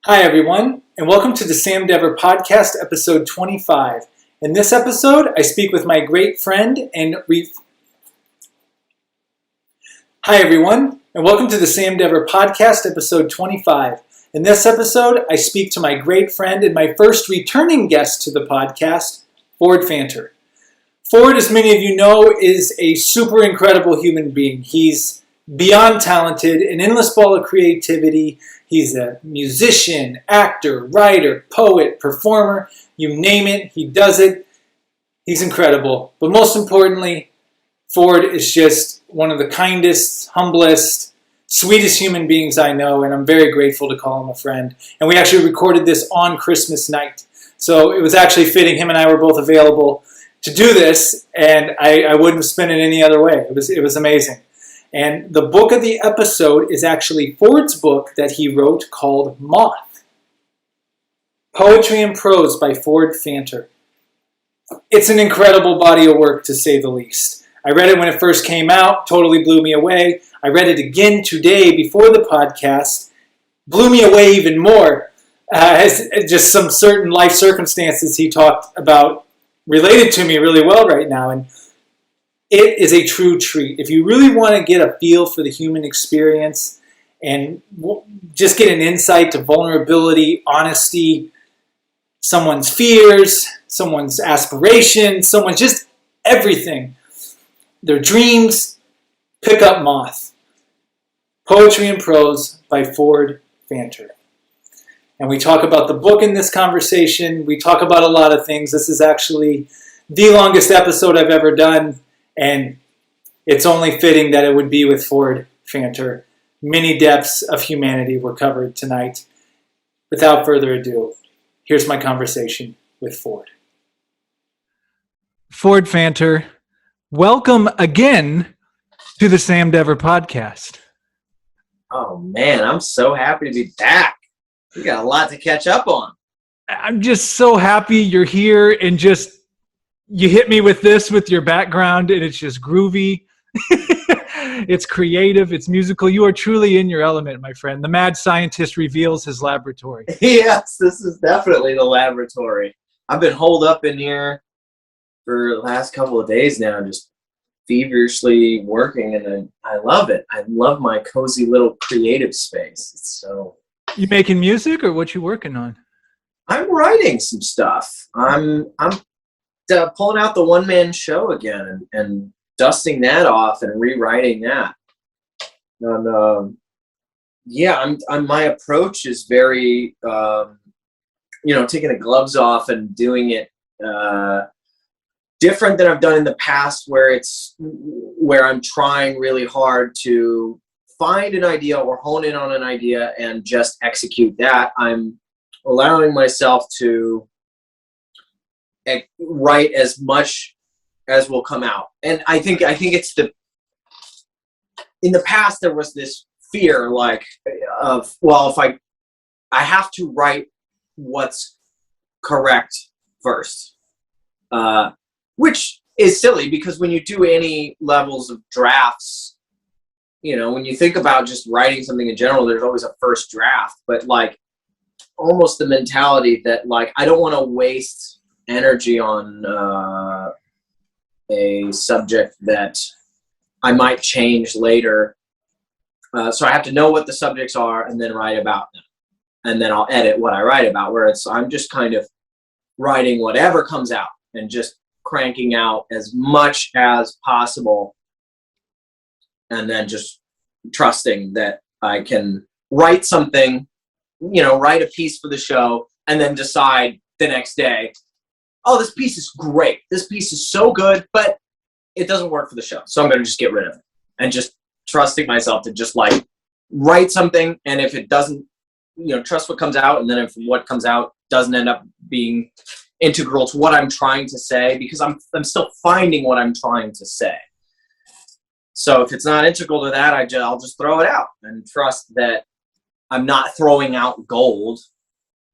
Hi, everyone, and welcome to the Sam Dever Podcast, episode 25. In this episode, I speak with my great friend Hi, everyone, and welcome to the Sam Dever Podcast, episode 25. In this episode, I speak to my great friend and my first returning guest to the podcast, Ford Fanter. Ford, as many of you know, is a super incredible human being. He's beyond talented, an endless ball of creativity. He's a musician, actor, writer, poet, performer. You name it, he does it. He's incredible. But most importantly, Ford is just one of the kindest, humblest, sweetest human beings I know, and I'm very grateful to call him a friend. And we actually recorded this on Christmas night. So it was actually fitting. Him and I were both available to do this, and I wouldn't have spent it any other way. It was amazing. And the book of the episode is actually Ford's book that he wrote called Moth. Poetry and Prose by Ford Fanter. It's an incredible body of work, to say the least. I read it when it first came out, totally blew me away. I read it again today before the podcast, blew me away even more. As just some certain life circumstances he talked about related to me really well right now. And it is a true treat. If you really want to get a feel for the human experience and just get an insight to vulnerability, honesty, someone's fears, someone's aspirations, someone's just everything, their dreams, pick up Moth. Poetry and Prose by Ford Fanter. And we talk about the book in this conversation. We talk about a lot of things. This is actually the longest episode I've ever done. And it's only fitting that it would be with Ford Fanter. Many depths of humanity were covered tonight. Without further ado, here's my conversation with Ford. Ford Fanter, welcome again to the Sam Dever Podcast. Oh man, I'm so happy to be back. We got a lot to catch up on. I'm just so happy you're here and just you hit me with this with your background, and it's just groovy. It's creative. It's musical. You are truly in your element, my friend. The mad scientist reveals his laboratory. Yes, this is definitely the laboratory. I've been holed up in here for the last couple of days now, just feverishly working, and I love it. I love my cozy little creative space. So, you making music, or what you working on? I'm writing some stuff. I'm pulling out the one-man show again and dusting that off and rewriting that. And I'm my approach is very, taking the gloves off and doing it different than I've done in the past, where I'm trying really hard to find an idea or hone in on an idea and just execute that. I'm allowing myself to write as much as will come out. And I think it's in the past there was this fear if I have to write what's correct first, which is silly because when you do any levels of drafts, when you think about just writing something in general, there's always a first draft, but almost the mentality that I don't want to waste energy on a subject that I might change later. So I have to know what the subjects are and then write about them. And then I'll edit what I write about, where I'm just kind of writing whatever comes out and just cranking out as much as possible. And then just trusting that I can write something, write a piece for the show and then decide the next day, oh, this piece is great. This piece is so good, but it doesn't work for the show. So I'm going to just get rid of it and just trusting myself to just write something. And if it doesn't, trust what comes out. And then if what comes out doesn't end up being integral to what I'm trying to say, because I'm still finding what I'm trying to say. So if it's not integral to that, I'll just throw it out and trust that I'm not throwing out gold.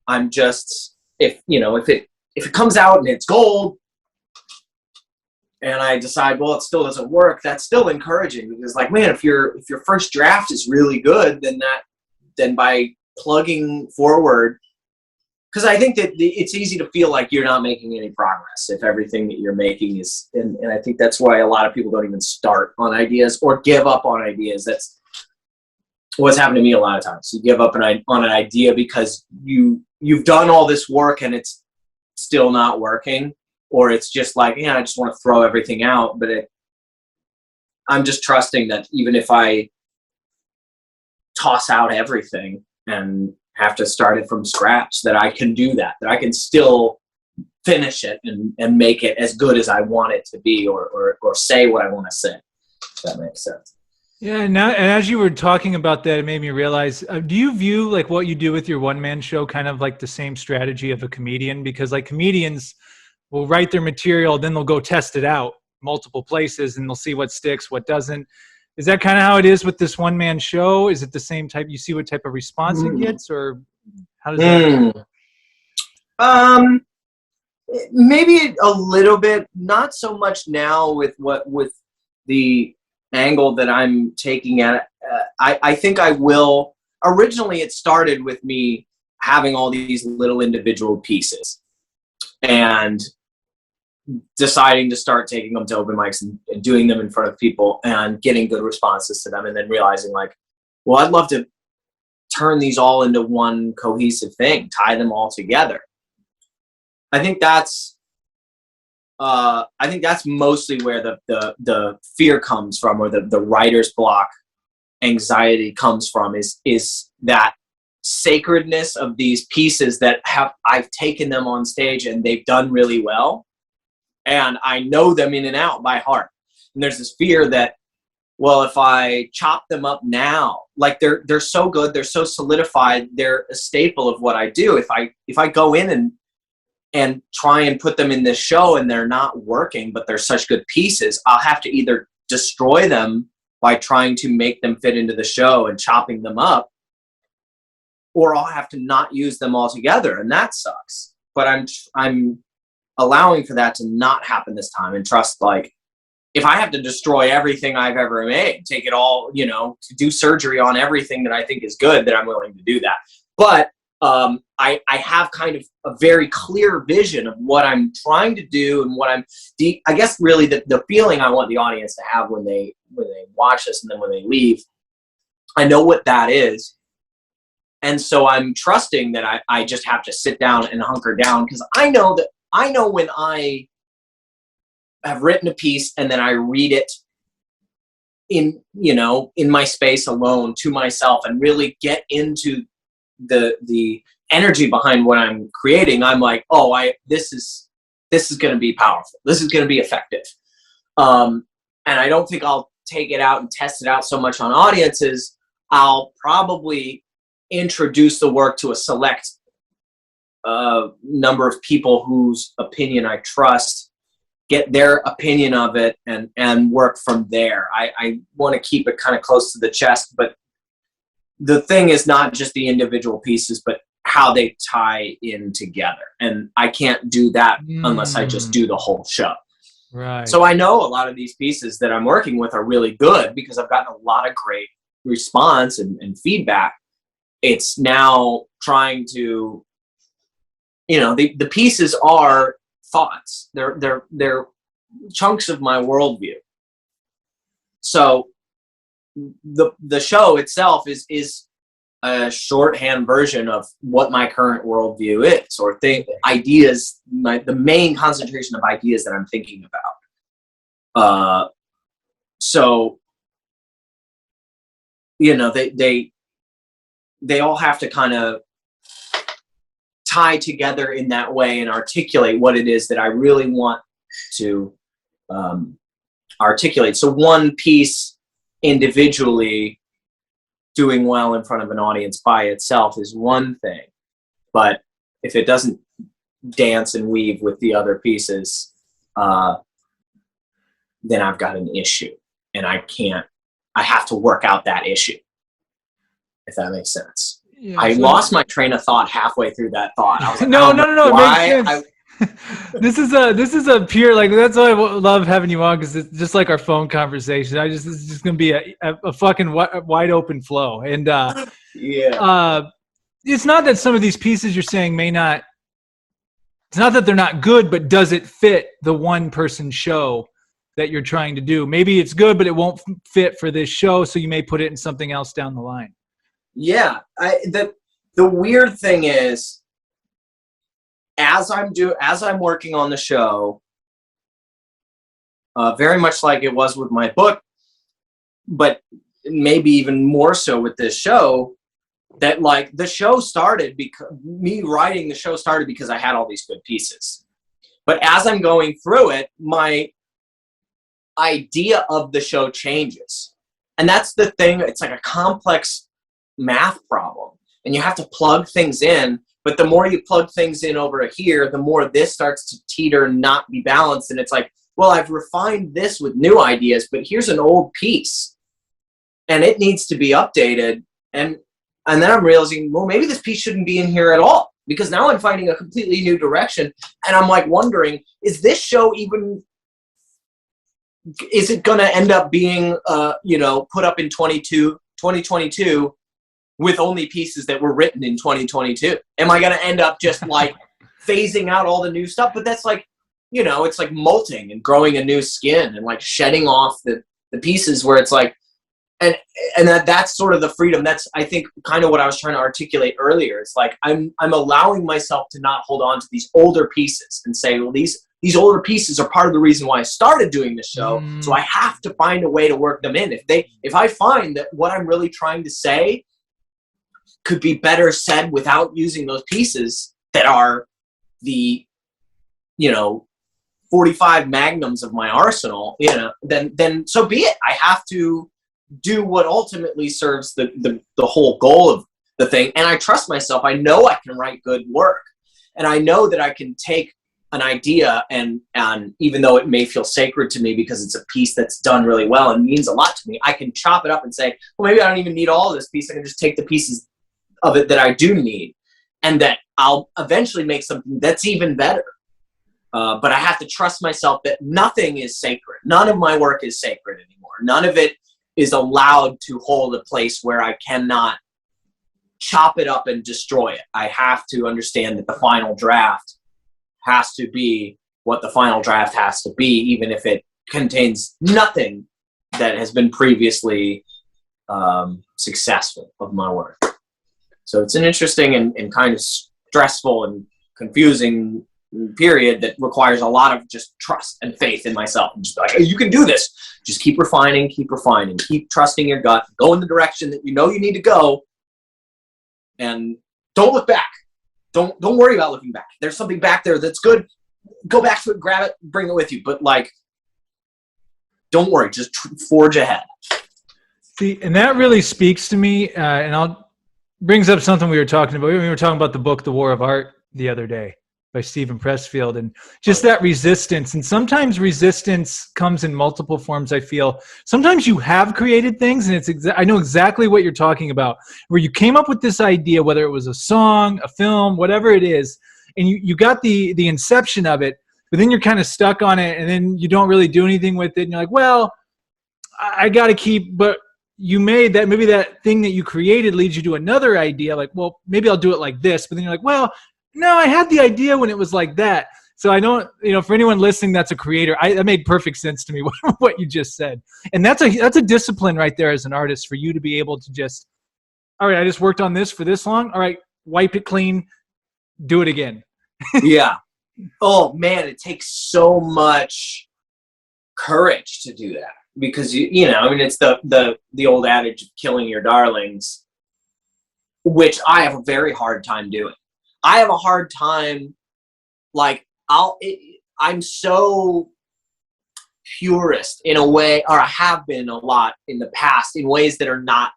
I'm just, if it comes out and it's gold and I decide, well, it still doesn't work, that's still encouraging because if your first draft is really good, then by plugging forward, because I think that it's easy to feel like you're not making any progress if everything that you're making is, and I think that's why a lot of people don't even start on ideas or give up on ideas. That's what's happened to me a lot of times. You give up on an idea because you've done all this work and it's still not working, or it's just like, I just want to throw everything out. But I'm just trusting that even if I toss out everything and have to start it from scratch, that I can do that I can still finish it and make it as good as I want it to be, or say what I want to say, if that makes sense. Yeah, and as you were talking about that, it made me realize, do you view like what you do with your one-man show kind of like the same strategy of a comedian? Because like comedians will write their material, then they'll go test it out multiple places and they'll see what sticks, what doesn't. Is that kind of how it is with this one-man show? Is it the same type? You see what type of response it gets, or how does that? Maybe a little bit, not so much now with the angle that I'm taking at it. I think I will. Originally, it started with me having all these little individual pieces and deciding to start taking them to open mics and doing them in front of people and getting good responses to them, and then realizing like, well, I'd love to turn these all into one cohesive thing, tie them all together. I think that's mostly where the fear comes from, or the writer's block anxiety comes from, is that sacredness of these pieces that I've taken them on stage and they've done really well. And I know them in and out by heart. And there's this fear that, well, if I chop them up now, like they're so good, they're so solidified, they're a staple of what I do. If I go in and try and put them in this show and they're not working, but they're such good pieces, I'll have to either destroy them by trying to make them fit into the show and chopping them up, or I'll have to not use them altogether, and that sucks. But I'm allowing for that to not happen this time, and trust, like, if I have to destroy everything I've ever made, take it all, to do surgery on everything that I think is good, then I'm willing to do that. But I have kind of a very clear vision of what I'm trying to do and what I guess really the feeling I want the audience to have when they watch this and then when they leave. I know what that is. And so I'm trusting that I just have to sit down and hunker down, because I know when I have written a piece and then I read it in my space alone to myself and really get into the energy behind what I'm creating, I'm like, this is going to be powerful. This is going to be effective. And I don't think I'll take it out and test it out so much on audiences. I'll probably introduce the work to a select number of people whose opinion I trust, get their opinion of it, and work from there. I want to keep it kind of close to the chest, but the thing is not just the individual pieces, but how they tie in together. And I can't do that unless I just do the whole show. Right. So I know a lot of these pieces that I'm working with are really good because I've gotten a lot of great response and feedback. It's now trying to, the pieces are thoughts. They're chunks of my worldview. So the show itself is a shorthand version of what my current worldview is, or ideas, the main concentration of ideas that I'm thinking about. So, they all have to kind of tie together in that way and articulate what it is that I really want to articulate. So one piece individually doing well in front of an audience by itself is one thing, but if it doesn't dance and weave with the other pieces, then I've got an issue, and I have to work out that issue, if that makes sense. Yeah, I lost my train of thought halfway through that thought. I was like, no, it makes sense. This is a pure, like, that's why I love having you on, because it's just like our phone conversation. This is just gonna be a fucking wide open flow, and it's not that some of these pieces you're saying may not, it's not that they're not good, but does it fit the one person show that you're trying to do? Maybe it's good, but it won't fit for this show, so you may put it in something else down the line. Yeah. The weird thing is, as I'm working on the show, very much like it was with my book, but maybe even more so with this show, that like the show started because me writing the show started because I had all these good pieces. But as I'm going through it, my idea of the show changes. And that's the thing. It's like a complex math problem. And you have to plug things in. But the more you plug things in over here, the more this starts to teeter and not be balanced. And it's like, well, I've refined this with new ideas, but here's an old piece. And it needs to be updated. And then I'm realizing, well, maybe this piece shouldn't be in here at all, because now I'm finding a completely new direction. And I'm like wondering, is this show even, is it going to end up being, put up in 2022 with only pieces that were written in 2022? Am I going to end up just like phasing out all the new stuff? But that's like, it's like molting and growing a new skin and like shedding off the pieces where it's like, and that's sort of the freedom. That's, I think, kind of what I was trying to articulate earlier. It's like I'm allowing myself to not hold on to these older pieces and say, well, these older pieces are part of the reason why I started doing the show. So I have to find a way to work them in. If I find that what I'm really trying to say could be better said without using those pieces that are the 45 magnums of my arsenal, then so be it. I have to do what ultimately serves the whole goal of the thing. And I trust myself. I know I can write good work. And I know that I can take an idea and even though it may feel sacred to me because it's a piece that's done really well and means a lot to me, I can chop it up and say, well, maybe I don't even need all of this piece. I can just take the pieces of it that I do need, and that I'll eventually make something that's even better. But I have to trust myself that nothing is sacred. None of my work is sacred anymore. None of it is allowed to hold a place where I cannot chop it up and destroy it. I have to understand that the final draft has to be what the final draft has to be, even if it contains nothing that has been previously successful of my work. So it's an interesting and kind of stressful and confusing period that requires a lot of just trust and faith in myself. And just like, hey, you can do this. Just keep refining, keep trusting your gut, go in the direction that you know you need to go, and don't look back. Don't worry about looking back. There's something back there that's good. Go back to it, grab it, bring it with you. But like, don't worry, just forge ahead. See, and that really speaks to me, brings up something we were talking about. We were talking about the book, The War of Art, the other day by Stephen Pressfield, and just that resistance. And sometimes resistance comes in multiple forms, I feel. Sometimes you have created things, and I know exactly what you're talking about, where you came up with this idea, whether it was a song, a film, whatever it is, and you got the inception of it, but then you're kind of stuck on it, and then you don't really do anything with it, and you're like, well, I got to keep, but you made that, maybe that thing that you created leads you to another idea, like, well, maybe I'll do it like this, but then you're like, well, no, I had the idea when it was like that. So I don't, for anyone listening that's a creator, that made perfect sense to me, what you just said. And that's a discipline right there as an artist, for you to be able to just, all right, I just worked on this for this long. All right, wipe it clean, do it again. Yeah. Oh man, it takes so much courage to do that, because it's the old adage of killing your darlings, which I have a very hard time doing. I have a hard time, like, I'm so purist in a way, or I have been a lot in the past, in ways that are not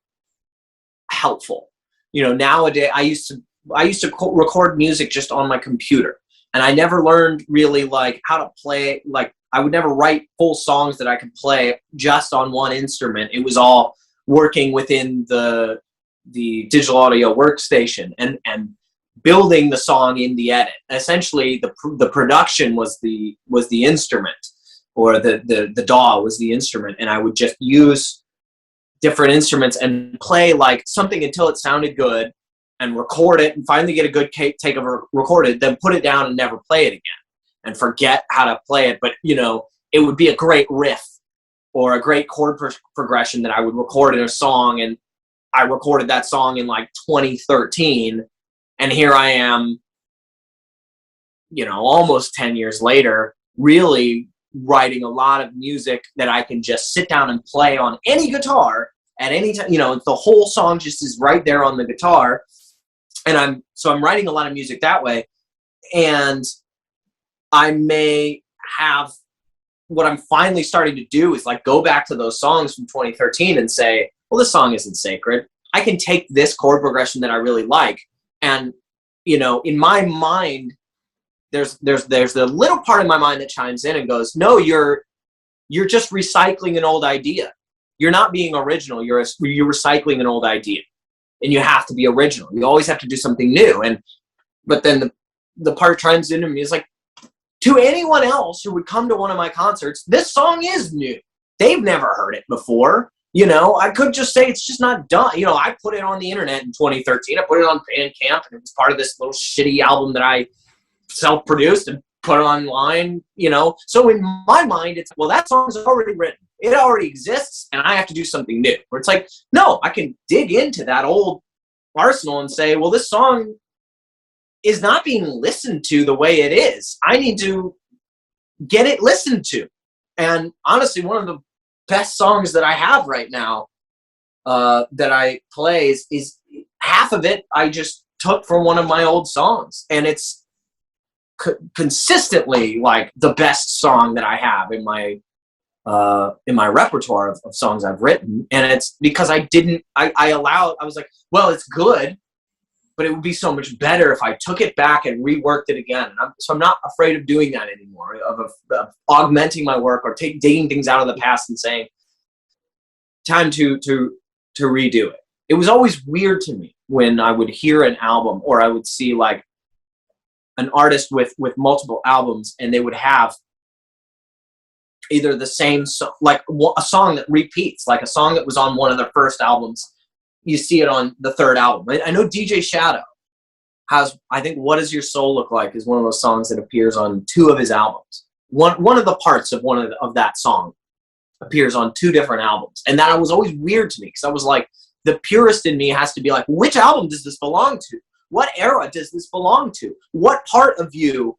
helpful. Nowadays, I used to record music just on my computer, and I never learned really like how to play. Like, I would never write full songs that I could play just on one instrument. It was all working within the digital audio workstation and building the song in the edit. Essentially, the production was the instrument, or the DAW was the instrument, and I would just use different instruments and play like something until it sounded good, and record it and finally get a good take of it recorded, then put it down and never play it again and forget how to play it. But, you know, it would be a great riff or a great chord progression that I would record in a song. And I recorded that song in like 2013. And here I am, you know, almost 10 years later, really writing a lot of music that I can just sit down and play on any guitar at any time. You know, the whole song just is right there on the guitar. And I'm writing a lot of music that way. And I may have, what I'm finally starting to do is like go back to those songs from 2013 and say, well, this song isn't sacred. I can take this chord progression that I really like. And, you know, in my mind, there's the little part of my mind that chimes in and goes, no, you're just recycling an old idea. You're not being original. You're recycling an old idea, and you have to be original. You always have to do something new. But then the part chimes into me is like, to anyone else who would come to one of my concerts, this song is new. They've never heard it before. You know, I could just say it's just not done. You know, I put it on the internet in 2013. I put it on Bandcamp, and it was part of this little shitty album that I self-produced and put online, you know. So in my mind, it's, well, that song's already written. It already exists, and I have to do something new. Where it's like, no, I can dig into that old arsenal and say, well, this song is not being listened to the way it is. I need to get it listened to. And honestly, one of the best songs that I have right now that I play is half of it I just took from one of my old songs. And it's consistently like the best song that I have in my repertoire of songs I've written. And it's because I was like, well, it's good, but it would be so much better if I took it back and reworked it again. And I'm not afraid of doing that anymore, of augmenting my work or digging things out of the past and saying, time to redo it. It was always weird to me when I would hear an album, or I would see like an artist with multiple albums, and they would have either the same like a song that repeats, like a song that was on one of their first albums. You see it on the third album. I know DJ Shadow has, I think, What Does Your Soul Look Like is one of those songs that appears on 2 of his albums. One of the parts of of that song appears on 2 different albums. And that was always weird to me, because I was like, the purist in me has to be like, which album does this belong to? What era does this belong to? What part of you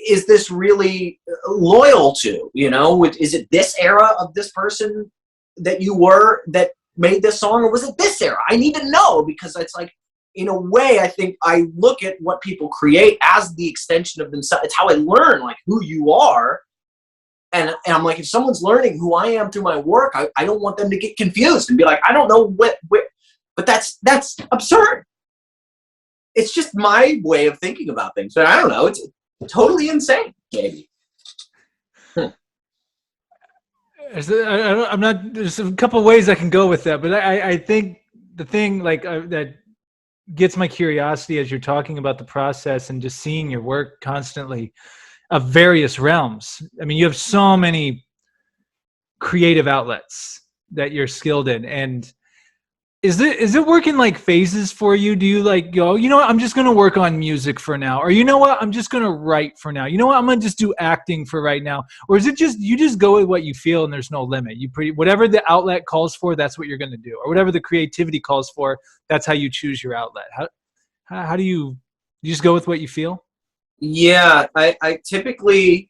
is this really loyal to? You know, is it this era of this person that you were that made this song, or was it this era? I need to know, because it's like, in a way, I think I look at what people create as the extension of themselves. It's how I learn like who you are. And I'm like, if someone's learning who I am through my work, I don't want them to get confused and be like, I don't know what but that's absurd. It's just my way of thinking about things. But I don't know. It's totally insane, maybe. I'm not. There's a couple of ways I can go with that, but I think the thing like that gets my curiosity as you're talking about the process and just seeing your work constantly of various realms. I mean, you have so many creative outlets that you're skilled in, and is it working like phases for you? Do you like go, you know what, I'm just going to work on music for now, or you know what, I'm just going to write for now, you know what, I'm going to just do acting for right now? Or is it just you just go with what you feel and there's no limit? Whatever the outlet calls for, that's what you're going to do, or whatever the creativity calls for, that's how you choose your outlet. How do you just go with what you feel? Yeah, I typically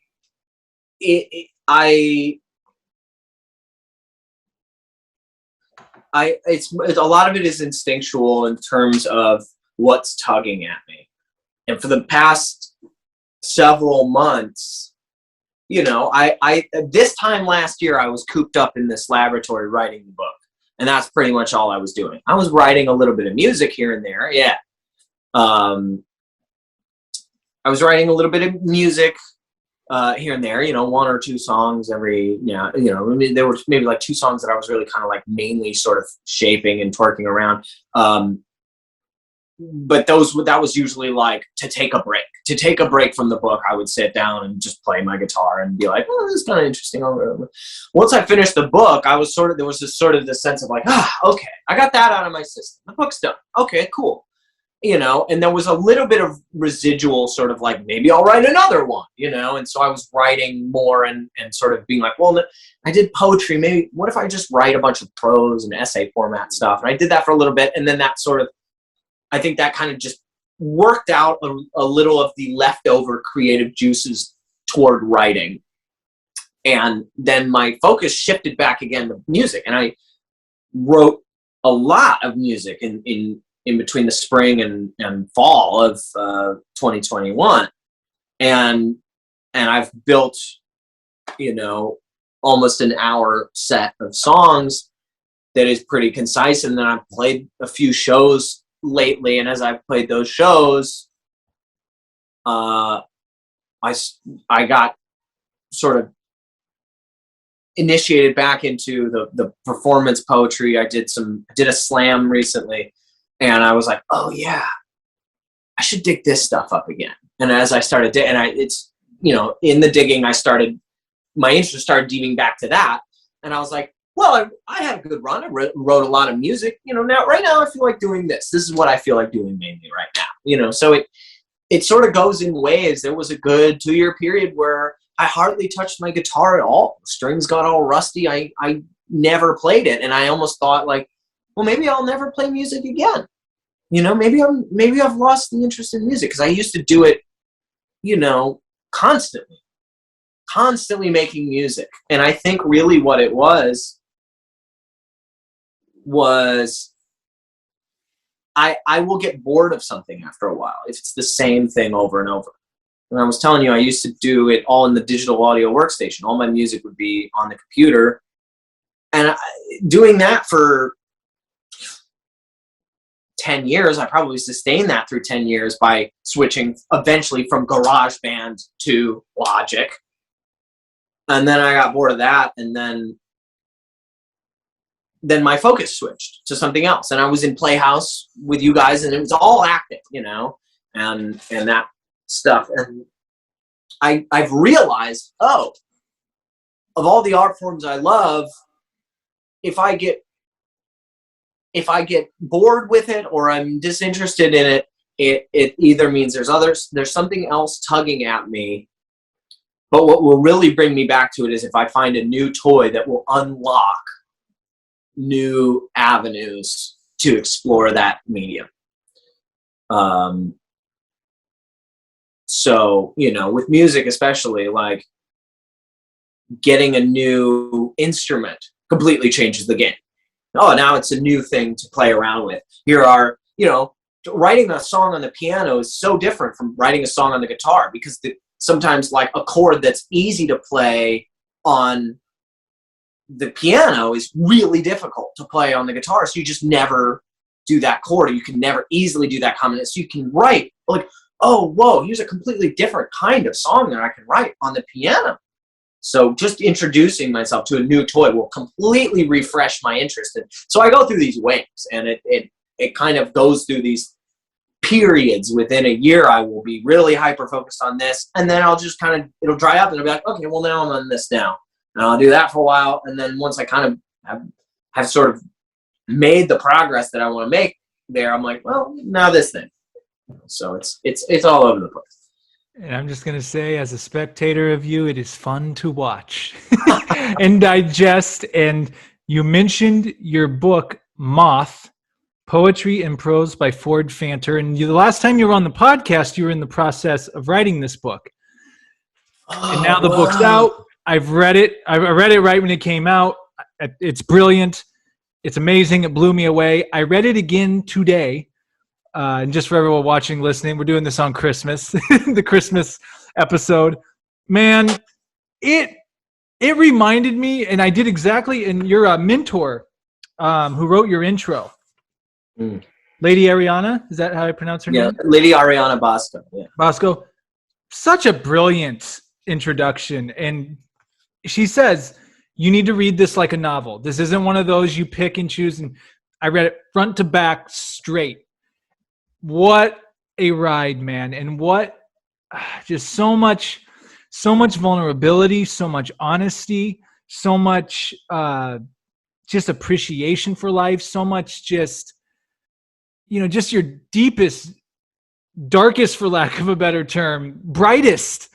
it's a lot of it is instinctual in terms of what's tugging at me. And for the past several months, you know, I this time last year I was cooped up in this laboratory writing the book, and that's pretty much all I was doing. I was writing a little bit of music here and there, yeah. I was writing a little bit of music here and there, you know, 1 or 2 songs every, I mean, there were maybe like 2 songs that I was really kind of like mainly sort of shaping and twerking around. But that was usually like to take a break. to take a break from the book, I would sit down and just play my guitar and be like, oh, this is kind of interesting. Once I finished the book, there was this sense of like, okay, I got that out of my system. The book's done. Okay, cool. And there was a little bit of residual sort of like, maybe I'll write another one, and so I was writing more and sort of being like, well, I did poetry. Maybe what if I just write a bunch of prose and essay format stuff? And I did that for a little bit. And then I think that kind of just worked out a little of the leftover creative juices toward writing. And then my focus shifted back again to music. And I wrote a lot of music in between the spring and fall of 2021. And I've built, almost an hour set of songs that is pretty concise. And then I've played a few shows lately. And as I've played those shows, I got sort of initiated back into the performance poetry. I did a slam recently. And I was like, oh yeah, I should dig this stuff up again. And as I started, in the digging, my interest started deeming back to that. And I was like, well, I had a good run. I wrote a lot of music. Right now I feel like doing this. This is what I feel like doing mainly right now. So it sort of goes in waves. There was a good 2-year period where I hardly touched my guitar at all. The strings got all rusty. I never played it. And I almost thought like, well, maybe I'll never play music again. Maybe I've lost the interest in music, because I used to do it, constantly making music. And I think really what it was I will get bored of something after a while if it's the same thing over and over. And I was telling you, I used to do it all in the digital audio workstation. All my music would be on the computer. And doing that for 10 years, I probably sustained that through 10 years by switching eventually from GarageBand to Logic. And then I got bored of that. And then my focus switched to something else. And I was in Playhouse with you guys, and it was all acting, and that stuff. And I've realized, of all the art forms I love, if I get bored with it or I'm disinterested in it, it either means there's something else tugging at me. But what will really bring me back to it is if I find a new toy that will unlock new avenues to explore that medium. So, with music especially, like getting a new instrument completely changes the game. Oh, now it's a new thing to play around with. Writing a song on the piano is so different from writing a song on the guitar, because sometimes like a chord that's easy to play on the piano is really difficult to play on the guitar. So you just never do that chord, or you can never easily do that combination. So you can write like, oh, whoa, here's a completely different kind of song that I can write on the piano. So just introducing myself to a new toy will completely refresh my interest. And so I go through these waves, and it kind of goes through these periods. Within a year, I will be really hyper-focused on this, and then I'll just it'll dry up, and I'll be like, okay, well, now I'm on this now. And I'll do that for a while, and then once I kind of have sort of made the progress that I want to make there, I'm like, well, now this thing. So it's all over the place. And I'm just going to say, as a spectator of you, it is fun to watch and digest. And you mentioned your book, Moth, Poetry and Prose by Ford Fanter. And the last time you were on the podcast, you were in the process of writing this book. And now the book's out. I've read it. I read it right when it came out. It's brilliant. It's amazing. It blew me away. I read it again today. And just for everyone watching, listening, we're doing this on Christmas, the Christmas episode. Man, it reminded me, and I did exactly, and you're a mentor who wrote your intro. Lady Ariana, is that how I pronounce her name? Yeah, Lady Ariana Bosco. Yeah. Bosco. Such a brilliant introduction. And she says, you need to read this like a novel. This isn't one of those you pick and choose. And I read it front to back straight. What a ride, man. And what just so much vulnerability, so much honesty, so much just appreciation for life, so much just, just your deepest, darkest, for lack of a better term, brightest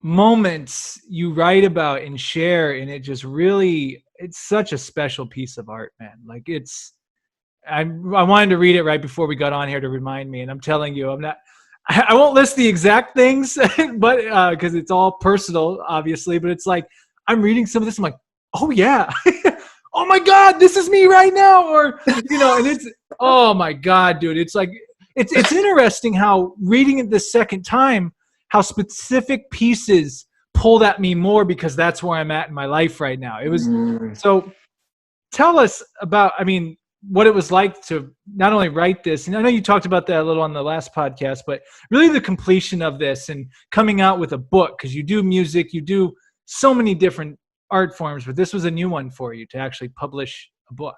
moments you write about and share. And it just really, it's such a special piece of art, man. Like I wanted to read it right before we got on here to remind me. And I'm telling you, I won't list the exact things, but because it's all personal, obviously, but it's like, I'm reading some of this. I'm like, oh yeah. Oh my God, this is me right now. Or, and it's, oh my God, dude. It's like, it's interesting how reading it the second time, how specific pieces pulled at me more, because that's where I'm at in my life right now. It was, so tell us about, what it was like to not only write this, and I know you talked about that a little on the last podcast, but really the completion of this and coming out with a book, because you do music, you do so many different art forms, but this was a new one for you to actually publish a book.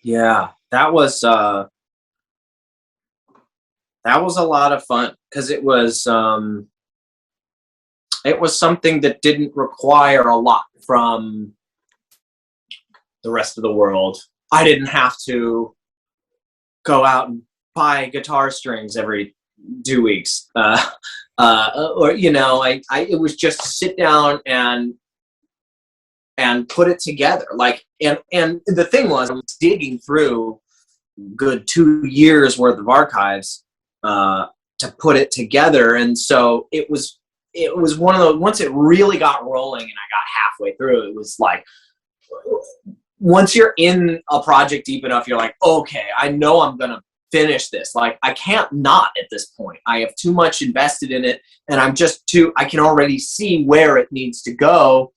Yeah, that was a lot of fun, because it was something that didn't require a lot from the rest of the world. I didn't have to go out and buy guitar strings every 2 weeks, or it was just sit down and put it together. Like, and the thing was, I was digging through good 2 years worth of archives to put it together, and so it was one of those. Once it really got rolling and I got halfway through, it was like, once you're in a project deep enough, you're like, okay, I know I'm going to finish this. Like, I can't not at this point. I have too much invested in it, and I can already see where it needs to go.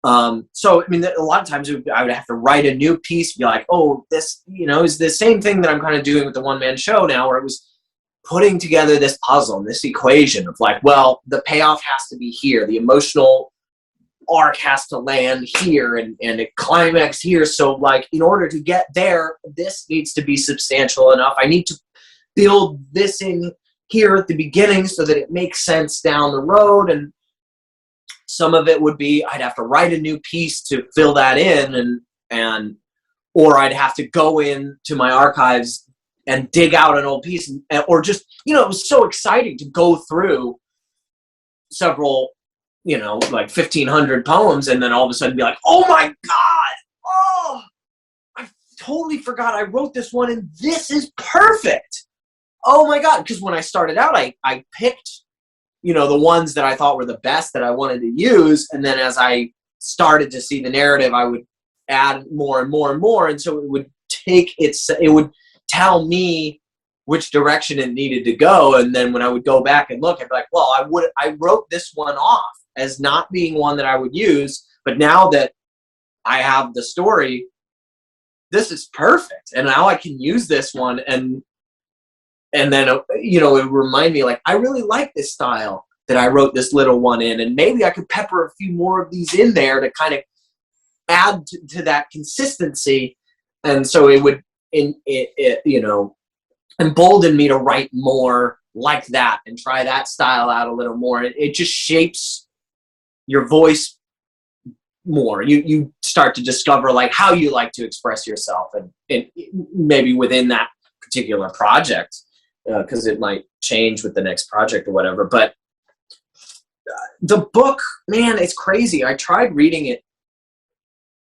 So, a lot of times I would have to write a new piece, be like, oh, this, is the same thing that I'm kind of doing with the one-man show now, where it was putting together this puzzle, this equation of like, well, the payoff has to be here. The emotional arc has to land here and a climax here. So like, in order to get there, this needs to be substantial enough. I need to build this in here at the beginning so that it makes sense down the road. And some of it would be, I'd have to write a new piece to fill that in, or I'd have to go into my archives and dig out an old piece, or just, it was so exciting to go through several, like 1,500 poems, and then all of a sudden be like, oh my God, oh, I totally forgot I wrote this one, and this is perfect. Oh my God. Because when I started out, I picked, the ones that I thought were the best that I wanted to use. And then as I started to see the narrative, I would add more and more and more. And so it would tell me which direction it needed to go. And then when I would go back and look, I'd be like, well, I wrote this one off as not being one that I would use. But now that I have the story, this is perfect. And now I can use this one. And then, it would remind me, like, I really like this style that I wrote this little one in. And maybe I could pepper a few more of these in there to kind of add to that consistency. And so it would, embolden me to write more like that and try that style out a little more. It just shapes your voice more. You start to discover like how you like to express yourself, and maybe within that particular project, because it might change with the next project or whatever. But the book, man, it's crazy. I tried reading it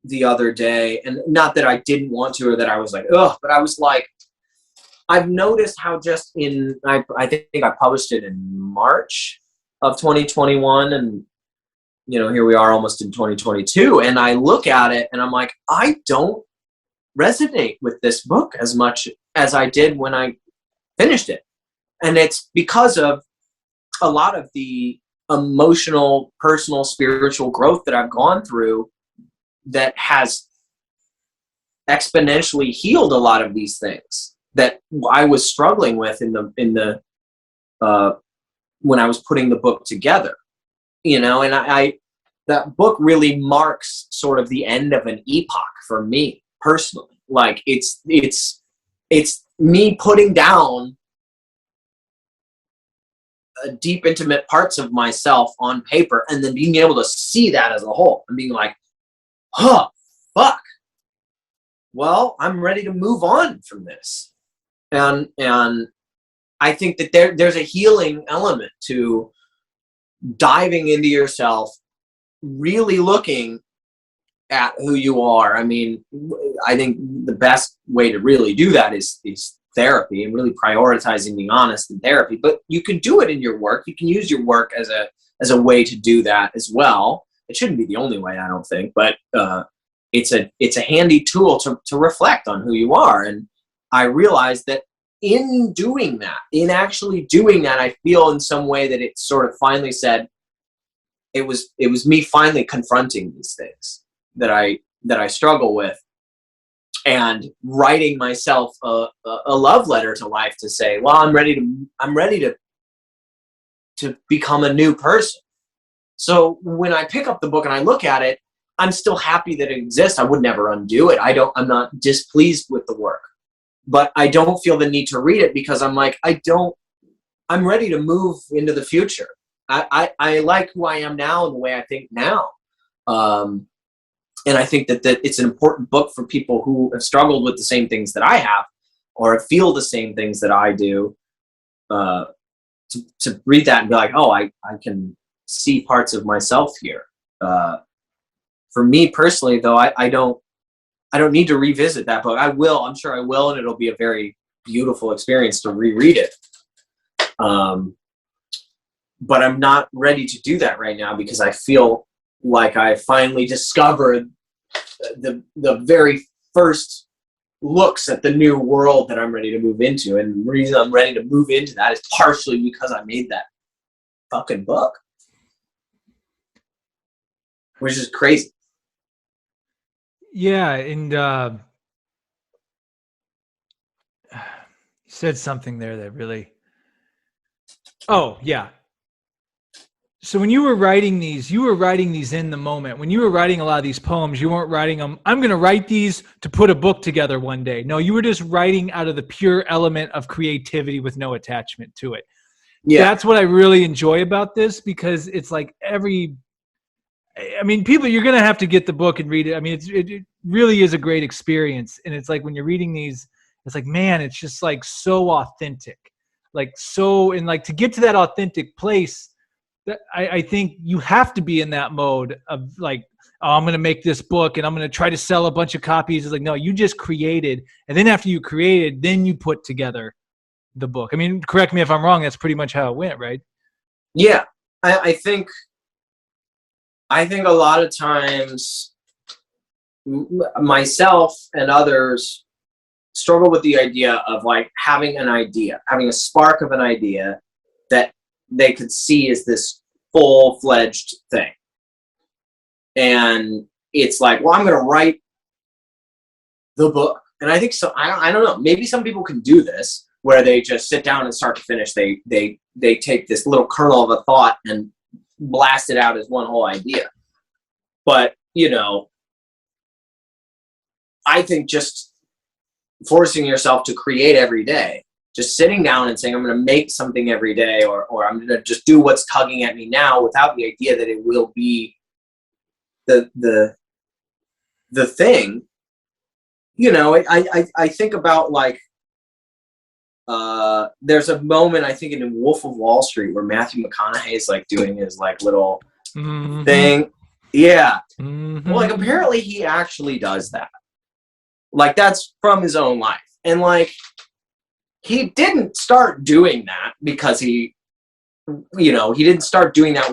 the other day, and not that I didn't want to or that I was like, ugh, but I was like, I've noticed how just I think I published it in March of 2021, and here we are almost in 2022, and I look at it and I'm like, I don't resonate with this book as much as I did when I finished it. And it's because of a lot of the emotional, personal, spiritual growth that I've gone through that has exponentially healed a lot of these things that I was struggling with in the when I was putting the book together, and I that book really marks sort of the end of an epoch for me personally. Like it's me putting down deep, intimate parts of myself on paper, and then being able to see that as a whole and being like, huh, fuck. Well, I'm ready to move on from this. And I think that there's a healing element to diving into yourself, really looking at who you are. I mean, I think the best way to really do that is therapy, and really prioritizing being honest in therapy. But you can do it in your work. You can use your work as a way to do that as well. It shouldn't be the only way, I don't think, but it's a handy tool to reflect on who you are. And I realized that in doing that, in actually doing that, I feel in some way that it sort of finally said, it was me finally confronting these things that I struggle with, and writing myself a love letter to life to say, well, I'm ready to become a new person. So when I pick up the book and I look at it, I'm still happy that it exists. I would never undo it. I'm not displeased with the work, but I don't feel the need to read it because I'm like, I'm ready to move into the future. I like who I am now and the way I think now. And I think that it's an important book for people who have struggled with the same things that I have, or feel the same things that I do, to read that and be like, oh, I can see parts of myself here. For me personally, though, I don't need to revisit that book. I will. I'm sure I will, and it'll be a very beautiful experience to reread it. But I'm not ready to do that right now because I feel like I finally discovered the very first looks at the new world that I'm ready to move into. And the reason I'm ready to move into that is partially because I made that fucking book, which is crazy. Yeah, and you said something there that really... Oh, yeah. So when you were writing these in the moment. When you were writing a lot of these poems, you weren't writing them, I'm going to write these to put a book together one day. No, you were just writing out of the pure element of creativity with no attachment to it. Yeah. That's what I really enjoy about this, because it's like people, you're going to have to get the book and read it. I mean, it really is a great experience. And it's like when you're reading these, it's like, man, it's just like so authentic. To get to that authentic place, I think you have to be in that mode of like, oh, I'm going to make this book and I'm going to try to sell a bunch of copies. It's like, no, you just created. And then after you created, then you put together the book. I mean, correct me if I'm wrong. That's pretty much how it went, right? Yeah. I think a lot of times myself and others struggle with the idea of like having a spark of an idea that they could see as this full-fledged thing. And it's like, well, I'm going to write the book. And I think so. I don't know. Maybe some people can do this where they just sit down and start to finish. They take this little kernel of a thought and blast it out as one whole idea. But, I think just forcing yourself to create every day, just sitting down and saying, I'm going to make something every day, or I'm going to just do what's tugging at me now without the idea that it will be the thing. I think about like, there's a moment, I think in Wolf of Wall Street, where Matthew McConaughey is like doing his like little thing. Yeah. Mm-hmm. Well, like apparently he actually does that. Like that's from his own life. And like, he didn't start doing that because he didn't start doing that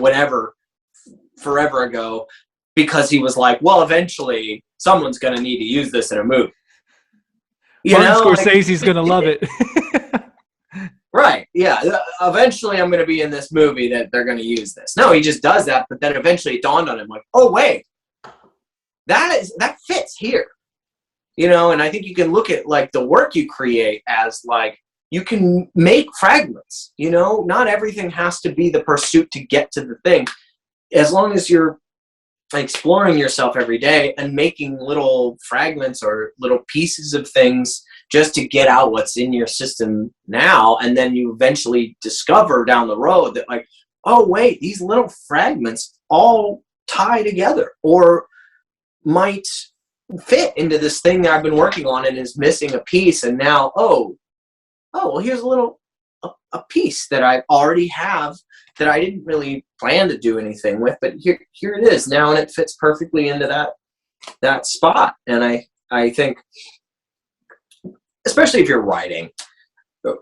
forever ago, because he was like, well, eventually someone's going to need to use this in a movie. Scorsese's going to love it. Right. Yeah. Eventually I'm going to be in this movie that they're going to use this. No, he just does that. But then eventually it dawned on him like, oh, wait, that fits here. And I think you can look at like the work you create as like, you can make fragments, not everything has to be the pursuit to get to the thing. As long as you're exploring yourself every day and making little fragments or little pieces of things just to get out what's in your system now. And then you eventually discover down the road that like, oh wait, these little fragments all tie together or might fit into this thing that I've been working on and is missing a piece. And now, well, here's a piece that I already have that I didn't really plan to do anything with, but here it is now, and it fits perfectly into that spot. And I think, especially if you're writing,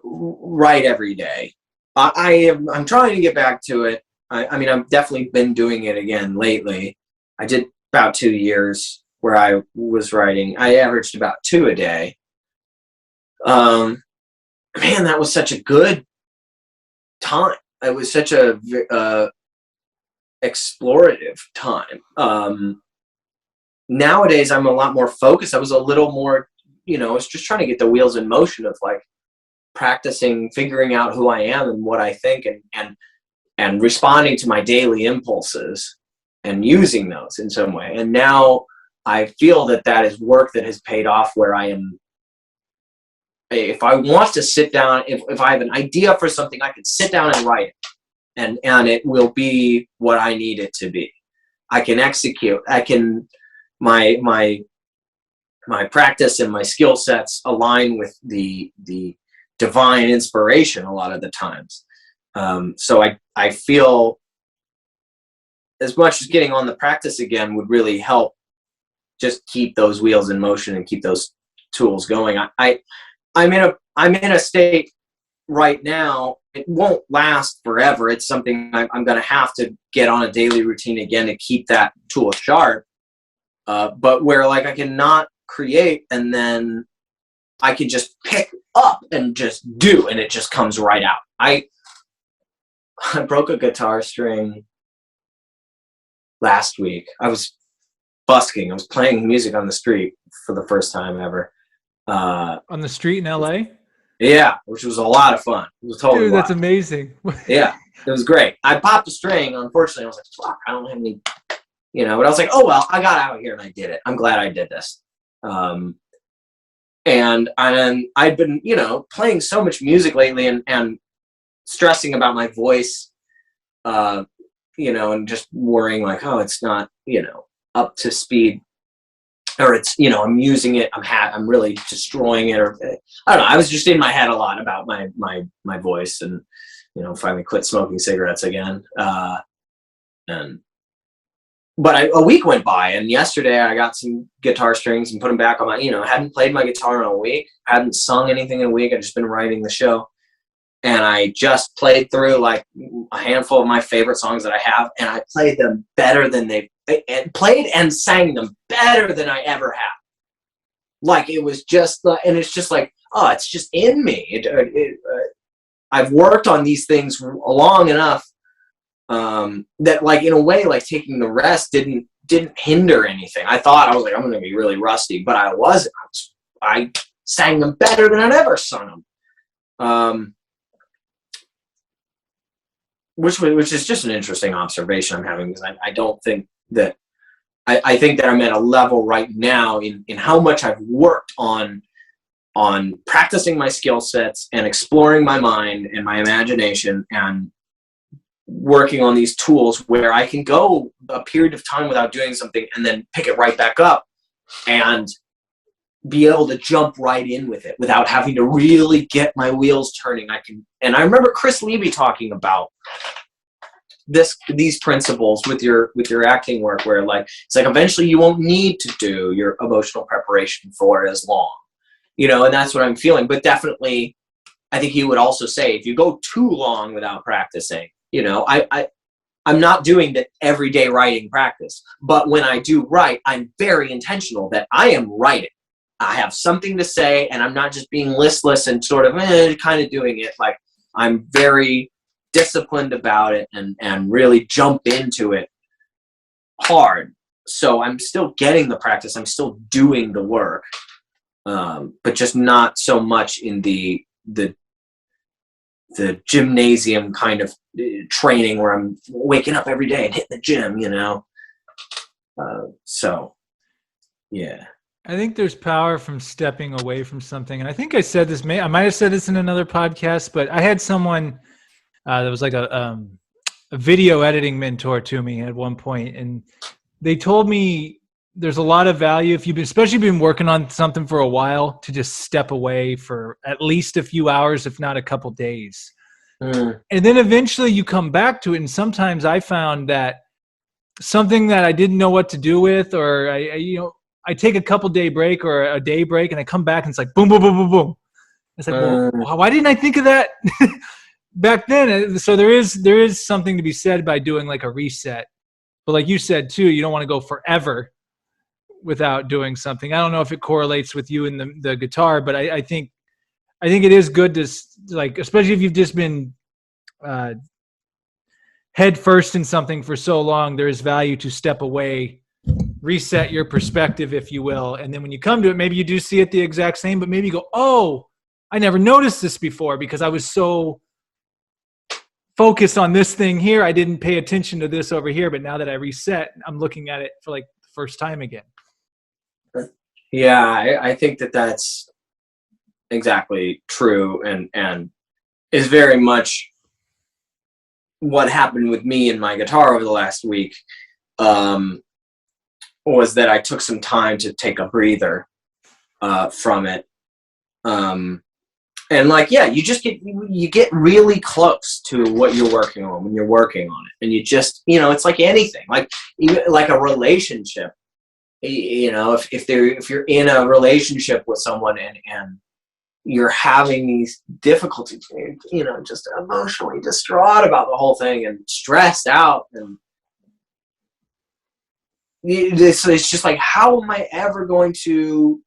write every day. I'm trying to get back to it. I mean, I've definitely been doing it again lately. I did about 2 years where I was writing. I averaged about 2 a day. Man, that was such a good time. It was such a explorative time. Nowadays, I'm a lot more focused. I was a little more, I was just trying to get the wheels in motion of like practicing, figuring out who I am and what I think, and responding to my daily impulses and using those in some way. And now I feel that is work that has paid off, where I am, if I want to sit down, if I have an idea for something, I can sit down and write it, and it will be what I need it to be. I can execute. I can, my practice and my skill sets align with the divine inspiration a lot of the times. So I feel as much as getting on the practice again would really help just keep those wheels in motion and keep those tools going. I'm in a state right now. It won't last forever. It's something I'm going to have to get on a daily routine again to keep that tool sharp. But where like I can not create, and then I can just pick up and just do, and it just comes right out. I broke a guitar string last week. I was busking. I was playing music on the street for the first time ever. On the street in LA? Yeah, which was a lot of fun. It was totally Dude, that's wild. amazing. Yeah, it was great. I popped a string. Unfortunately, I was like, fuck, I don't have any, but I was like, oh, well, I got out here and I did it. I'm glad I did this. And I'd been, playing so much music lately and stressing about my voice, and just worrying like, oh, it's not, up to speed, or it's, I'm using it, I'm really destroying it, or I don't know. I was just in my head a lot about my voice, and, finally quit smoking cigarettes again. But a week went by, and yesterday I got some guitar strings and put them back on my, hadn't played my guitar in a week, hadn't sung anything in a week. I'd just been writing the show. And I just played through like a handful of my favorite songs that I have, and I played them better than played and sang them better than I ever have. Like it was just, and it's just like, oh, it's just in me. I've worked on these things long enough that, like, in a way, like taking the rest didn't hinder anything. I thought I was like, I'm going to be really rusty, but I wasn't. I sang them better than I'd ever sung them. Which is just an interesting observation I'm having, because I don't think that I think that I'm at a level right now in how much I've worked on practicing my skill sets and exploring my mind and my imagination and working on these tools where I can go a period of time without doing something and then pick it right back up and be able to jump right in with it without having to really get my wheels turning. And I remember Chris Levy talking about these principles with your acting work, where like it's like eventually you won't need to do your emotional preparation for as long, and that's what I'm feeling. But definitely, I think he would also say if you go too long without practicing, I'm not doing the everyday writing practice, but when I do write, I'm very intentional that I am writing. I have something to say, and I'm not just being listless and sort of kind of doing it. Like I'm very disciplined about it and really jump into it hard. So I'm still getting the practice. I'm still doing the work, but just not so much in the gymnasium kind of training where I'm waking up every day and hitting the gym, So, yeah. I think there's power from stepping away from something. And I think I said this, I might have said this in another podcast, but I had someone that was like a video editing mentor to me at one point, and they told me there's a lot of value if you've been, especially been working on something for a while, to just step away for at least a few hours, if not a couple days. And then eventually you come back to it. And sometimes I found that something that I didn't know what to do with, or I take a couple day break or a day break and I come back and it's like, boom, boom, boom, boom, boom. It's like, well, why didn't I think of that back then? So there is something to be said by doing like a reset. But like you said too, you don't want to go forever without doing something. I don't know if it correlates with you and the guitar, but I think it is good to, like, especially if you've just been head first in something for so long, there is value to step away, reset your perspective, if you will. And then when you come to it, maybe you do see it the exact same, but maybe you go, oh, I never noticed this before because I was so focused on this thing here. I didn't pay attention to this over here. But now that I reset, I'm looking at it for like the first time again. Yeah, I think that's exactly true, and is very much what happened with me and my guitar over the last week. Was that I took some time to take a breather from it, and like, yeah, you get really close to what you're working on when you're working on it, and you just, it's like anything, like even like a relationship. If you're in a relationship with someone and you're having these difficulties, just emotionally distraught about the whole thing and stressed out, and it's just like, how am I ever going to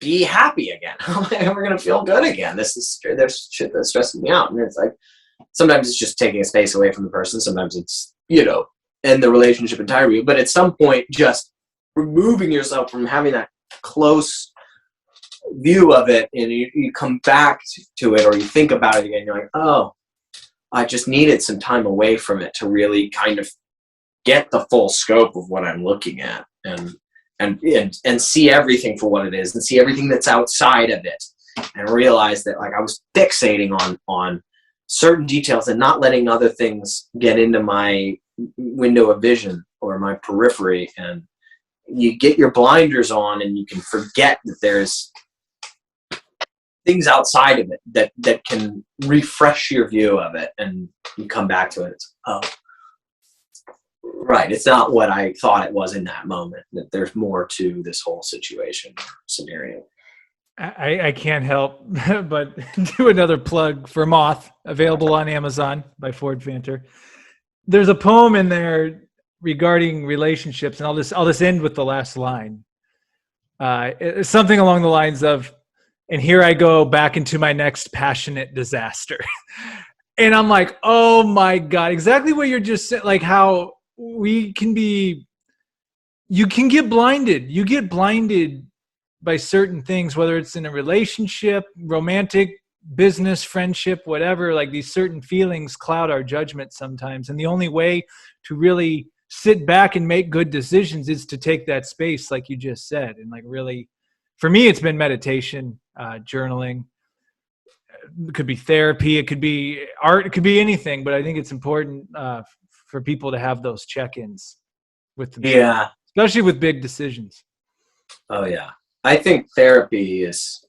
be happy again? How am I ever going to feel good again? There's shit that's stressing me out. And it's like, sometimes it's just taking a space away from the person. Sometimes it's, end the relationship entirely. But at some point, just removing yourself from having that close view of it, and you come back to it, or you think about it again, you're like, oh, I just needed some time away from it to really kind of get the full scope of what I'm looking at, and see everything for what it is, and see everything that's outside of it, and realize that, like, I was fixating on certain details and not letting other things get into my window of vision or my periphery. And you get your blinders on and you can forget that there's things outside of it that can refresh your view of it, and you come back to it. It's, oh, right, it's not what I thought it was in that moment, that there's more to this whole scenario. I can't help but do another plug for Moth, available on Amazon by Ford Fanter. There's a poem in there regarding relationships, and I'll just end with the last line. It's something along the lines of, and here I go back into my next passionate disaster. And I'm like, oh my God, exactly what you're just saying, like how you can get blinded. You get blinded by certain things, whether it's in a relationship, romantic, business, friendship, whatever. Like, these certain feelings cloud our judgment sometimes. And the only way to really sit back and make good decisions is to take that space, like you just said. And like, really, for me, it's been meditation, journaling. It could be therapy, it could be art, it could be anything. But I think it's important for people to have those check-ins with themselves, especially with big decisions. Oh yeah, I think therapy is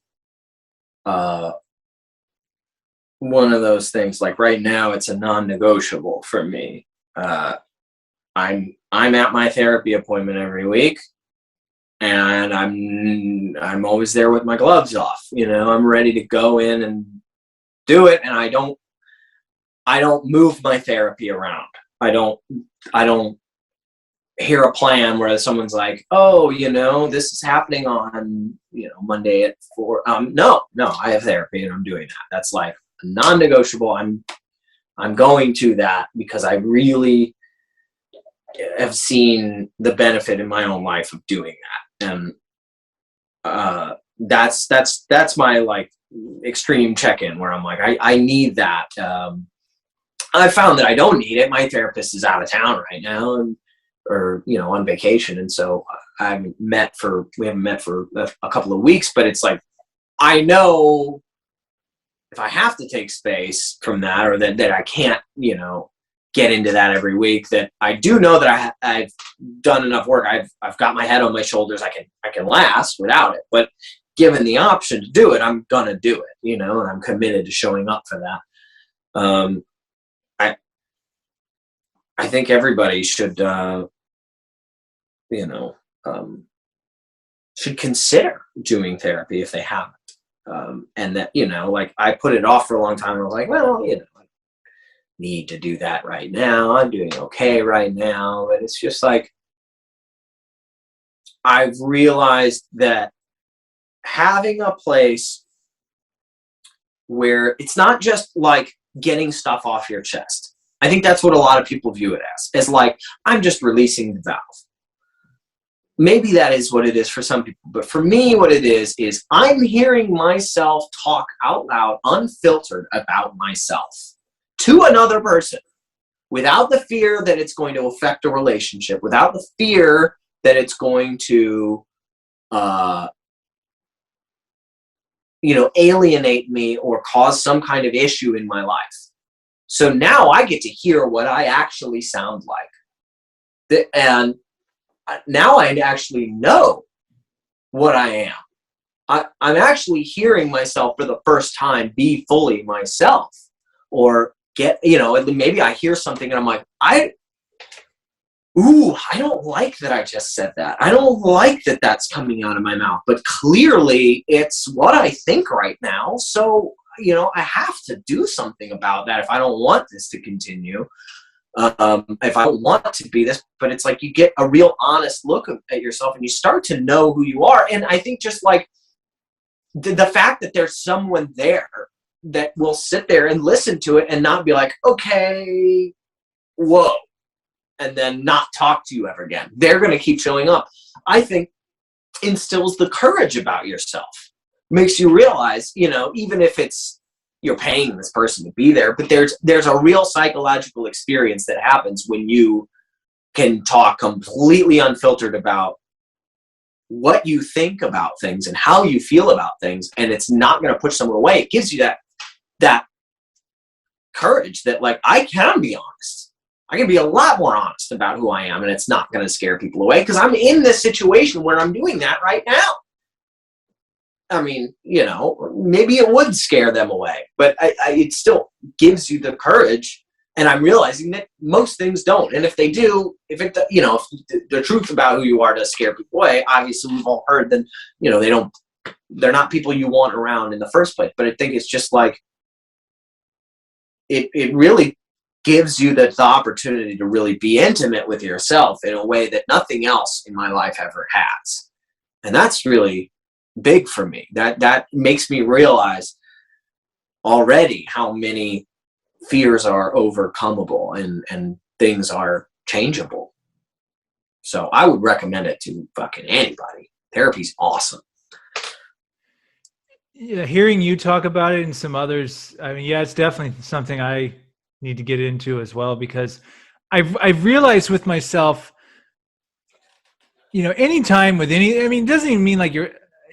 one of those things. Like right now, it's a non-negotiable for me. I'm at my therapy appointment every week, and I'm always there with my gloves off. I'm ready to go in and do it, and I don't move my therapy around. I don't hear a plan where someone's like, oh, this is happening on, Monday at 4. No, I have therapy and I'm doing that. That's like a non-negotiable. I'm going to that because I really have seen the benefit in my own life of doing that. And that's my like extreme check-in where I'm like, I need that. I found that I don't need it. My therapist is out of town right now, and or on vacation, and so we haven't met for a couple of weeks. But it's like, I know if I have to take space from that, or that I can't get into that every week, that I do know that I've done enough work. I've got my head on my shoulders. I can last without it. But given the option to do it, I'm gonna do it. And I'm committed to showing up for that. I think everybody should should consider doing therapy if they haven't. And that, like, I put it off for a long time. I was like, well, I need to do that right now. I'm doing okay right now. But it's just like, I've realized that having a place where it's not just like getting stuff off your chest. I think that's what a lot of people view it as like, I'm just releasing the valve. Maybe that is what it is for some people. But for me, what it is I'm hearing myself talk out loud, unfiltered about myself to another person, without the fear that it's going to affect a relationship, without the fear that it's going to, alienate me or cause some kind of issue in my life. So now I get to hear what I actually sound like. And now I actually know what I am. I'm actually hearing myself for the first time be fully myself. Or maybe I hear something and I'm like, I don't like that I just said that. I don't like that that's coming out of my mouth. But clearly it's what I think right now. So, I have to do something about that if I don't want this to continue. If I don't want to be this, but it's like you get a real honest look at yourself and you start to know who you are. And I think just like the fact that there's someone there that will sit there and listen to it and not be like, okay, whoa, and then not talk to you ever again. They're going to keep showing up. I think instills the courage about yourself, makes you realize, even if it's you're paying this person to be there, but there's a real psychological experience that happens when you can talk completely unfiltered about what you think about things and how you feel about things, and it's not going to push someone away. It gives you that courage that, like, I can be honest. I can be a lot more honest about who I am, and it's not going to scare people away because I'm in this situation where I'm doing that right now. I mean, maybe it would scare them away, but it still gives you the courage. And I'm realizing that most things don't. And if they do, if the truth about who you are does scare people away, obviously we've all heard that, they're not people you want around in the first place. But I think it's just like, it really gives you the opportunity to really be intimate with yourself in a way that nothing else in my life ever has. And that's really big for me. That makes me realize already how many fears are overcomable and things are changeable. So I would recommend it to fucking anybody. Therapy's awesome. Yeah, hearing you talk about it and some others, I mean, yeah, it's definitely something I need to get into as well, because I've realized with myself, anytime with it doesn't even mean like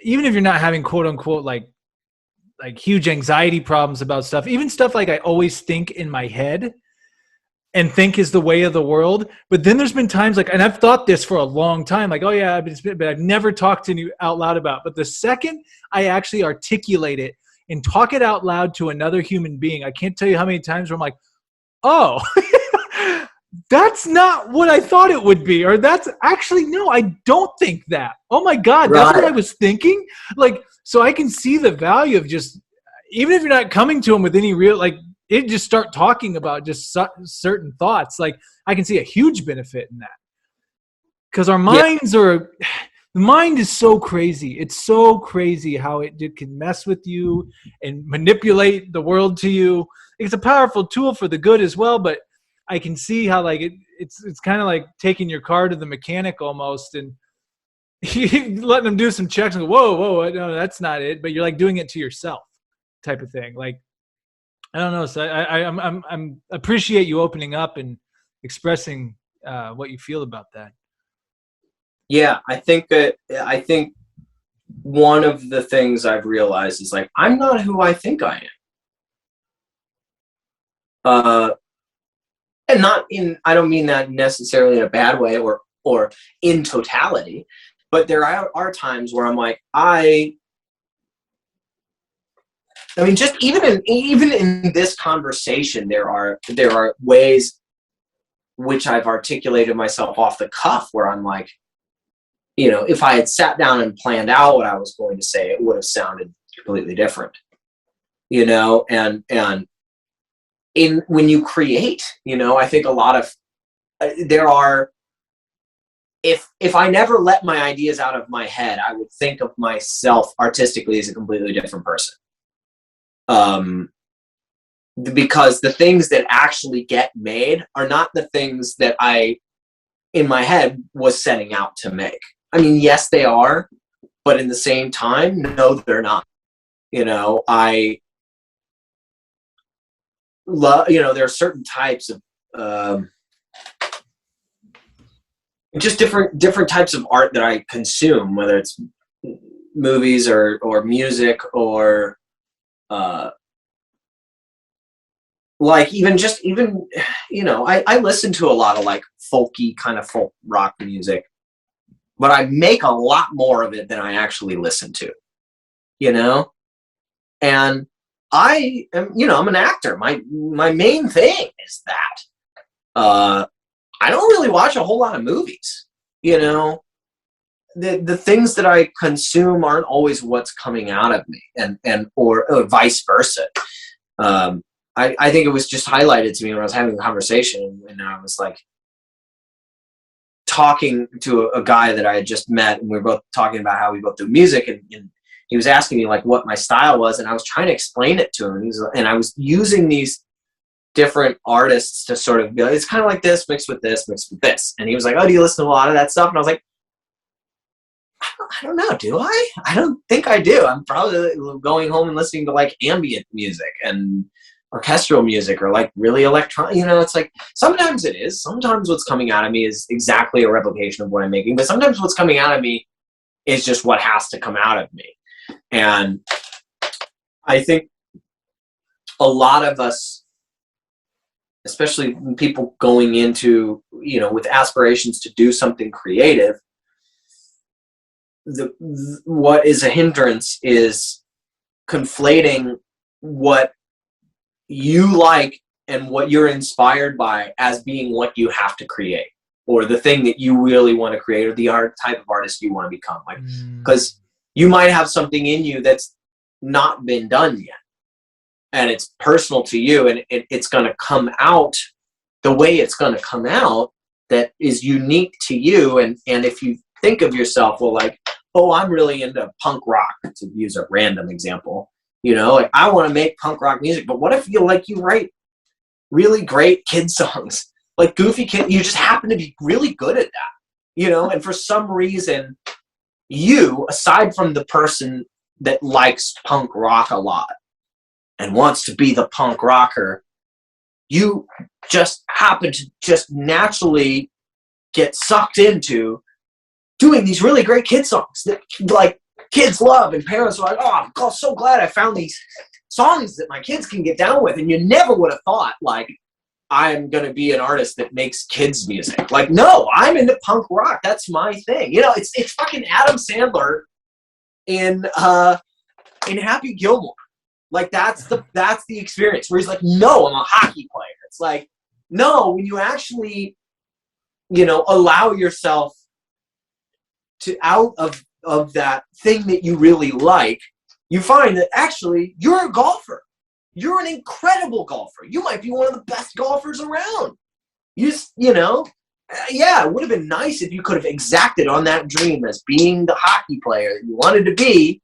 even if you're not having quote unquote like huge anxiety problems about stuff, even stuff like I always think in my head and think is the way of the world. But then there's been times like, and I've thought this for a long time, like, oh yeah, but I've never talked to you out loud about. But the second I actually articulate it and talk it out loud to another human being, I can't tell you how many times where I'm like, oh, that's not what I thought it would be. Or that's actually, no, I don't think that. Oh my God, that's what I was thinking. Like, so I can see the value of just, even if you're not coming to them with any real, like, it just start talking about just certain thoughts. Like, I can see a huge benefit in that. Because our minds the mind is so crazy. It's so crazy how it can mess with you and manipulate the world to you. It's a powerful tool for the good as well, but I can see how like it's kind of like taking your car to the mechanic almost and letting them do some checks and go, whoa, no, that's not it. But you're like doing it to yourself type of thing. Like, I don't know. So I'm appreciate you opening up and expressing what you feel about that. Yeah, I think one of the things I've realized is like, I'm not who I think I am. And I don't mean that necessarily in a bad way or in totality, but there are times where I'm like, I mean, just even in this conversation, there are ways which I've articulated myself off the cuff where I'm like, if I had sat down and planned out what I was going to say, it would have sounded completely different, and when you create, I think a lot of there are, if I never let my ideas out of my head, I would think of myself artistically as a completely different person. Because the things that actually get made are not the things that I, in my head, was setting out to make. I mean, yes, they are, but in the same time, no, they're not. I love, there are certain types of, just different types of art that I consume, whether it's movies or music or, like even I listen to a lot of like folky kind of folk rock music, but I make a lot more of it than I actually listen to, and I am, I'm an actor. My main thing is that, I don't really watch a whole lot of movies, the things that I consume aren't always what's coming out of me or vice versa. I think it was just highlighted to me when I was having a conversation and I was like talking to a guy that I had just met, and we were both talking about how we both do music, and he was asking me like what my style was, and I was trying to explain it to him, and I was using these different artists to sort of be like, it's kind of like this mixed with this mixed with this, and he was like, oh, do you listen to a lot of that stuff? And I was like, I don't know, do I? I don't think I do. I'm probably going home and listening to like ambient music and orchestral music or like really electronic, it's like sometimes it is. Sometimes what's coming out of me is exactly a replication of what I'm making, but sometimes what's coming out of me is just what has to come out of me. And I think a lot of us, especially people going into, with aspirations to do something creative, what is a hindrance is conflating what you like and what you're inspired by as being what you have to create, or the thing that you really want to create, or the type of artist you want to become. Like, because you might have something in you that's not been done yet, and it's personal to you, and it's going to come out the way it's going to come out, that is unique to you. And if you think of yourself, well, like, oh, I'm really into punk rock, to use a random example, like I want to make punk rock music, but what if you write really great kid songs, like goofy kid, you just happen to be really good at that, and for some reason you, aside from the person that likes punk rock a lot and wants to be the punk rocker, you just happen to just naturally get sucked into doing these really great kid songs that like kids love, and parents are like, oh, I'm so glad I found these songs that my kids can get down with. And you never would have thought like, I'm going to be an artist that makes kids music. Like, no, I'm into punk rock. That's my thing. It's fucking Adam Sandler in Happy Gilmore. Like that's the experience where he's like, no, I'm a hockey player. It's like, no, when you actually, allow yourself to out of that thing that you really like, you find that actually you're a golfer. You're an incredible golfer. You might be one of the best golfers around. Yeah, it would have been nice if you could have exacted on that dream as being the hockey player that you wanted to be.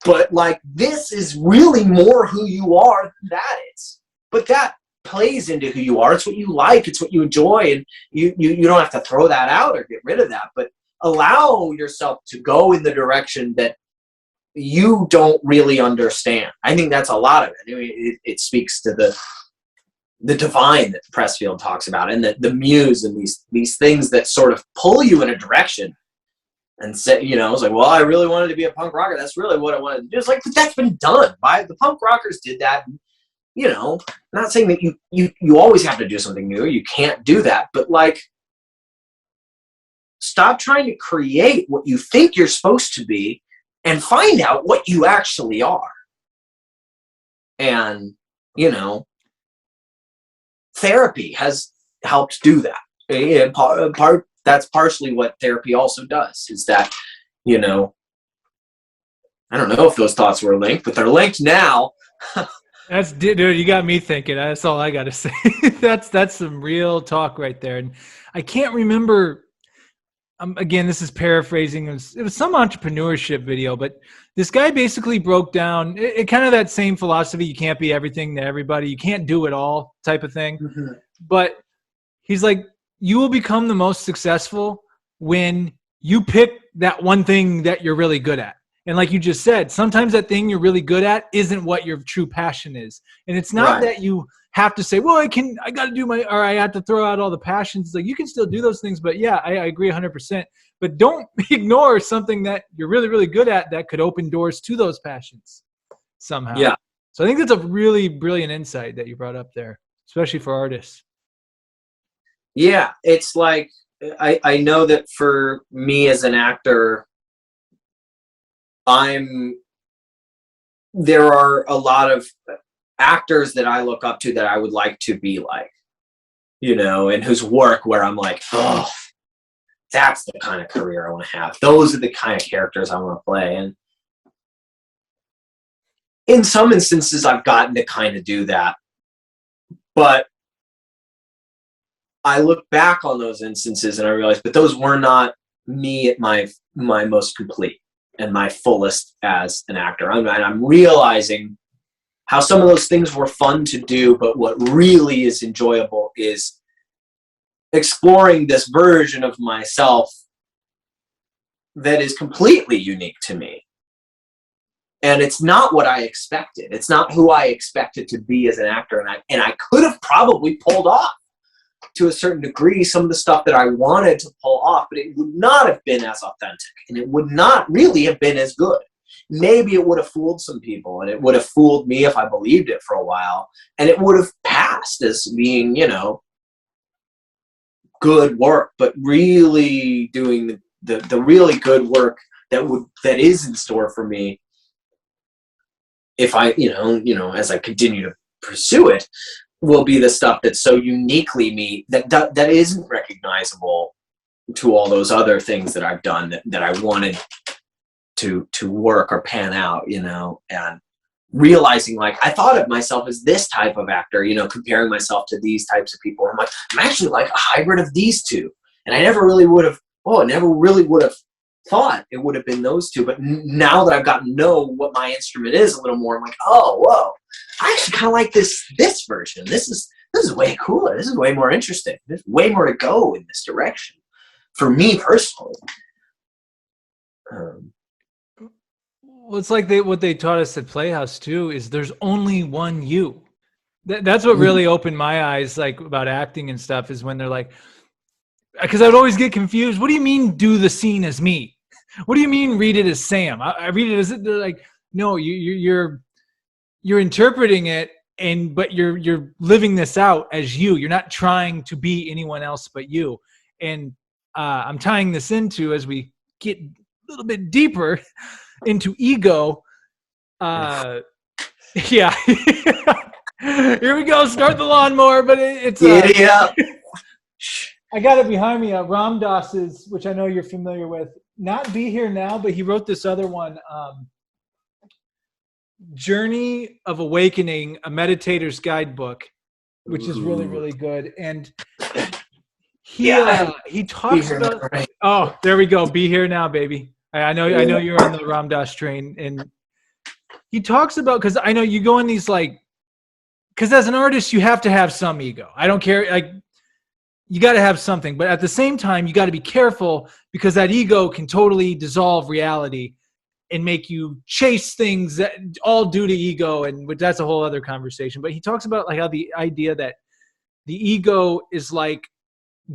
But like, this is really more who you are than that is. But that plays into who you are. It's what you like. It's what you enjoy. And you don't have to throw that out or get rid of that. But allow yourself to go in the direction that you don't really understand. I think that's a lot of it. I mean, it speaks to the divine that Pressfield talks about, and the muse, and these things that sort of pull you in a direction. And say, you know, I was like, well, I really wanted to be a punk rocker. That's really what I wanted to do. It's like, but that's been done by the punk rockers did that. And, you know, I'm not saying that you always have to do something new. You can't do that. But like, stop trying to create what you think you're supposed to be and find out what you actually are. And, you know, therapy has helped do that. And that's partially what therapy also does, is that, you know, I don't know if those thoughts were linked, but they're linked now. That's, dude, you got me thinking. That's all I got to say. That's some real talk right there. And I can't remember, again, this is paraphrasing. It was some entrepreneurship video, but this guy basically broke down it kind of that same philosophy. You can't be everything to everybody. You can't do it all type of thing. Mm-hmm. But he's like, you will become the most successful when you pick that one thing that you're really good at. And like you just said, sometimes that thing you're really good at isn't what your true passion is. And it's not that you have to say, well, I got to do or I have to throw out all the passions. It's like, you can still do those things, but yeah, I agree 100%. But don't ignore something that you're really, really good at that could open doors to those passions somehow. Yeah. So I think that's a really brilliant insight that you brought up there, especially for artists. Yeah, it's like, I know that for me as an actor, there are a lot of actors that I look up to that I would like to be like, you know, and whose work where I'm like, oh, that's the kind of career I want to have. Those are the kind of characters I want to play. And in some instances, I've gotten to kind of do that. But I look back on those instances and I realize, but those were not me at my most complete and my fullest as an actor. And I'm realizing how some of those things were fun to do, but what really is enjoyable is exploring this version of myself that is completely unique to me. And it's not what I expected. It's not who I expected to be as an actor. And I could have probably pulled off, to a certain degree, some of the stuff that I wanted to pull off, but it would not have been as authentic, and it would not really have been as good. Maybe it would have fooled some people, and it would have fooled me if I believed it for a while, and it would have passed as being, you know, good work, but really doing the really good work that is in store for me, if I, you know, as I continue to pursue it, will be the stuff that's so uniquely me that isn't recognizable to all those other things that I've done that I wanted to work or pan out, you know, and realizing, like, I thought of myself as this type of actor, you know, comparing myself to these types of people. I'm like, I'm actually like a hybrid of these two. And I never really would have thought it would have been those two. But now that I've gotten to know what my instrument is a little more, I'm like, oh, whoa, I actually kind of like this version. This is way cooler. This is way more interesting. There's way more to go in this direction for me personally. Well, it's like what they taught us at Playhouse too, is there's only one you. That's what really opened my eyes, like, about acting and stuff, is when they're like, because I'd always get confused. What do you mean do the scene as me? What do you mean read it as Sam? I read it as, they're like, no, you're interpreting it, but you're living this out as you. You're not trying to be anyone else but you. And I'm tying this into, as we get a little bit deeper into ego. Yeah. Here we go. Start the lawnmower, but it's yeah. I got it behind me. Ram Dass's, which I know you're familiar with. Not Be Here Now, but he wrote this other one, Journey of Awakening, a Meditator's Guidebook, which is really, really good. And he talks about. Right. Oh, there we go. Be Here Now, baby. I know you're on the Ram Dass train, and he talks about, because I know you go in these, like, because as an artist you have to have some ego. I don't care, like, you got to have something, but at the same time you got to be careful, because that ego can totally dissolve reality and make you chase things that all due to ego, and that's a whole other conversation. But he talks about, like, how the idea that the ego is like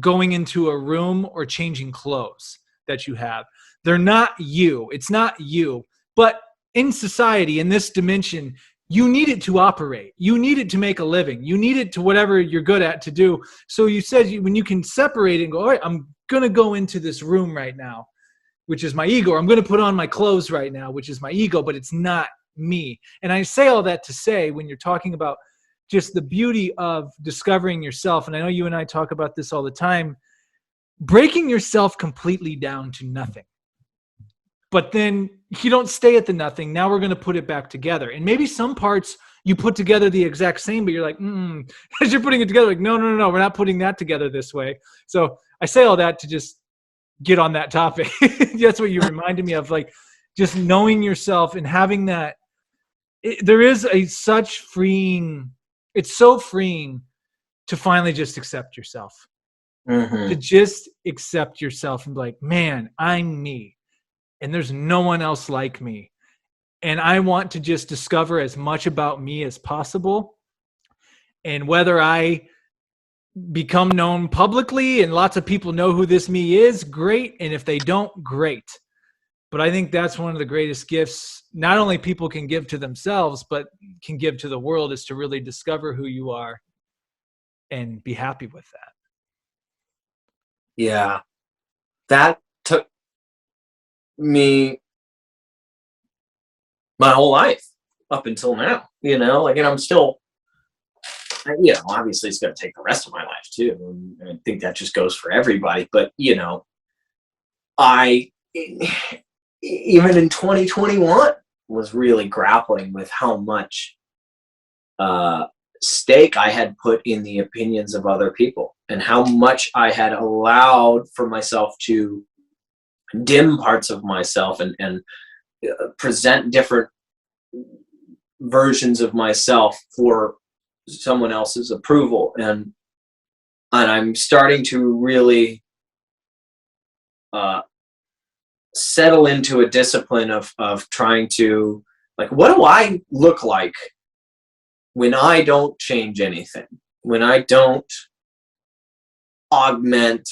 going into a room or changing clothes that you have. They're not you. It's not you. But in society, in this dimension, you need it to operate. You need it to make a living. You need it to whatever you're good at to do. So you said when you can separate and go, all right, I'm going to go into this room right now, which is my ego, or I'm going to put on my clothes right now, which is my ego, but it's not me. And I say all that to say, when you're talking about just the beauty of discovering yourself, and I know you and I talk about this all the time, breaking yourself completely down to nothing. But then you don't stay at the nothing. Now we're going to put it back together. And maybe some parts you put together the exact same, but you're like, as you're putting it together, like, no, we're not putting that together this way. So I say all that to just get on that topic. That's what you reminded me of, like just knowing yourself and having that. There is such freeing. It's so freeing to finally just accept yourself. Mm-hmm. To just accept yourself and be like, man, I'm me. And there's no one else like me. And I want to just discover as much about me as possible. And whether I become known publicly and lots of people know who this me is, great. And if they don't, great. But I think that's one of the greatest gifts not only people can give to themselves, but can give to the world, is to really discover who you are and be happy with that. Yeah. That took me my whole life up until now, and I'm still, obviously it's going to take the rest of my life too. And I think that just goes for everybody, but I, even in 2021, was really grappling with how much stake I had put in the opinions of other people, and how much I had allowed for myself to dim parts of myself and present different versions of myself for someone else's approval. And I'm starting to really settle into a discipline of trying to, like, what do I look like when I don't change anything, when I don't augment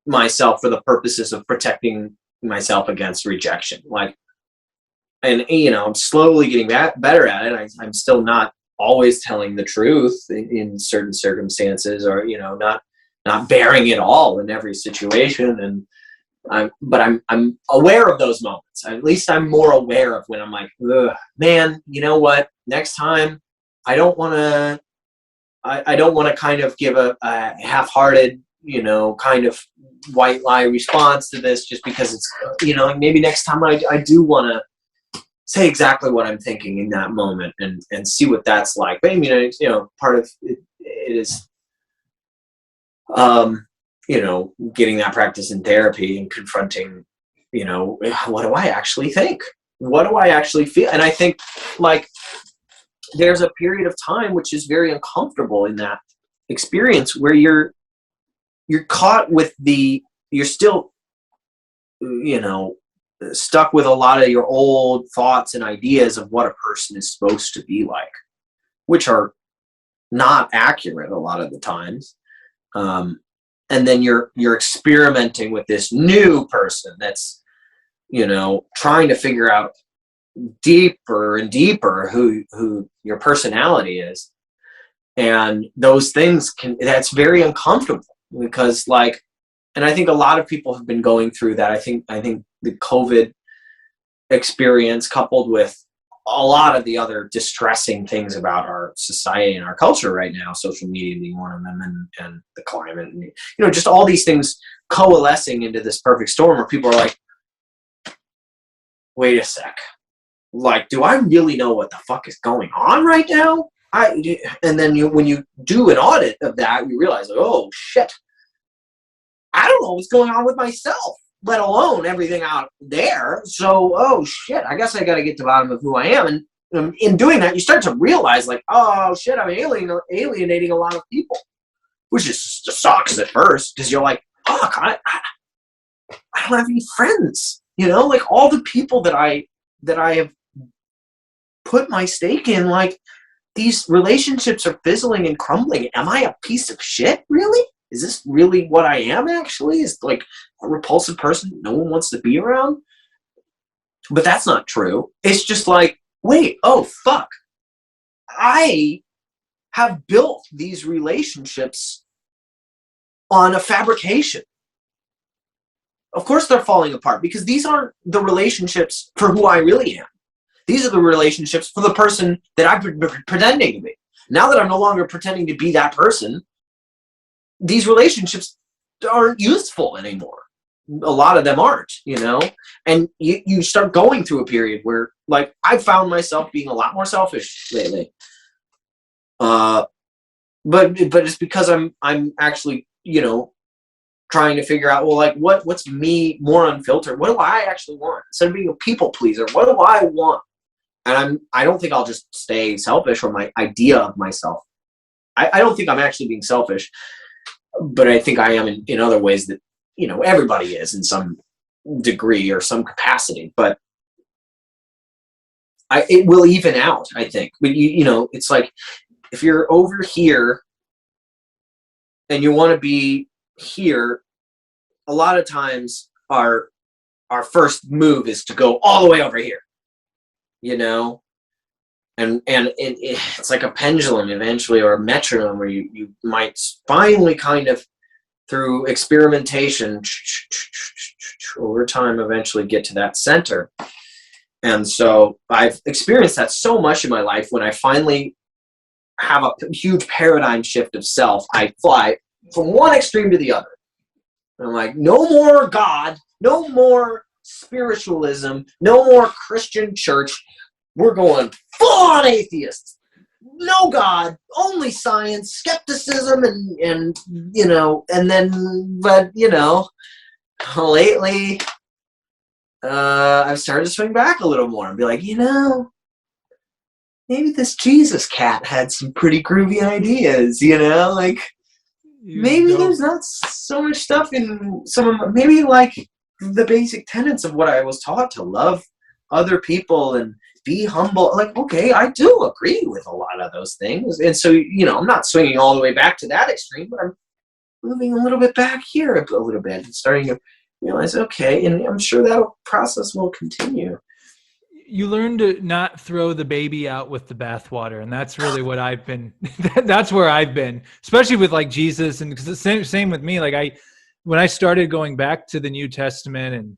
myself for the purposes of protecting myself against rejection. And I'm slowly getting better at it. I'm still not always telling the truth in certain circumstances, or not bearing it all in every situation. But I'm aware of those moments. At least I'm more aware of when I'm like, man, you know what? Next time, I don't want to kind of give a half-hearted, kind of white lie response to this, just because it's, maybe next time I do want to say exactly what I'm thinking in that moment and see what that's like. But I mean, part of it is, getting that practice in therapy and confronting, what do I actually think? What do I actually feel? And I think, like, there's a period of time which is very uncomfortable in that experience, where you're caught with you're still, stuck with a lot of your old thoughts and ideas of what a person is supposed to be like, which are not accurate a lot of the times. And then you're experimenting with this new person that's, trying to figure out deeper and deeper who your personality is. And those things that's very uncomfortable, because, and I think a lot of people have been going through that. I think the COVID experience, coupled with a lot of the other distressing things about our society and our culture right now, social media being one of them, and the climate, and just all these things coalescing into this perfect storm, where people are like, wait a sec, like, do I really know what the fuck is going on right now? And then when you do an audit of that, you realize, like, oh shit, I don't know what's going on with myself, let alone everything out there. So, oh shit, I guess I got to get to the bottom of who I am. And in doing that, you start to realize, like, oh shit, I'm alienating a lot of people, which just sucks at first, because you're like, fuck, I don't have any friends, like, all the people that I have put my stake in, like, these relationships are fizzling and crumbling. Am I a piece of shit, really? Is this really what I am, actually? Is like a repulsive person no one wants to be around? But that's not true. It's just like, wait, oh, fuck. I have built these relationships on a fabrication. Of course they're falling apart because these aren't the relationships for who I really am. These are the relationships for the person that I'm pretending to be. Now that I'm no longer pretending to be that person, these relationships aren't useful anymore. A lot of them aren't, and you start going through a period where, like, I found myself being a lot more selfish lately. But it's because I'm actually, trying to figure out, well, like, what's me more unfiltered? What do I actually want? Instead of being a people pleaser, what do I want? And I don't think I'll just stay selfish, or my idea of myself. I don't think I'm actually being selfish, but I think I am in other ways that, everybody is in some degree or some capacity, but it will even out, I think. But it's like, if you're over here and you want to be here, a lot of times our first move is to go all the way over here, and it's like a pendulum eventually, or a metronome, where you might finally kind of, through experimentation over time, eventually get to that center. And so I've experienced that so much in my life. When I finally have a huge paradigm shift of self, I fly from one extreme to the other. And I'm like, no more God, no more spiritualism, no more Christian church. We're going full on atheists. No God, only science, skepticism, and then, but lately, I've started to swing back a little more and be like, maybe this Jesus cat had some pretty groovy ideas, like, maybe there's not so much stuff in some of, maybe like the basic tenets of what I was taught, to love other people and be humble. Like, okay, I do agree with a lot of those things. And so, I'm not swinging all the way back to that extreme, but I'm moving a little bit back here a little bit and starting to realize, okay, and I'm sure that process will continue. You learn to not throw the baby out with the bathwater. And that's really what I've been, that's where I've been, especially with like Jesus. And because the same with me, like when I started going back to the New Testament, and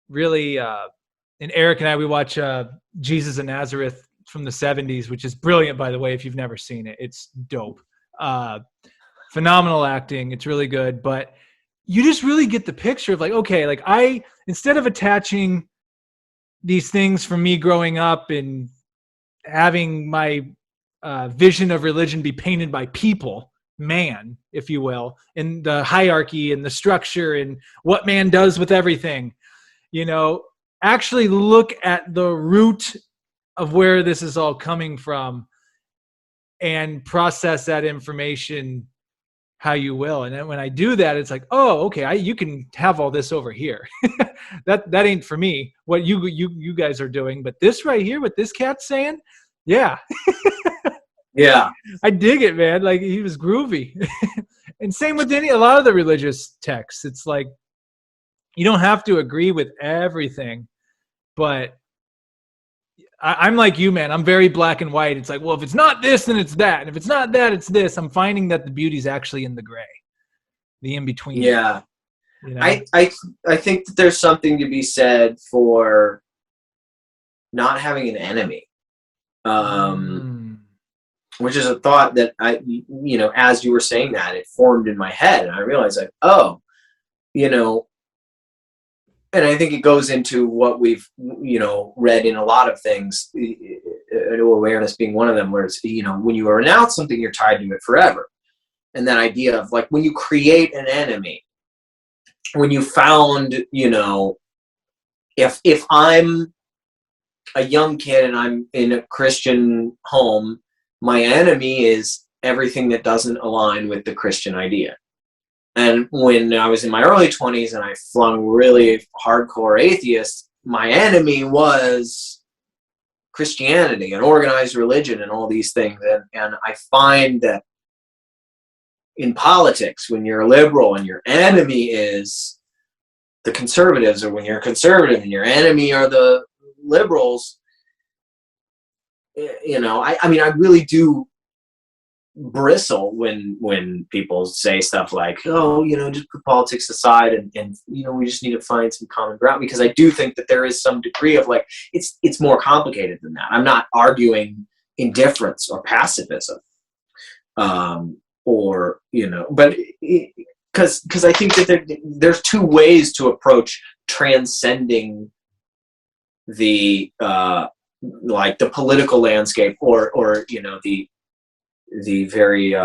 really, and Eric and I, we watch Jesus of Nazareth from the 70s, which is brilliant, by the way. If you've never seen it, it's dope. Phenomenal acting. It's really good. But you just really get the picture of like, okay, like instead of attaching these things from me growing up and having my vision of religion be painted by people, man, if you will, and the hierarchy and the structure and what man does with everything, actually look at the root of where this is all coming from and process that information how you will. And then when I do that, it's like, oh, okay, you can have all this over here. that ain't for me, what you guys are doing. But this right here, what this cat's saying, yeah. Yeah. I dig it, man. Like, he was groovy. And same with a lot of the religious texts. It's like, you don't have to agree with everything, but I'm like you, man. I'm very black and white. It's like, well, if it's not this, then it's that. And if it's not that, it's this. I'm finding that the beauty's actually in the gray, the in-between. Yeah. I think that there's something to be said for not having an enemy. Which is a thought that as you were saying that, it formed in my head, and I realized, like, oh, and I think it goes into what we've, read in a lot of things, awareness being one of them, where it's, when you renounce something, you're tied to it forever. And that idea of, like, when you create an enemy, when you found, if I'm a young kid and I'm in a Christian home, my enemy is everything that doesn't align with the Christian idea. And when I was in my early 20s and I flung really hardcore atheist, my enemy was Christianity and organized religion and all these things. And I find that in politics, when you're a liberal and your enemy is the conservatives, or when you're a conservative and your enemy are the liberals, you know, I mean, I really do bristle when people say stuff like, oh, you know, just put politics aside and you know, we just need to find some common ground, because I do think that there is some degree of like, it's more complicated than that. I'm not arguing indifference or pacifism, or, you know, but because I think that there's two ways to approach transcending the like the political landscape, or you know, the very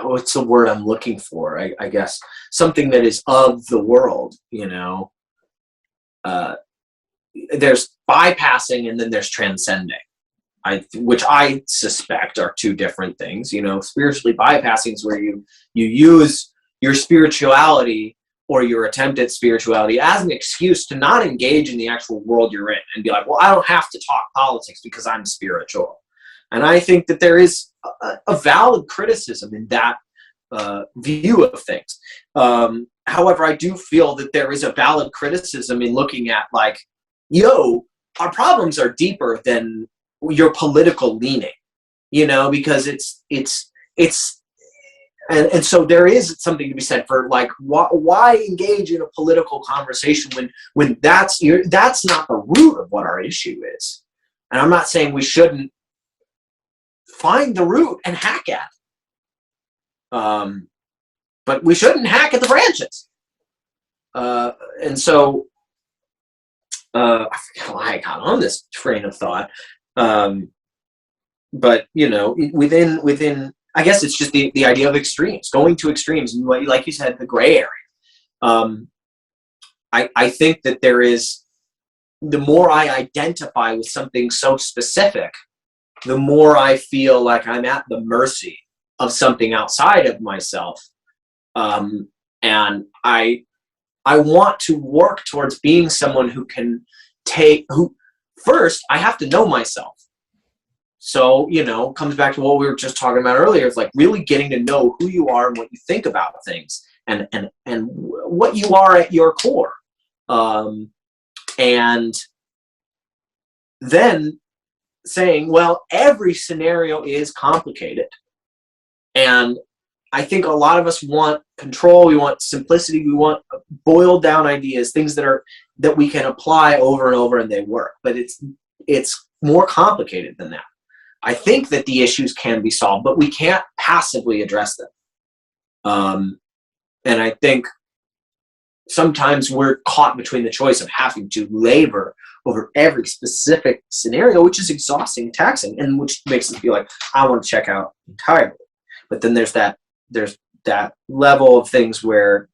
what's the word I'm looking for? I guess something that is of the world, you know. There's bypassing and then there's transcending, which I suspect are two different things. You know, spiritually bypassing is where you use your spirituality or your attempt at spirituality as an excuse to not engage in the actual world you're in, and be like, well, I don't have to talk politics because I'm spiritual. And I think that there is a valid criticism in that view of things. However, I do feel that there is a valid criticism in looking at like, yo, our problems are deeper than your political leaning, you know, because and so there is something to be said for like, why engage in a political conversation when that's not the root of what our issue is. And I'm not saying we shouldn't find the root and hack at it. But we shouldn't hack at the branches. And so I forget why I got on this train of thought. But you know, within I guess it's just the idea of extremes, going to extremes, and like you said, the gray area. I think that there is, the more I identify with something so specific, the more I feel like I'm at the mercy of something outside of myself. And I want to work towards being someone who can first, I have to know myself. So, you know, comes back to what we were just talking about earlier. It's like really getting to know who you are and what you think about things, and what you are at your core. And then saying, well, every scenario is complicated. And I think a lot of us want control, we want simplicity, we want boiled down ideas, things that we can apply over and over and they work. But it's more complicated than that. I think that the issues can be solved, but we can't passively address them. And I think sometimes we're caught between the choice of having to labor over every specific scenario, which is exhausting and taxing, and which makes us feel like, I want to check out entirely. But then there's that level of things where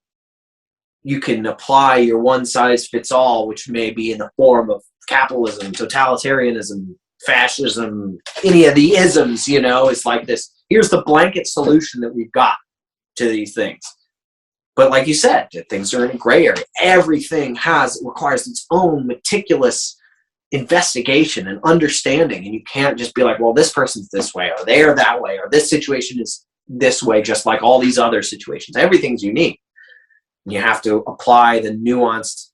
you can apply your one size fits all, which may be in the form of capitalism, totalitarianism, fascism, any of the isms, you know. It's like this, here's the blanket solution that we've got to these things. But like you said, things are in a gray area. Everything requires its own meticulous investigation and understanding. And you can't just be like, well, this person's this way, or they are that way, or this situation is this way, just like all these other situations. Everything's unique. You have to apply the nuanced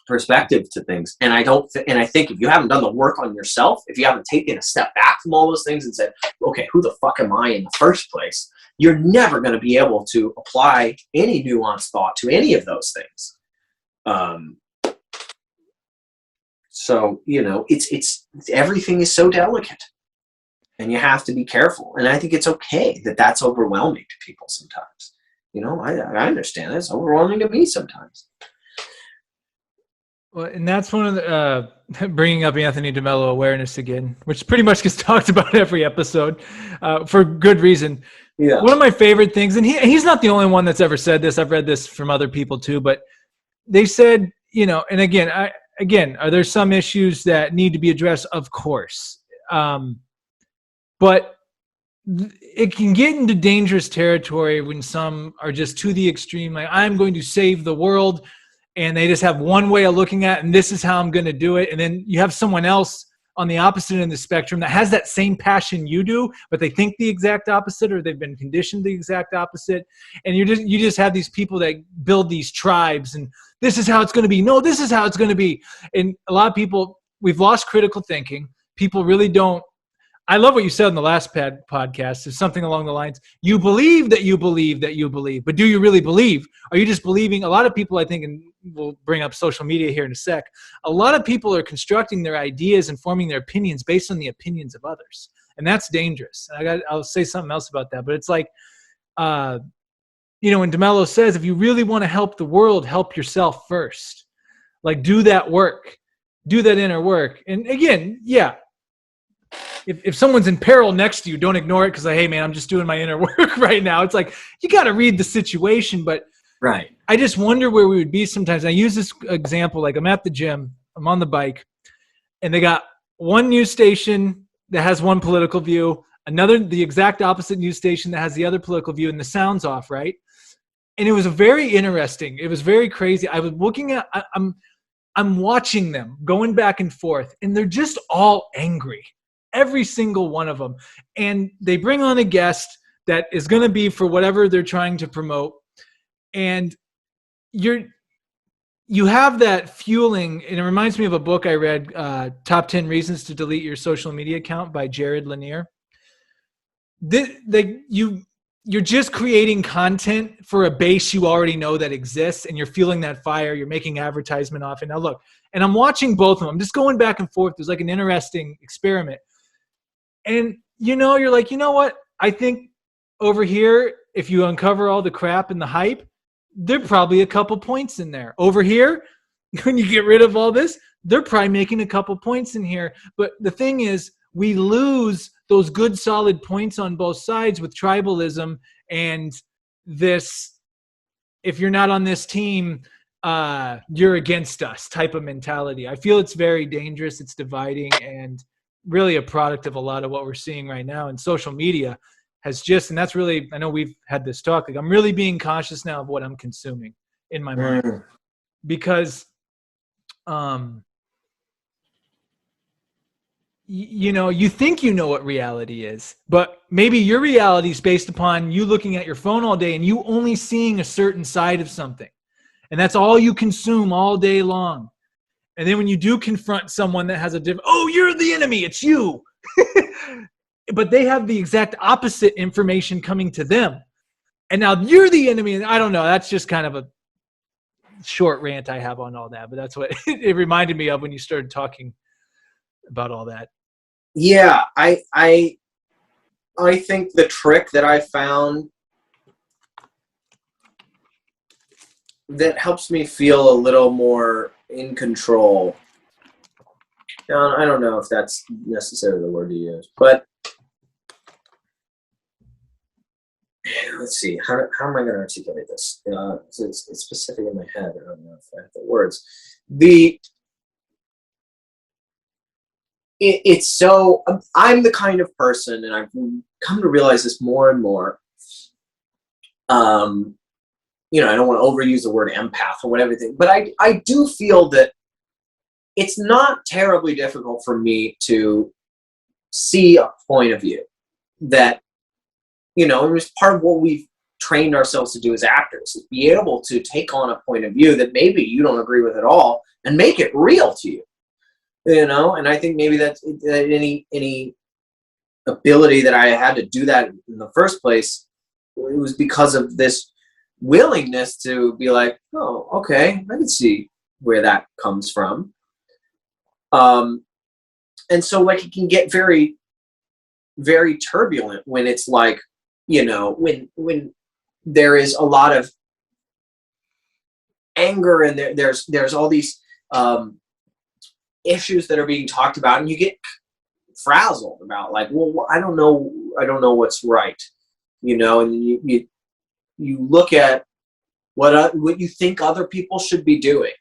perspective to things. And I think if you haven't done the work on yourself, if you haven't taken a step back from all those things and said, okay, who the fuck am I in the first place? You're never going to be able to apply any nuanced thought to any of those things. So, you know, it's everything is so delicate, and you have to be careful. And I think it's okay that that's overwhelming to people sometimes. You know, I understand it's overwhelming to me sometimes. Well, and that's one of the bringing up Anthony DeMello awareness again, which pretty much gets talked about every episode for good reason. Yeah. One of my favorite things, and he's not the only one that's ever said this. I've read this from other people too, but they said, you know, and again, are there some issues that need to be addressed? Of course. But it can get into dangerous territory when some are just to the extreme, like, I'm going to save the world. and they just have one way of looking at it, and this is how I'm going to do it. And then you have someone else on the opposite end of the spectrum that has that same passion you do, but they think the exact opposite, or they've been conditioned the exact opposite. And you just have these people that build these tribes, and this is how it's going to be. No, this is how it's going to be. And a lot of people, we've lost critical thinking. People really don't. I love what you said in the last podcast. There's something along the lines, you believe that you believe that you believe, but do you really believe? Are you just believing? A lot of people, I think, and we'll bring up social media here in a sec, a lot of people are constructing their ideas and forming their opinions based on the opinions of others. And that's dangerous. I'll say something else about that, but it's like, when DeMello says, if you really want to help the world, help yourself first. Like, do that work, do that inner work. And again, yeah, if someone's in peril next to you, don't ignore it because, hey, man, I'm just doing my inner work right now. It's like, you got to read the situation. But right. I just wonder where we would be sometimes. I use this example, like I'm at the gym, I'm on the bike, and they got one news station that has one political view, the exact opposite news station that has the other political view, and the sound's off, right? And it was very interesting. It was very crazy. I was looking at, I'm watching them going back and forth, and they're just all angry. Every single one of them. And they bring on a guest that is going to be for whatever they're trying to promote. And you have that fueling. And it reminds me of a book I read, Top 10 Reasons to Delete Your Social Media Account by Jared Lanier. You're just creating content for a base you already know that exists, and you're fueling that fire. You're making advertisement off it. Now look, and I'm watching both of them. I'm just going back and forth. There's like an interesting experiment. And, you're like, you know what? I think over here, if you uncover all the crap and the hype, there are probably a couple points in there. Over here, when you get rid of all this, they're probably making a couple points in here. But the thing is, we lose those good, solid points on both sides with tribalism and this, if you're not on this team, you're against us type of mentality. I feel it's very dangerous. It's dividing, and really a product of a lot of what we're seeing right now. And social media has and that's really, I know we've had this talk, like I'm really being cautious now of what I'm consuming in my mind, because, you think you know what reality is, but maybe your reality is based upon you looking at your phone all day and you only seeing a certain side of something. And that's all you consume all day long. And then when you do confront someone that has a different, oh, you're the enemy, it's you. But they have the exact opposite information coming to them. And now you're the enemy. And I don't know, that's just kind of a short rant I have on all that. But that's what it reminded me of when you started talking about all that. Yeah, I think the trick that I found that helps me feel a little more in control. Now, I don't know if that's necessarily the word to use, but let's see. How am I going to articulate this? It's specific in my head. I don't know if I have the words. It's so, I'm the kind of person, and I've come to realize this more and more. I don't want to overuse the word empath or whatever, but I do feel that it's not terribly difficult for me to see a point of view that, it was part of what we've trained ourselves to do as actors, is be able to take on a point of view that maybe you don't agree with at all and make it real to you, and I think maybe that's any ability that I had to do that in the first place, it was because of this willingness to be like, oh, okay, I can see where that comes from. And so like it can get very, very turbulent when it's like, when there is a lot of anger and there's all these issues that are being talked about, and you get frazzled about like, well, I don't know what's right, and you look at what you think other people should be doing,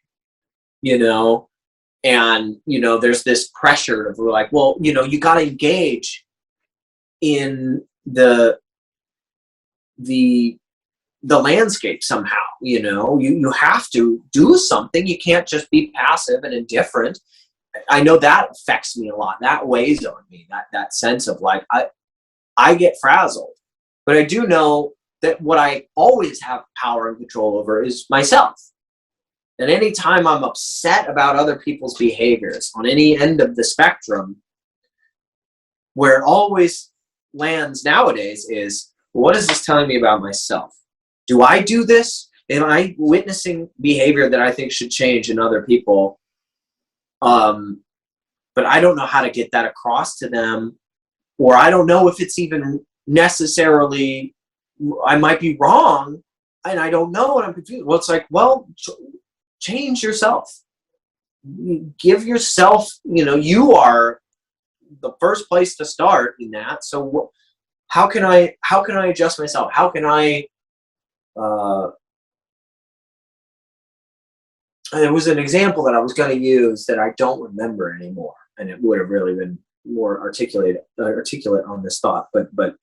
and there's this pressure of like, well, you got to engage in the the landscape somehow. You have to do something. You can't just be passive and indifferent. I know that affects me a lot. That weighs on me, that sense of like, I get frazzled. But I do know that what I always have power and control over is myself. And anytime I'm upset about other people's behaviors on any end of the spectrum, where it always lands nowadays is, what is this telling me about myself? Do I do this? Am I witnessing behavior that I think should change in other people? But I don't know how to get that across to them, or I don't know if it's even necessarily, I might be wrong, and I don't know, and I'm confused. Well, it's like, change yourself. Give yourself, you are the first place to start in that. So how can I adjust myself? How can I, there was an example that I was going to use that I don't remember anymore, and it would have really been more articulate on this thought. But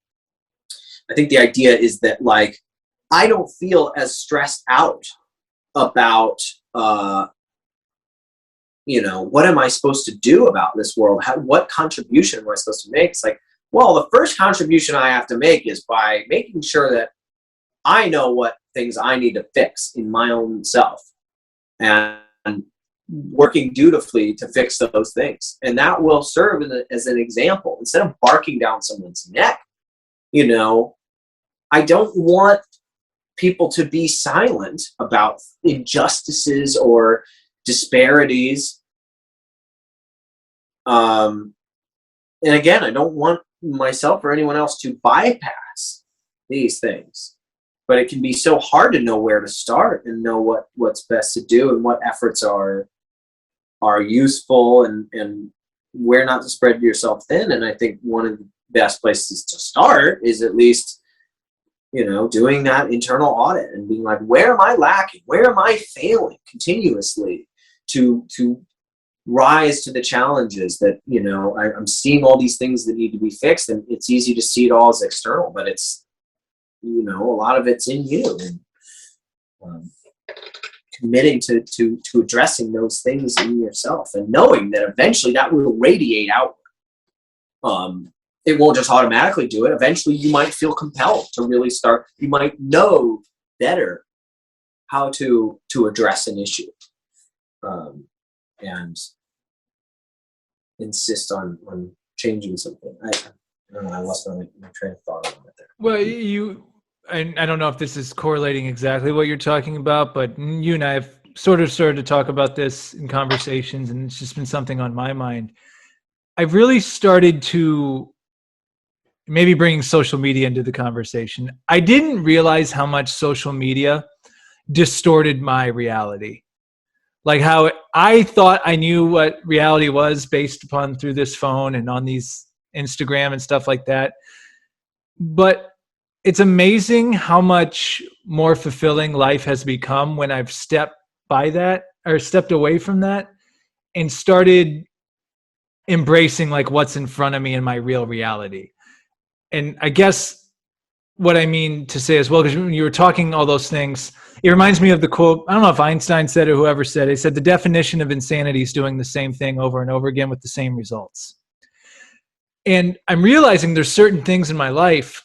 I think the idea is that, like, I don't feel as stressed out about, what am I supposed to do about this world? What contribution am I supposed to make? It's like, well, the first contribution I have to make is by making sure that I know what things I need to fix in my own self, and working dutifully to fix those things. And that will serve as an example. Instead of barking down someone's neck, I don't want people to be silent about injustices or disparities. And again, I don't want myself or anyone else to bypass these things. But it can be so hard to know where to start and know what's best to do and what efforts are useful and where not to spread yourself thin. And I think one of the best places to start is at least, doing that internal audit and being like, where am I lacking? Where am I failing continuously to rise to the challenges that, I'm seeing all these things that need to be fixed, and it's easy to see it all as external, but it's, a lot of it's in you, and committing to addressing those things in yourself and knowing that eventually that will radiate outward. It won't just automatically do it. Eventually you might feel compelled to really start. You might know better how to address an issue, and insist on changing something. I don't know, I lost my train of thought on it there. Well, and I don't know if this is correlating exactly what you're talking about, but you and I have sort of started to talk about this in conversations, and it's just been something on my mind. I've really started to maybe bringing social media into the conversation. I didn't realize how much social media distorted my reality. Like how I thought I knew what reality was based upon through this phone and on these Instagram and stuff like that. But it's amazing how much more fulfilling life has become when I've stepped away from that and started embracing like what's in front of me in my real reality. And I guess what I mean to say as well, because when you were talking all those things, it reminds me of the quote, I don't know if Einstein said it or whoever said it, he said the definition of insanity is doing the same thing over and over again with the same results. And I'm realizing there's certain things in my life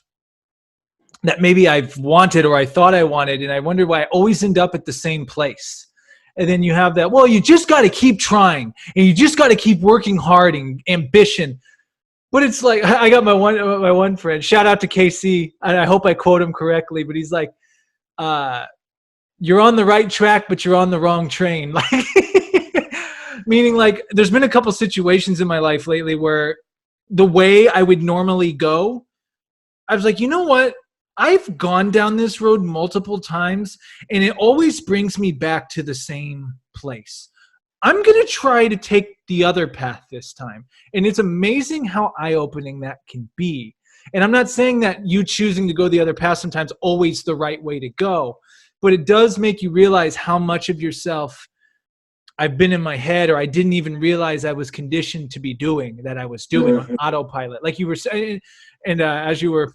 that maybe I've wanted or I thought I wanted, and I wonder why I always end up at the same place. And then you have that, well, you just got to keep trying, and you just got to keep working hard and ambition. But it's like, I got my one friend, shout out to KC, and I hope I quote him correctly, but he's like, you're on the right track, but you're on the wrong train. Like, meaning like there's been a couple situations in my life lately where the way I would normally go, I was like, you know what? I've gone down this road multiple times, and it always brings me back to the same place. I'm going to try to take the other path this time. And it's amazing how eye-opening that can be. And I'm not saying that you choosing to go the other path sometimes always the right way to go, but it does make you realize how much of yourself I've been in my head, or I didn't even realize I was conditioned to be doing that I was doing on autopilot. Like you were saying, and as you were,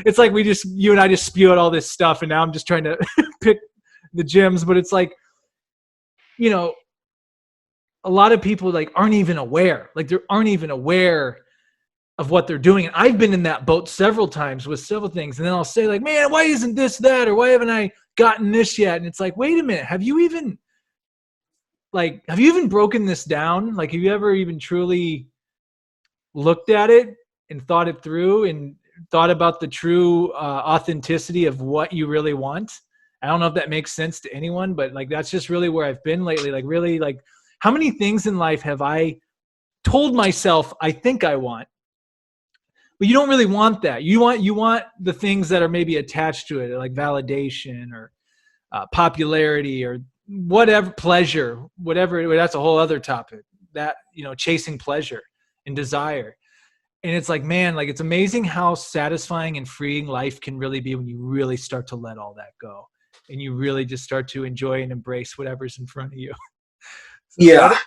it's like you and I just spew out all this stuff, and now I'm just trying to pick the gems, but it's like, you know, a lot of people like aren't even aware of what they're doing. And I've been in that boat several times with several things. And then I'll say like, man, why isn't this that? Or why haven't I gotten this yet? And it's like, wait a minute, have you even broken this down? Like, have you ever even truly looked at it and thought it through and thought about the true authenticity of what you really want? I don't know if that makes sense to anyone, but like, that's just really where I've been lately. Like, really, like, how many things in life have I told myself I think I want? But you don't really want that. You want the things that are maybe attached to it, like validation or popularity or whatever, pleasure, whatever. That's a whole other topic. That, chasing pleasure and desire. And it's like, man, like, it's amazing how satisfying and freeing life can really be when you really start to let all that go and you really just start to enjoy and embrace whatever's in front of you. Yeah.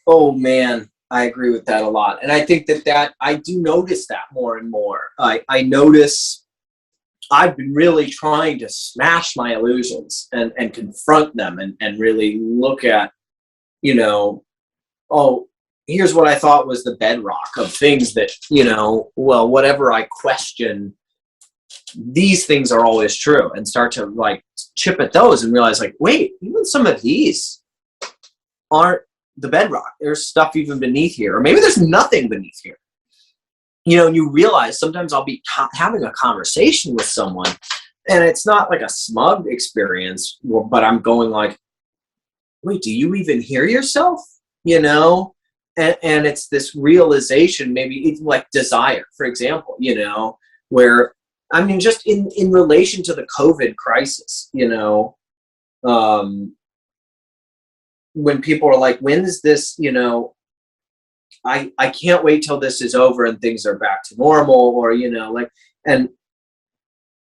Oh man, I agree with that a lot. And I think that I do notice that more and more. I notice I've been really trying to smash my illusions and confront them and really look at, here's what I thought was the bedrock of things that, whatever I question, these things are always true, and start to like chip at those and realize like, wait, even some of these aren't the bedrock. There's stuff even beneath here, or maybe there's nothing beneath here. And you realize sometimes I'll be having a conversation with someone and it's not like a smug experience, but I'm going like, wait, do you even hear yourself? And it's this realization, maybe it's like desire, for example, where, I mean, just in relation to the COVID crisis, when people are like, when is this, I can't wait till this is over and things are back to normal, or, and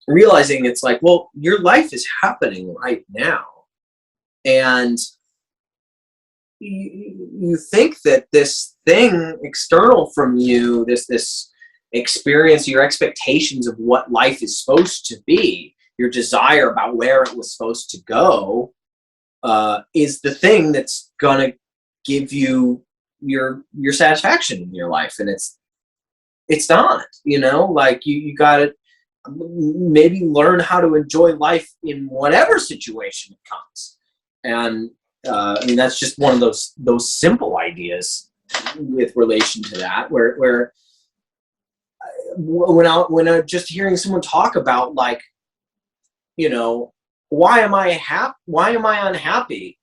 realizing it's like, well, your life is happening right now. And you think that this thing external from you, this experience, your expectations of what life is supposed to be, your desire about where it was supposed to go, is the thing that's gonna give you your satisfaction in your life. And it's not, like you gotta maybe learn how to enjoy life in whatever situation it comes. And I mean, that's just one of those simple ideas with relation to that, where when I just hearing someone talk about like, why am I unhappy?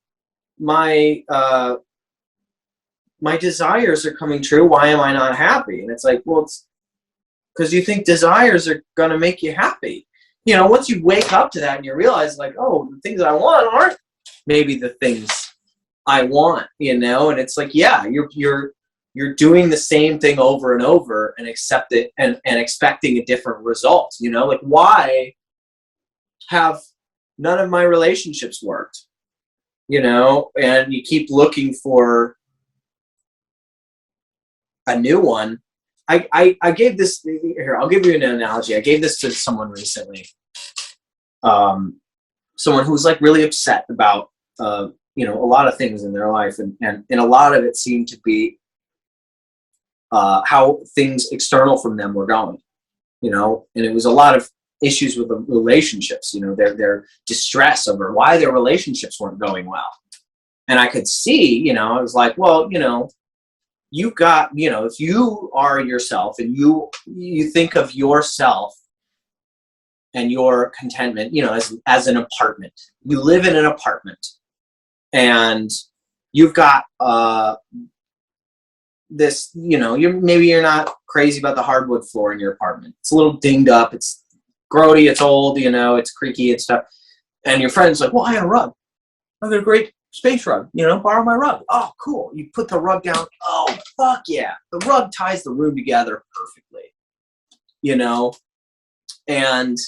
My desires are coming true. Why am I not happy? And it's like, well, it's because you think desires are going to make you happy. Once you wake up to that and you realize like, oh, the things I want aren't maybe the things I want, and it's like, yeah, you're doing the same thing over and over and accept it and expecting a different result. Like, why have none of my relationships worked? And you keep looking for a new one. I gave this here. I'll give you an analogy. I gave this to someone recently. Someone who was like really upset about a lot of things in their life, and a lot of it seemed to be how things external from them were going. And it was a lot of issues with the relationships. Their distress over why their relationships weren't going well. And I could see, I was like, well, you've got, if you are yourself and you think of yourself and your contentment, as an apartment. You live in an apartment and you've got this, you're not crazy about the hardwood floor in your apartment. It's a little dinged up, it's grody, it's old, it's creaky and stuff. And your friend's like, well, I have a rug. I've got a great space rug, borrow my rug. Oh, cool. You put the rug down. Oh, fuck yeah. The rug ties the room together perfectly, and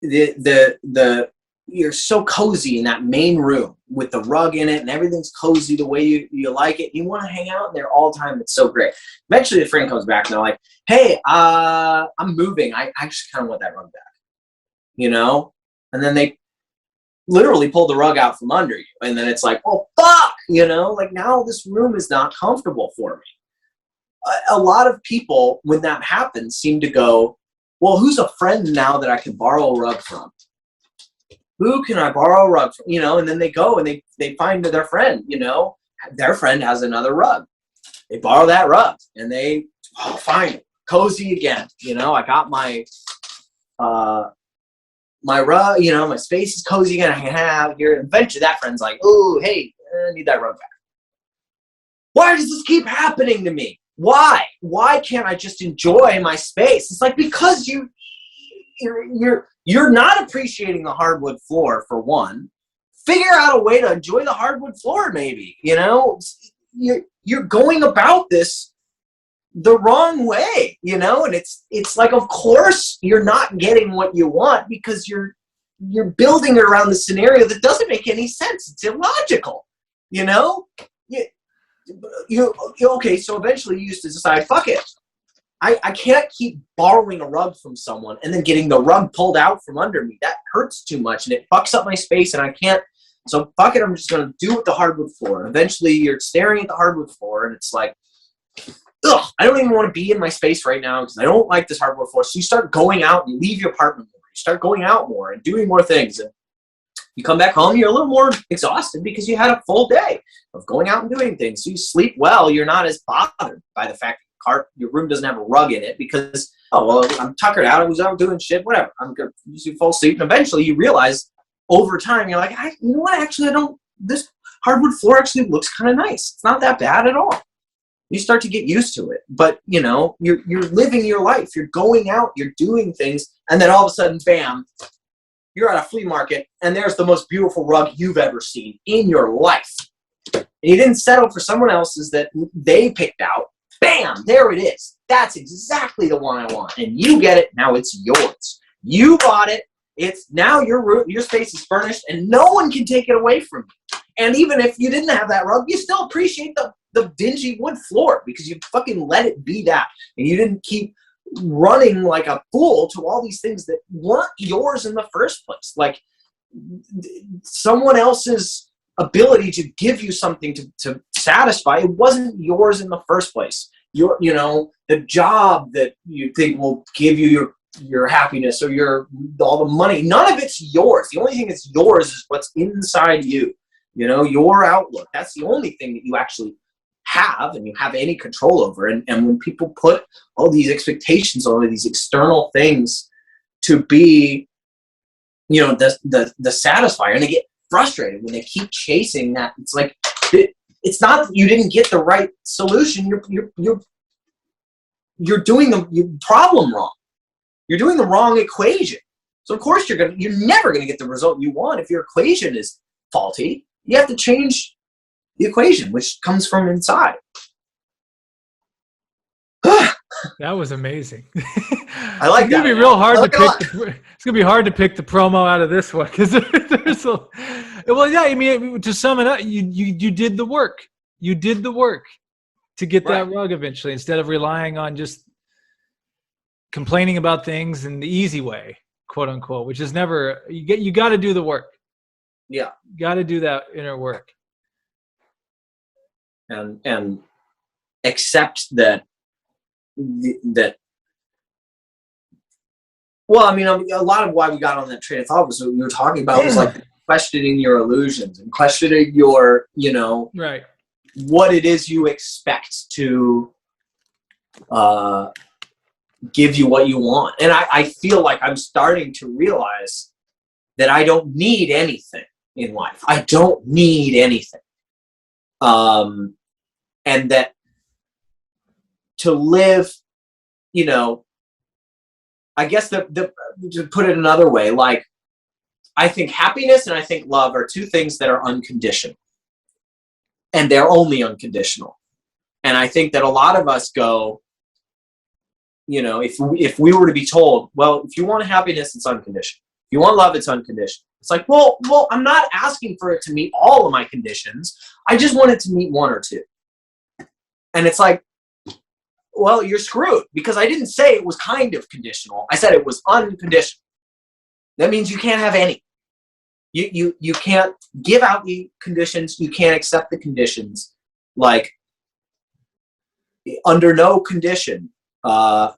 the you're so cozy in that main room, with the rug in it and everything's cozy the way you like it. You want to hang out in there all the time. It's so great. Eventually the friend comes back and they're like, hey, I'm moving. I just kind of want that rug back, you know? And then they literally pull the rug out from under you. And then it's like, oh, fuck, you know? Like, now this room is not comfortable for me. A lot of people, when that happens, seem to go, well, who's a friend now that I can borrow a rug from? Who can I borrow a rug from? You know, and then they go and they find their friend, you know, their friend has another rug. They borrow that rug and they, oh, fine, cozy again. You know, I got my rug, you know, my space is cozy again. I can have here. Eventually that friend's like, oh, hey, I need that rug back. Why does this keep happening to me? Why? Why can't I just enjoy my space? It's like, because you're not appreciating the hardwood floor, for one. Figure out a way to enjoy the hardwood floor, maybe. You know, you're going about this the wrong way, you know, and it's like, of course you're not getting what you want because you're building it around the scenario that doesn't make any sense. It's illogical, you know. Okay, so eventually you used to decide, fuck it. I can't keep borrowing a rug from someone and then getting the rug pulled out from under me. That hurts too much and it fucks up my space and I can't. So fuck it, I'm just going to do with the hardwood floor. And eventually you're staring at the hardwood floor and it's like, ugh, I don't even want to be in my space right now because I don't like this hardwood floor. So you start going out and you leave your apartment more. You start going out more and doing more things. And you come back home, you're a little more exhausted because you had a full day of going out and doing things. So you sleep well. You're not as bothered by the fact that your room doesn't have a rug in it because, oh, well, I'm tuckered out. I was out doing shit, whatever. I'm going to fall asleep. And eventually you realize over time, you're like, you know what? Actually, this hardwood floor actually looks kind of nice. It's not that bad at all. You start to get used to it. But, you know, you're living your life. You're going out. You're doing things. And then all of a sudden, bam, you're at a flea market, and there's the most beautiful rug you've ever seen in your life. And you didn't settle for someone else's that they picked out. Bam, there it is. That's exactly the one I want. And you get it. Now it's yours. You bought it. It's now your space is furnished, and no one can take it away from you. And even if you didn't have that rug, you still appreciate the dingy wood floor because you fucking let it be that. And you didn't keep running like a fool to all these things that weren't yours in the first place. Like someone else's ability to give you something to satisfy, it wasn't yours in the first place. You know, the job that you think will give you your happiness or all the money, none of it's yours. The only thing that's yours is what's inside you. You know, your outlook. That's the only thing that you actually have and you have any control over. And when people put all these expectations on these external things to be, you know, the satisfier, and they get frustrated when they keep chasing that. It's like, it's not that you didn't get the right solution. You're doing the problem wrong. You're doing the wrong equation. So of course you're never gonna get the result you want if your equation is faulty. You have to change the equation, which comes from inside. That was amazing. I like it's gonna that. Be real hard to pick. It's gonna be hard to pick the promo out of this one because there's a. Well, yeah. I mean, to sum it up, you did the work. You did the work to get that rug eventually, instead of relying on just complaining about things in the easy way, quote unquote, which is never. You got to do the work. Yeah, got to do that inner work, and accept that. Well, I mean, a lot of why we got on that train of thought was what we were talking about was like questioning your illusions and questioning your, you know, right, what it is you expect to give you what you want. And I feel like I'm starting to realize that I don't need anything in life. I don't need anything. And that to live, you know, I guess to put it another way, like I think happiness and I think love are two things that are unconditional, and they're only unconditional. And I think that a lot of us go, you know, if we were to be told, well, if you want happiness, it's unconditional. If you want love, it's unconditional. It's like, well, I'm not asking for it to meet all of my conditions. I just want it to meet one or two. And it's like, well, you're screwed, because I didn't say it was kind of conditional. I said it was unconditional. That means you can't have any. You can't give out the conditions. You can't accept the conditions. Like, under no condition, or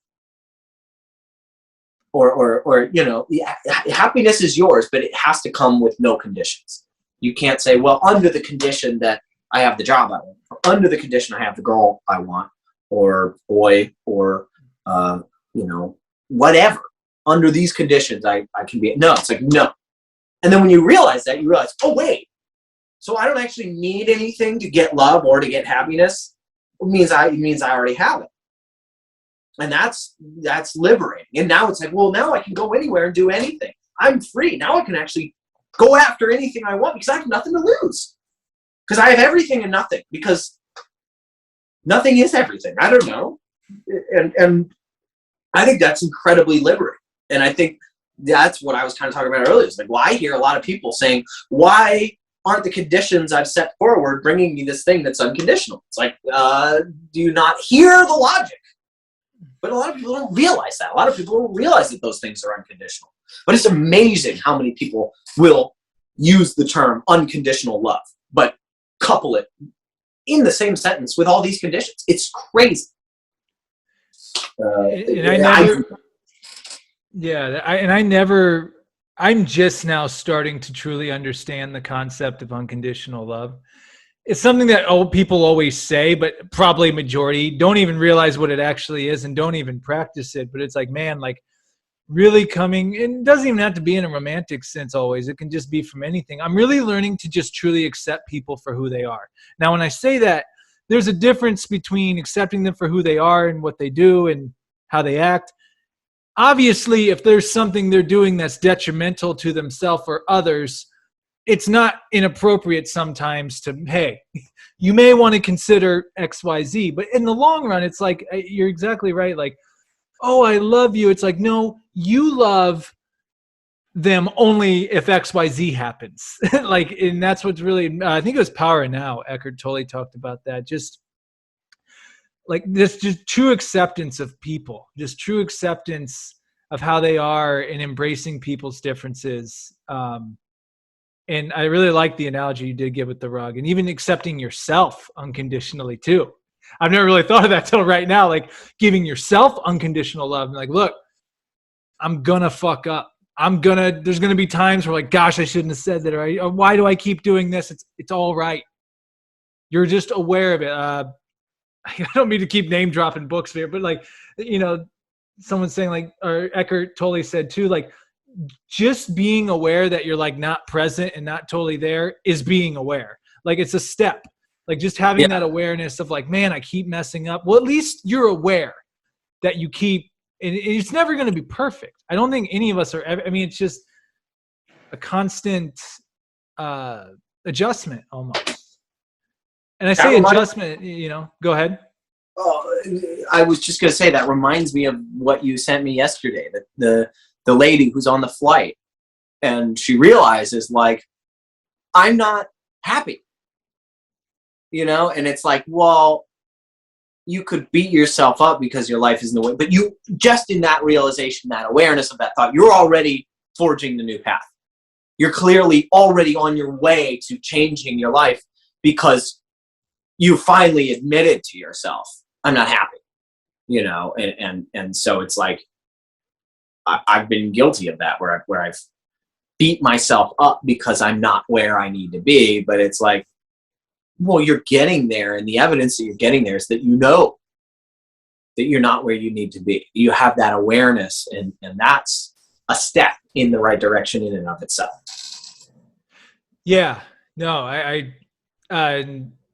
happiness is yours, but it has to come with no conditions. You can't say, well, under the condition that I have the job I want, or under the condition I have the girl I want, or boy, or whatever. Under these conditions, I can be. No, it's like, no. And then when you realize that, you realize, oh wait, so I don't actually need anything to get love or to get happiness. It means I already have it. And that's liberating. And now it's like, well, now I can go anywhere and do anything. I'm free. Now I can actually go after anything I want, because I have nothing to lose. Because I have everything and nothing. Because nothing is everything. I don't know. And I think that's incredibly liberating. And I think that's what I was kind of talking about earlier. It's like, well, I hear a lot of people saying, why aren't the conditions I've set forward bringing me this thing that's unconditional? It's like, do you not hear the logic? But a lot of people don't realize that. A lot of people don't realize that those things are unconditional. But it's amazing how many people will use the term unconditional love, but couple it in the same sentence with all these conditions. It's crazy. I'm just now starting to truly understand the concept of unconditional love. It's something that people always say, but probably majority don't even realize what it actually is and don't even practice it. But it's like, man, like really coming, and it doesn't even have to be in a romantic sense always. It can just be from anything. I'm really learning to just truly accept people for who they are. Now, when I say that, there's a difference between accepting them for who they are and what they do and how they act. Obviously, if there's something they're doing that's detrimental to themselves or others, it's not inappropriate sometimes to, hey, you may want to consider XYZ. But in the long run, it's like, you're exactly right. Like, oh, I love you. It's like, no, you love them only if XYZ happens. Like, and that's what's really, I think it was Power Now. Eckhart Tolle talked about that. Just like this, just true acceptance of people, just true acceptance of how they are and embracing people's differences. And I really like the analogy you did give with the rug, and even accepting yourself unconditionally too. I've never really thought of that till right now, like giving yourself unconditional love and like, look, I'm gonna fuck up. There's gonna be times where like, gosh, I shouldn't have said that, or why do I keep doing this? It's all right. You're just aware of it. I don't mean to keep name dropping books here, but like, someone's saying like, or Eckhart Tolle said too, like, just being aware that you're like not present and not totally there is being aware. Like it's a step, like just having that awareness of like, man, I keep messing up. Well, at least you're aware that you keep, and it's never going to be perfect. I don't think any of us are ever, I mean, it's just a constant adjustment almost. And I say adjustment, go ahead. Oh, I was just going to say, that reminds me of what you sent me yesterday, that the lady who's on the flight, and she realizes like, I'm not happy, and it's like, well, you could beat yourself up because your life isn't the way, but you just in that realization, that awareness of that thought, you're already forging the new path. You're clearly already on your way to changing your life because you finally admitted to yourself, I'm not happy, and so it's like, I've been guilty of that where I've beat myself up because I'm not where I need to be. But it's like, well, you're getting there, and the evidence that you're getting there is that that you're not where you need to be. You have that awareness, and that's a step in the right direction in and of itself. Yeah, no, I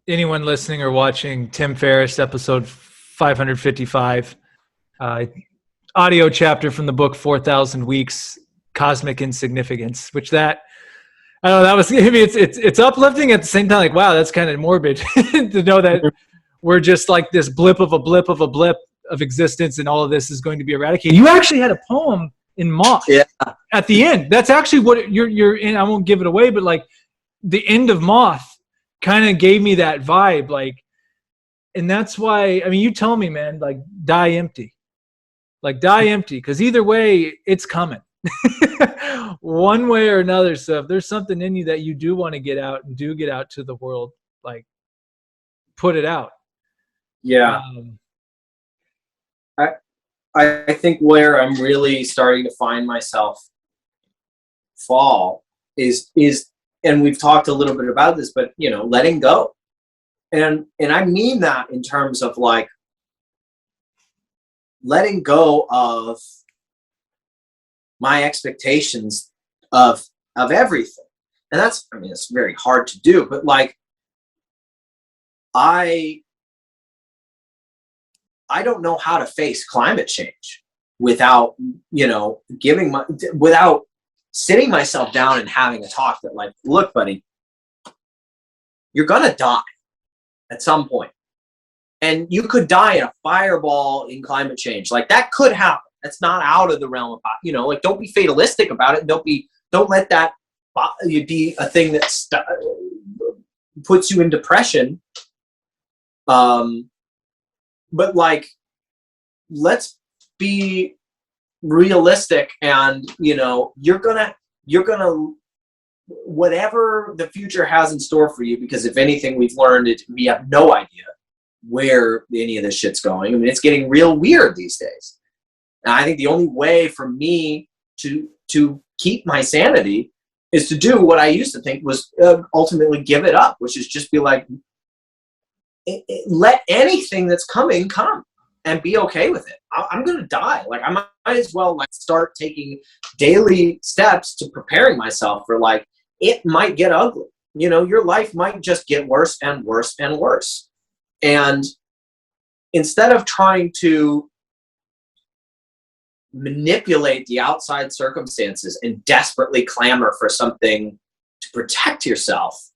anyone listening or watching Tim Ferriss episode 555, audio chapter from the book 4,000 Weeks, Cosmic Insignificance, which that, I don't know, that was, maybe it's uplifting at the same time, like, wow, that's kind of morbid to know that we're just like this blip of existence, and all of this is going to be eradicated. You actually had a poem in Moth. Yeah. At the end. That's actually what you're in. I won't give it away, but like the end of Moth kind of gave me that vibe. Like, and that's why, I mean, you tell me, man, like die empty. Like die empty, because either way, it's coming. One way or another. So if there's something in you that you do want to get out and do get out to the world, like put it out. Yeah. I think where I'm really starting to find myself fall is, and we've talked a little bit about this, but you know, letting go. And I mean that in terms of like letting go of my expectations of everything. And that's, I mean, it's very hard to do, but like I don't know how to face climate change without, you know, without sitting myself down and having a talk that like, look, buddy, you're going to die at some point. And you could die in a fireball in climate change. Like that could happen. That's not out of the realm of, you know, like don't be fatalistic about it. Don't let that be a thing that puts you in depression. But like, let's be realistic, and you know, you're gonna whatever the future has in store for you, because if anything we've learned is we have no idea where any of this shit's going. I mean, it's getting real weird these days. And I think the only way for me to keep my sanity is to do what I used to think was ultimately give it up, which is just be like, let anything that's coming come and be okay with it. I'm going to die. Like I might as well like start taking daily steps to preparing myself for like, it might get ugly. You know, your life might just get worse and worse and worse. And instead of trying to manipulate the outside circumstances and desperately clamor for something to protect yourself,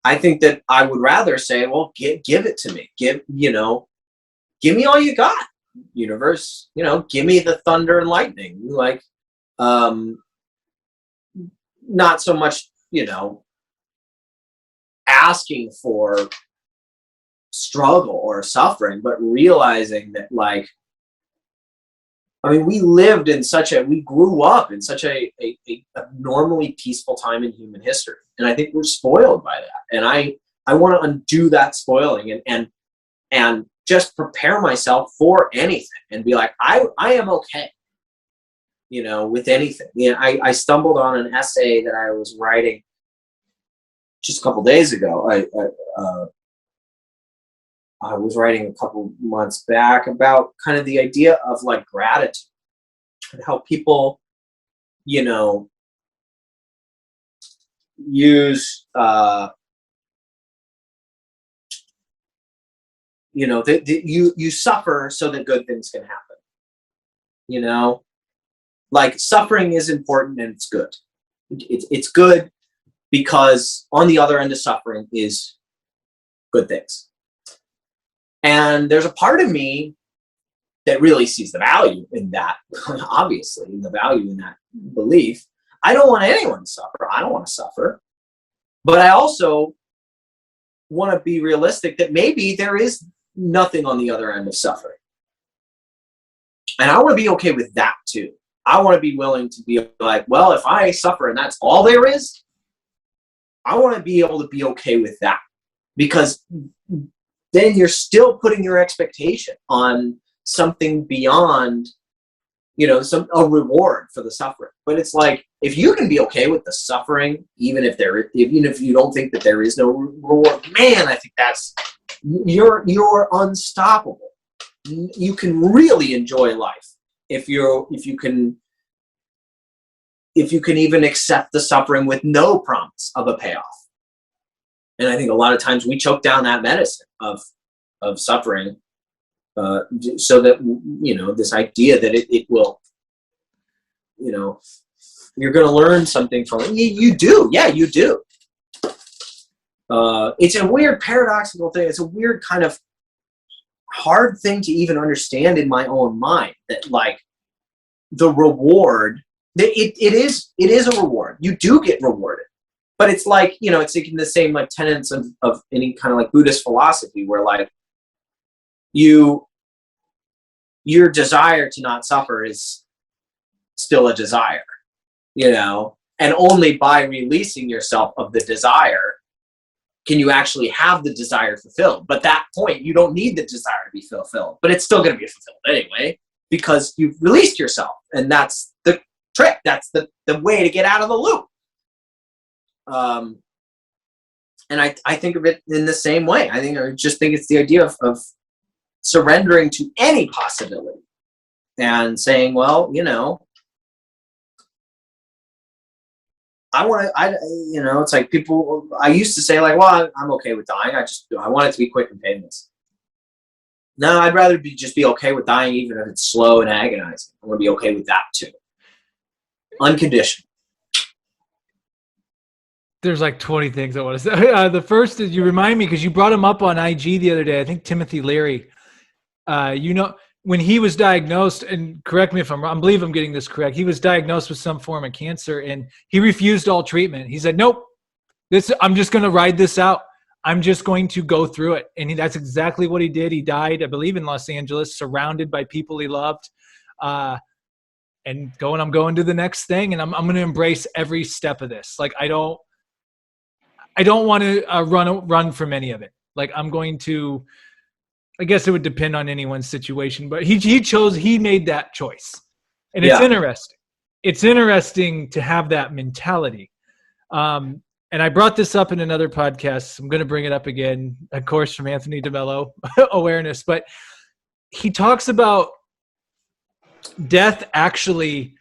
I think that I would rather say, well, give it to me. Give me all you got, universe. You know, give me the thunder and lightning. Like, not so much, you know, asking for struggle or suffering, but realizing that, like, I mean, we grew up in such a normally peaceful time in human history. And I think we're spoiled by that. And I want to undo that spoiling and just prepare myself for anything and be like, I am okay, you know, with anything. You know, I stumbled on an essay that I was writing just a couple days ago. I was writing a couple months back about kind of the idea of like gratitude and how people, you know, use, you know, you suffer so that good things can happen. You know, like suffering is important and it's good. It's good because on the other end of suffering is good things. And there's a part of me that really sees the value in that, obviously, the value in that belief. I don't want anyone to suffer. I don't want to suffer. But I also want to be realistic that maybe there is nothing on the other end of suffering. And I want to be okay with that too. I want to be willing to be like, well, if I suffer and that's all there is, I want to be able to be okay with that. Because then you're still putting your expectation on something beyond, you know, a reward for the suffering. But it's like, if you can be okay with the suffering, even if you don't think that there is no reward, man, I think you're unstoppable. You can really enjoy life if you can even accept the suffering with no promise of a payoff. And I think a lot of times we choke down that medicine of suffering, so that, you know, this idea that it will, you know, you're going to learn something from it. You do. Yeah, you do. It's a weird paradoxical thing. It's a weird kind of hard thing to even understand in my own mind, that like the reward, it is a reward. You do get rewarded. But it's like, it's like in the same like tenets of any kind of like Buddhist philosophy, where like your desire to not suffer is still a desire, and only by releasing yourself of the desire can you actually have the desire fulfilled. But at that point, you don't need the desire to be fulfilled, but it's still going to be fulfilled anyway, because you've released yourself. And that's the trick. That's the way to get out of the loop. And I think of it in the same way. I just think it's the idea of surrendering to any possibility and saying, well, it's like people, I used to say like, well, I'm okay with dying. I want it to be quick and painless. No, I'd rather just be okay with dying, even if it's slow and agonizing. I want to be okay with that too. Unconditional. There's like 20 things I want to say. The first is, you remind me, because you brought him up on IG the other day. I think Timothy Leary. When he was diagnosed, and correct me if I'm wrong, I believe I'm getting this correct. He was diagnosed with some form of cancer, and he refused all treatment. He said, "Nope, I'm just going to ride this out. I'm just going to go through it." And that's exactly what he did. He died, I believe, in Los Angeles, surrounded by people he loved, and I'm going to the next thing, and I'm going to embrace every step of this. Like I don't want to run from any of it. Like I'm going to, I guess it would depend on anyone's situation, but he made that choice. And it's interesting. It's interesting to have that mentality. And I brought this up in another podcast. I'm going to bring it up again, of course, from Anthony DeMello, Awareness. But he talks about death actually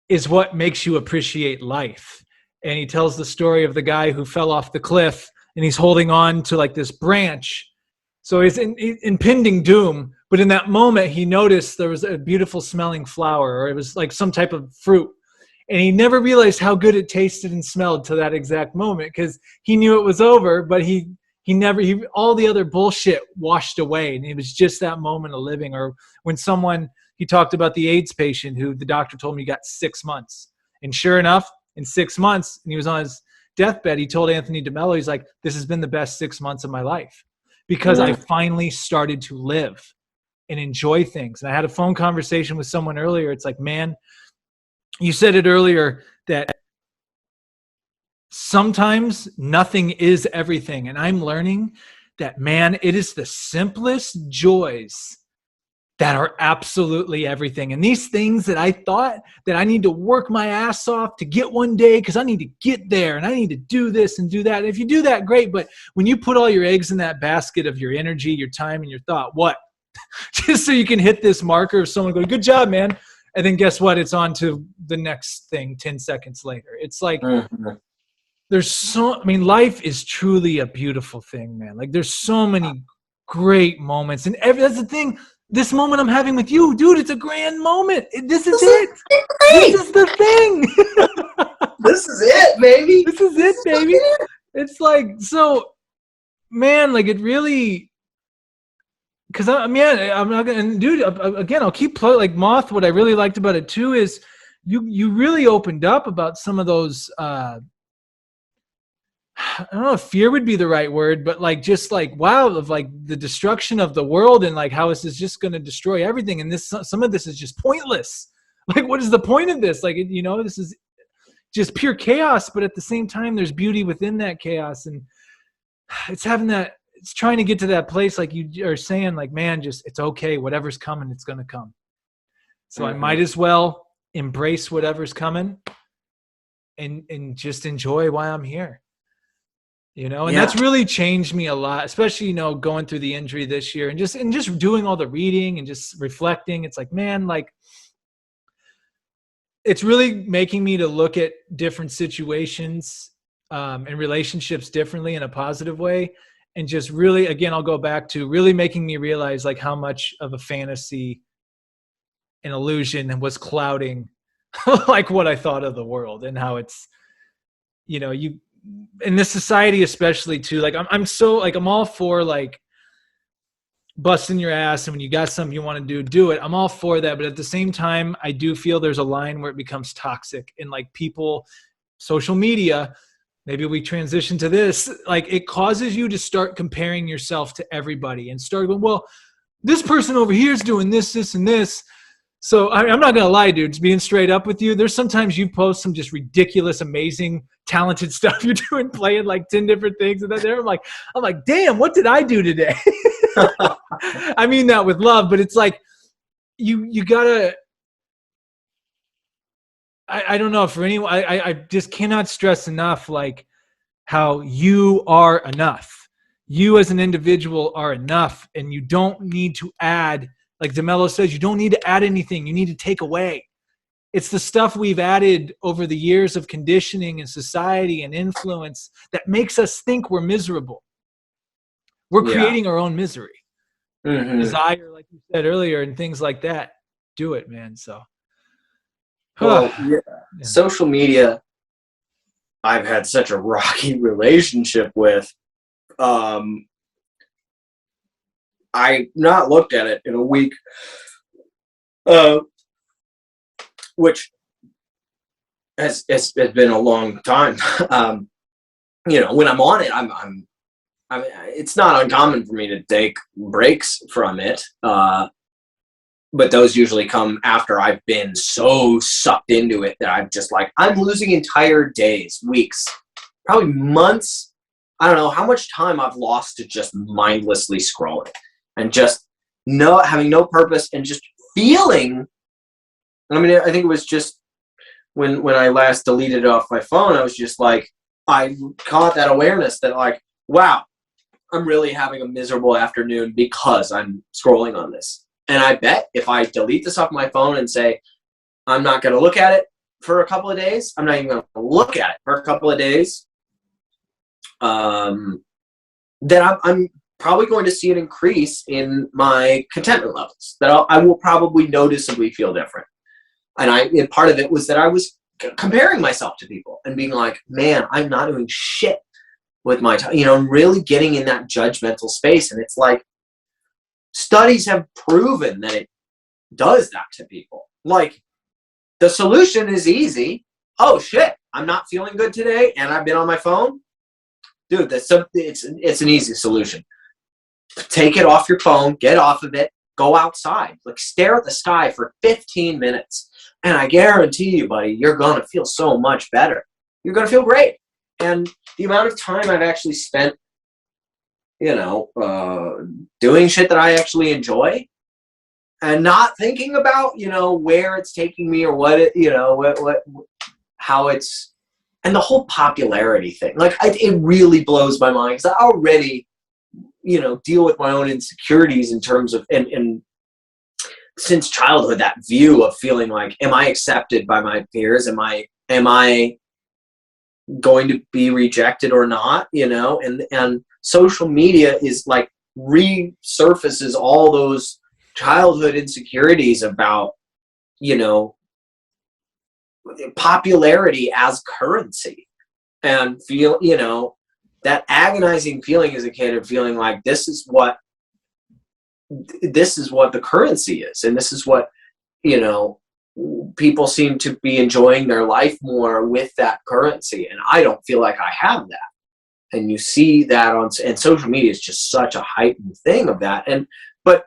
is what makes you appreciate life. And he tells the story of the guy who fell off the cliff, and he's holding on to like this branch. So he's in impending doom. But in that moment, he noticed there was a beautiful smelling flower, or it was like some type of fruit. And he never realized how good it tasted and smelled to that exact moment, because he knew it was over, but all the other bullshit washed away. And it was just that moment of living. Or when he talked about the AIDS patient who the doctor told me got 6 months. And sure enough, in 6 months, and he was on his deathbed, he told Anthony DeMello, he's like, "This has been the best 6 months of my life, because I finally started to live and enjoy things." And I had a phone conversation with someone earlier. It's like, man, you said it earlier that sometimes nothing is everything. And I'm learning that, man, it is the simplest joys that are absolutely everything. And these things that I thought that I need to work my ass off to get one day, because I need to get there and I need to do this and do that. And if you do that, great. But when you put all your eggs in that basket of your energy, your time, and your thought, what? Just so you can hit this marker of someone going, "Good job, man." And then guess what? It's on to the next thing 10 seconds later. It's like, life is truly a beautiful thing, man. Like there's so many great moments. And that's the thing. This moment I'm having with you, dude, it's a grand moment. This is it. This is the thing. This is it, baby. This is it, baby. It's like, so, man, like it really, because I'm not going to, dude, again, I'll keep playing like Moth. What I really liked about it too is you really opened up about some of those, I don't know if fear would be the right word, but like, just like, wow, of like the destruction of the world, and like how this is just going to destroy everything. And some of this is just pointless. Like, what is the point of this? Like, this is just pure chaos, but at the same time, there's beauty within that chaos. And it's trying to get to that place. Like you are saying, like, man, just, it's okay. Whatever's coming, it's going to come. So I might as well embrace whatever's coming and just enjoy why I'm here. And that's really changed me a lot, especially, going through the injury this year and just doing all the reading and just reflecting. It's like, man, like it's really making me to look at different situations and relationships differently in a positive way. And just really, again, I'll go back to really making me realize like how much of a fantasy and illusion was clouding like what I thought of the world, and how it's, in this society, especially too, like I'm so like, I'm all for like busting your ass, and when you got something you want to do it. I'm all for that. But at the same time, I do feel there's a line where it becomes toxic, and like people, social media, maybe we transition to this, like it causes you to start comparing yourself to everybody and start going, well, this person over here is doing this, this, and this. So I'm not going to lie, dude, being straight up with you, there's sometimes you post some just ridiculous, amazing, talented stuff you're doing, playing like 10 different things. And then there I'm like, damn, what did I do today? I mean that with love, but it's like, you gotta, I don't know, for anyone, I just cannot stress enough, like how you are enough. You as an individual are enough, and you don't need to add, like DeMello says, you don't need to add anything. You need to take away. It's the stuff we've added over the years of conditioning and society and influence that makes us think we're miserable. We're creating our own misery. Desire, like you said earlier, and things like that. Do it, man. So, well, social media, I've had such a rocky relationship with. I not looked at it in a week, which has been a long time. When I'm on it, I mean, it's not uncommon for me to take breaks from it, but those usually come after I've been so sucked into it that I'm just like, I'm losing entire days, weeks, probably months. I don't know how much time I've lost to just mindlessly scrolling and just having no purpose and just feeling. I mean, I think it was just when I last deleted it off my phone, I was just like, I caught that awareness that like, wow, I'm really having a miserable afternoon because I'm scrolling on this. And I bet if I delete this off my phone and say, I'm not going to look at it for a couple of days, I'm not even going to look at it for a couple of days, then I'm probably going to see an increase in my contentment levels, that I will probably noticeably feel different. And part of it was that I was comparing myself to people and being like, man, I'm not doing shit with my time, really getting in that judgmental space. And it's like, studies have proven that it does that to people. Like, the solution is easy. Oh shit, I'm not feeling good today and I've been on my phone. Dude, it's an easy solution. Take it off your phone, get off of it, go outside, like stare at the sky for 15 minutes. And I guarantee you, buddy, you're going to feel so much better. You're going to feel great. And the amount of time I've actually spent, doing shit that I actually enjoy and not thinking about, where it's taking me or what it, how it's, and the whole popularity thing. Like, it really blows my mind because I already, deal with my own insecurities in terms of, and since childhood, that view of feeling like, am I accepted by my peers? Am I going to be rejected or not? And social media is like resurfaces all those childhood insecurities about, popularity as currency, and feel, that agonizing feeling as a kid of feeling like this is what the currency is, and this is what people seem to be enjoying their life more with that currency, and I don't feel like I have that. And you see that and social media is just such a heightened thing of that. But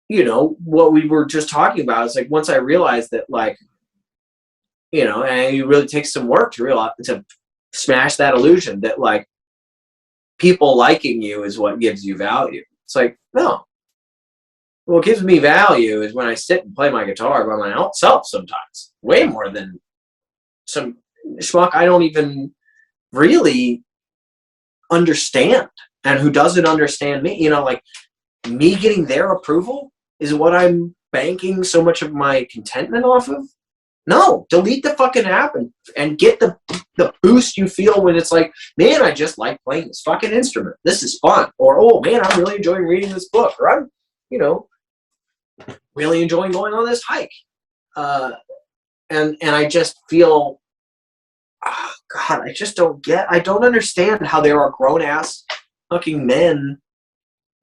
what we were just talking about is like, once I realized that, like, and it really takes some work to realize, to smash that illusion that like people liking you is what gives you value. It's like, no. What gives me value is when I sit and play my guitar by myself sometimes, way more than some schmuck I don't even really understand, and who doesn't understand me. Like, me getting their approval is what I'm banking so much of my contentment off of. No, delete the fucking app and get the boost you feel when it's like, man, I just like playing this fucking instrument. This is fun. Or, oh man, I'm really enjoying reading this book. Or I'm, really enjoying going on this hike. And I just feel, oh God, I don't understand how there are grown ass fucking men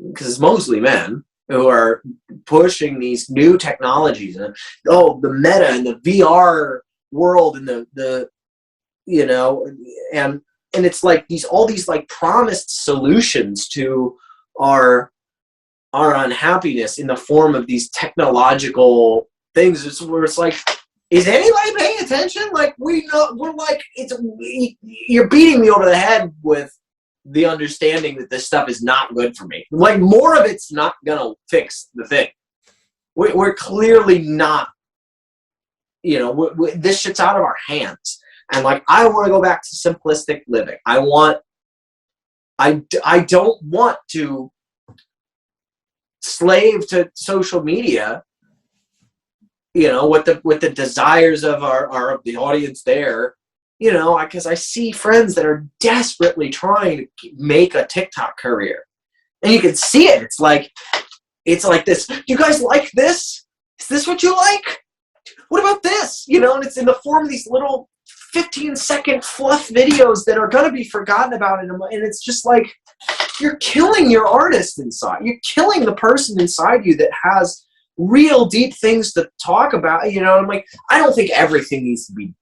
because it's mostly men who are pushing these new technologies, and the meta and the VR world, and the and it's like all these like promised solutions to our unhappiness in the form of these technological things, where it's like, is anybody paying attention? Like, we're like, you're beating me over the head with the understanding that this stuff is not good for me. Like, more of it's not gonna fix the thing. We're clearly not, this shit's out of our hands. And like, I want to go back to simplistic living. I don't want to slave to social media, with the desires of the audience there, because I see friends that are desperately trying to make a TikTok career, and you can see it. It's like this. Do you guys like this? Is this what you like? What about this? And it's in the form of these little 15-second fluff videos that are going to be forgotten about and it's just like, you're killing your artist inside. You're killing the person inside you that has real deep things to talk about. I'm like, I don't think everything needs to be,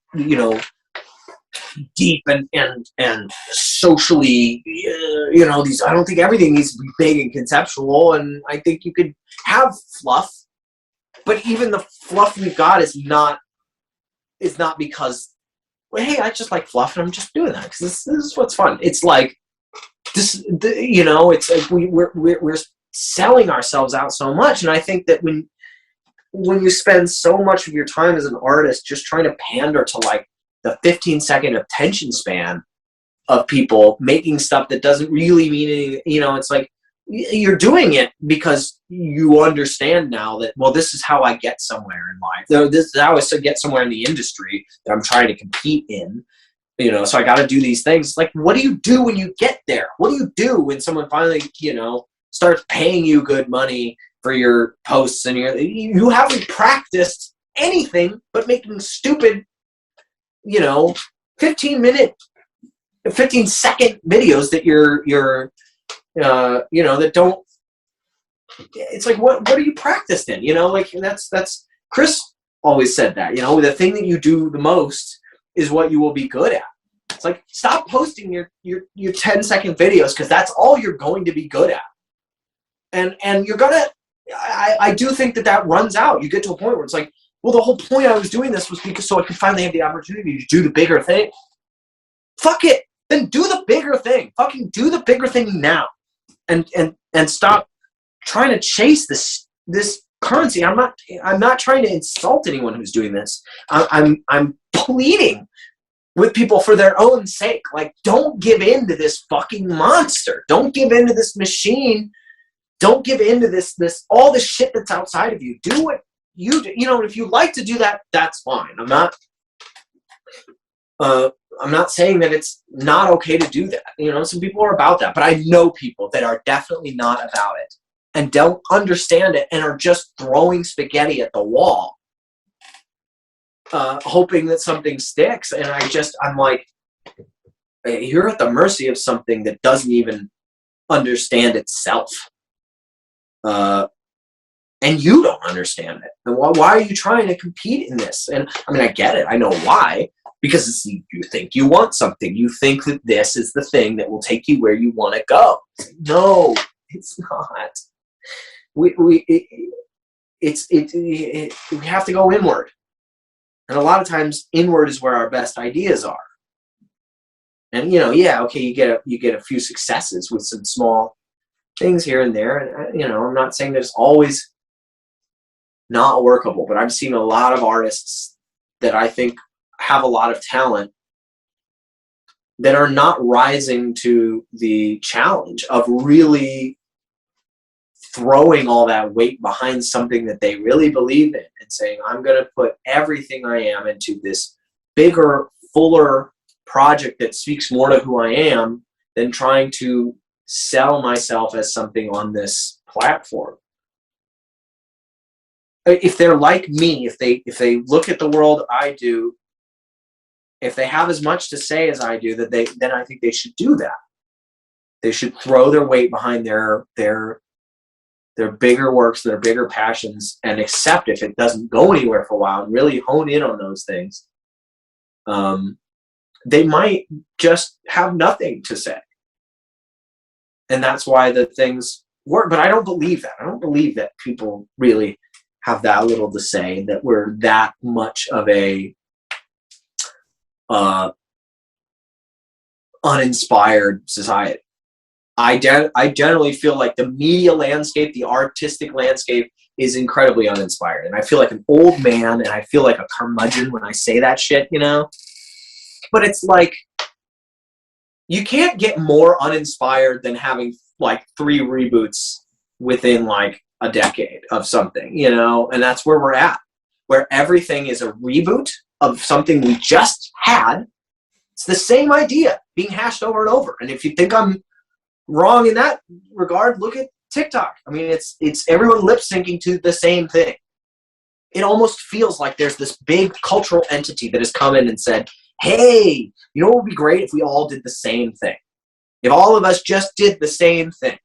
deep and socially, I don't think everything needs to be big and conceptual. And I think you could have fluff, but even the fluff we've got is not because, well, hey, I just like fluff and I'm just doing that because this is what's fun. It's like this, it's like we're selling ourselves out so much. And I think that when you spend so much of your time as an artist just trying to pander to like the 15-second attention span of people making stuff that doesn't really mean anything, it's like you're doing it because you understand now that, well, this is how I get somewhere in life. This is how I get somewhere in the industry that I'm trying to compete in. So I got to do these things. Like, what do you do when you get there? What do you do when someone finally, starts paying you good money for your posts and you haven't practiced anything but making stupid, 15-second videos that you're that don't, it's like, what are you practiced in? Like, that's Chris always said that, the thing that you do the most is what you will be good at. It's like, stop posting your 10-second videos because that's all you're going to be good at. And you're gonna, I do think that runs out. You get to a point where it's like, well, the whole point I was doing this was because so I could finally have the opportunity to do the bigger thing. Fuck it. Then do the bigger thing. Fucking do the bigger thing now. And stop trying to chase this currency. I'm not trying to insult anyone who's doing this. I'm pleading with people for their own sake. Like, don't give in to this fucking monster. Don't give in to this machine. Don't give in to this all this shit that's outside of you. Do what you do. If you like to do that, that's fine. I'm not saying that it's not okay to do that. Some people are about that, but I know people that are definitely not about it and don't understand it and are just throwing spaghetti at the wall, hoping that something sticks. And I'm like, you're at the mercy of something that doesn't even understand itself. And you don't understand it. And why are you trying to compete in this? And I mean, I get it. I know why. Because you think you want something. You think that this is the thing that will take you where you want to go. No, it's not. We have to go inward. And a lot of times inward is where our best ideas are. And okay, you get a few successes with some small things here and there. And I'm not saying that it's always not workable, but I've seen a lot of artists that I think have a lot of talent that are not rising to the challenge of really throwing all that weight behind something that they really believe in and saying, I'm going to put everything I am into this bigger, fuller project that speaks more to who I am than trying to sell myself as something on this platform. If they're like me, if they look at the world I do, if they have as much to say as I do, then I think they should do that. They should throw their weight behind their their bigger works, their bigger passions, and accept if it doesn't go anywhere for a while and really hone in on those things, they might just have nothing to say. And that's why the things work. But I don't believe that. I don't believe that people really have that little to say, that we're that much of a uninspired society. I generally feel like the media landscape, the artistic landscape, is incredibly uninspired. And I feel like an old man, and I feel like a curmudgeon when I say that shit, you know? But it's like, you can't get more uninspired than having like 3 reboots within like a decade of something, you know? And that's where we're at, where everything is a reboot of something we just had. It's the same idea being hashed over and over. And if you think I'm wrong in that regard, look at TikTok. I mean, it's everyone lip syncing to the same thing. It almost feels like there's this big cultural entity that has come in and said, hey, you know what would be great if we all did the same thing? If all of us just did the same thing.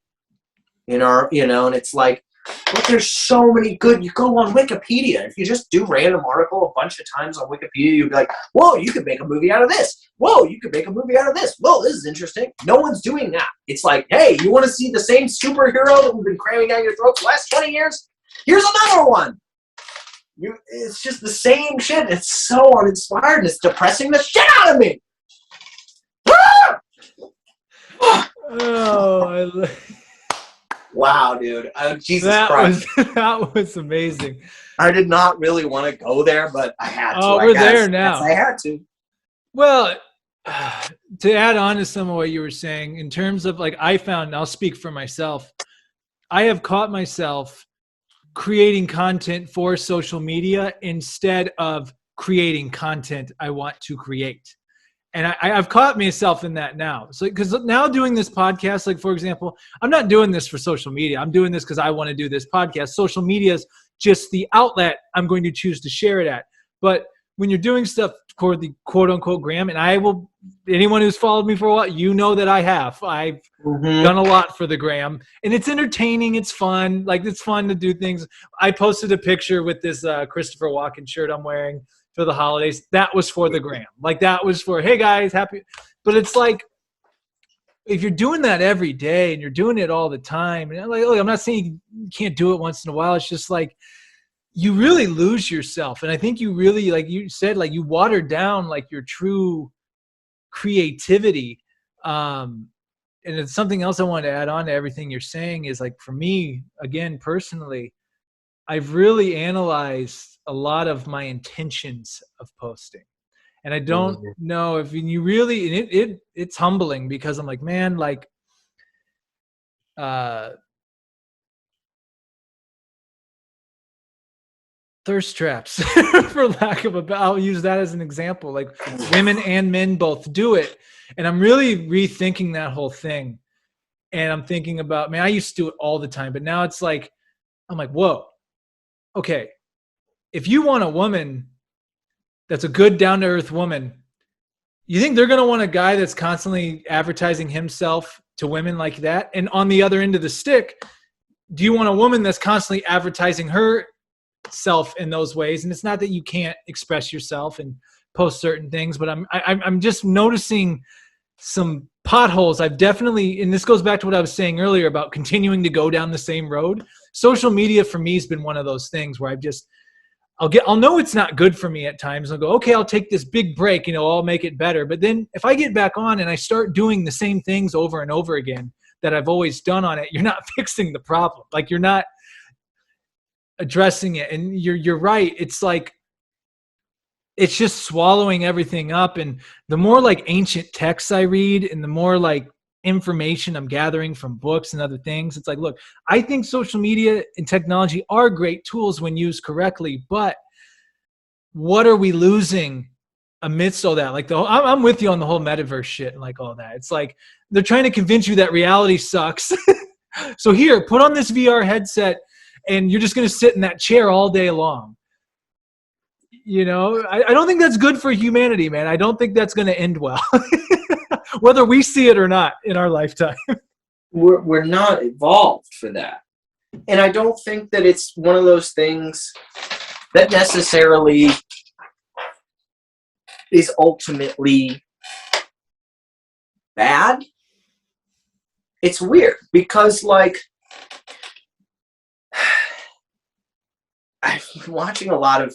You know, and it's like, but there's so many good, you go on Wikipedia. If you just do random article a bunch of times on Wikipedia, you'll be like, whoa, you could make a movie out of this. Whoa, you could make a movie out of this. Whoa, this is interesting. No one's doing that. It's like, hey, you want to see the same superhero that we've been cramming down your throats the last 20 years? Here's another one. It's just the same shit. It's so uninspired, and it's depressing the shit out of me. Oh, wow, dude. Jesus Christ. That was amazing. I did not really want to go there, but I had to. Oh, we're there now. Yes, I had to. Well, to add on to some of what you were saying, in terms of like, I found, and I'll speak for myself, I have caught myself creating content for social media instead of creating content I want to create. And I've caught myself in that now. So, because now doing this podcast, like for example, I'm not doing this for social media. I'm doing this because I want to do this podcast. Social media is just the outlet I'm going to choose to share it at. But when you're doing stuff for the quote unquote gram, and I will, anyone who's followed me for a while, you know that I have. I've done a lot for the gram, and it's entertaining. It's fun. Like, it's fun to do things. I posted a picture with this Christopher Walken shirt I'm wearing for the holidays. That was for the gram. Like, that was for, hey guys, happy. But it's like, if you're doing that every day and you're doing it all the time, and like, look, I'm not saying you can't do it once in a while. It's just like, you really lose yourself. And I think you really, like you said, like, you water down like your true creativity. And it's something else I wanted to add on to everything you're saying is, like, for me, again, personally, I've really analyzed a lot of my intentions of posting. And I don't know if you really, and it's humbling, because I'm like, man, like, thirst traps, for lack of I'll use that as an example. Like, women and men both do it. And I'm really rethinking that whole thing. And I'm thinking about, man, I used to do it all the time, but now it's like, I'm like, whoa, okay. If you want a woman that's a good, down-to-earth woman, you think they're going to want a guy that's constantly advertising himself to women like that? And on the other end of the stick, do you want a woman that's constantly advertising herself in those ways? And it's not that you can't express yourself and post certain things, but I'm just noticing some potholes. I've definitely, and this goes back to what I was saying earlier about continuing to go down the same road. Social media for me has been one of those things where I'll know it's not good for me at times. I'll go, okay, I'll take this big break, I'll make it better. But then if I get back on and I start doing the same things over and over again that I've always done on it, you're not fixing the problem. Like, you're not addressing it. And you're right. It's like, it's just swallowing everything up. And the more like ancient texts I read, and the more like information I'm gathering from books and other things, it's like, look, I think social media and technology are great tools when used correctly, but what are we losing amidst all that? Like, I'm with you on the whole metaverse shit and like all that. It's like, they're trying to convince you that reality sucks. So here, put on this VR headset and you're just going to sit in that chair all day long. I don't think that's good for humanity, man. I don't think that's going to end well, whether we see it or not in our lifetime. We're not evolved for that. And I don't think that it's one of those things that necessarily is ultimately bad. It's weird because, like, I've been watching a lot of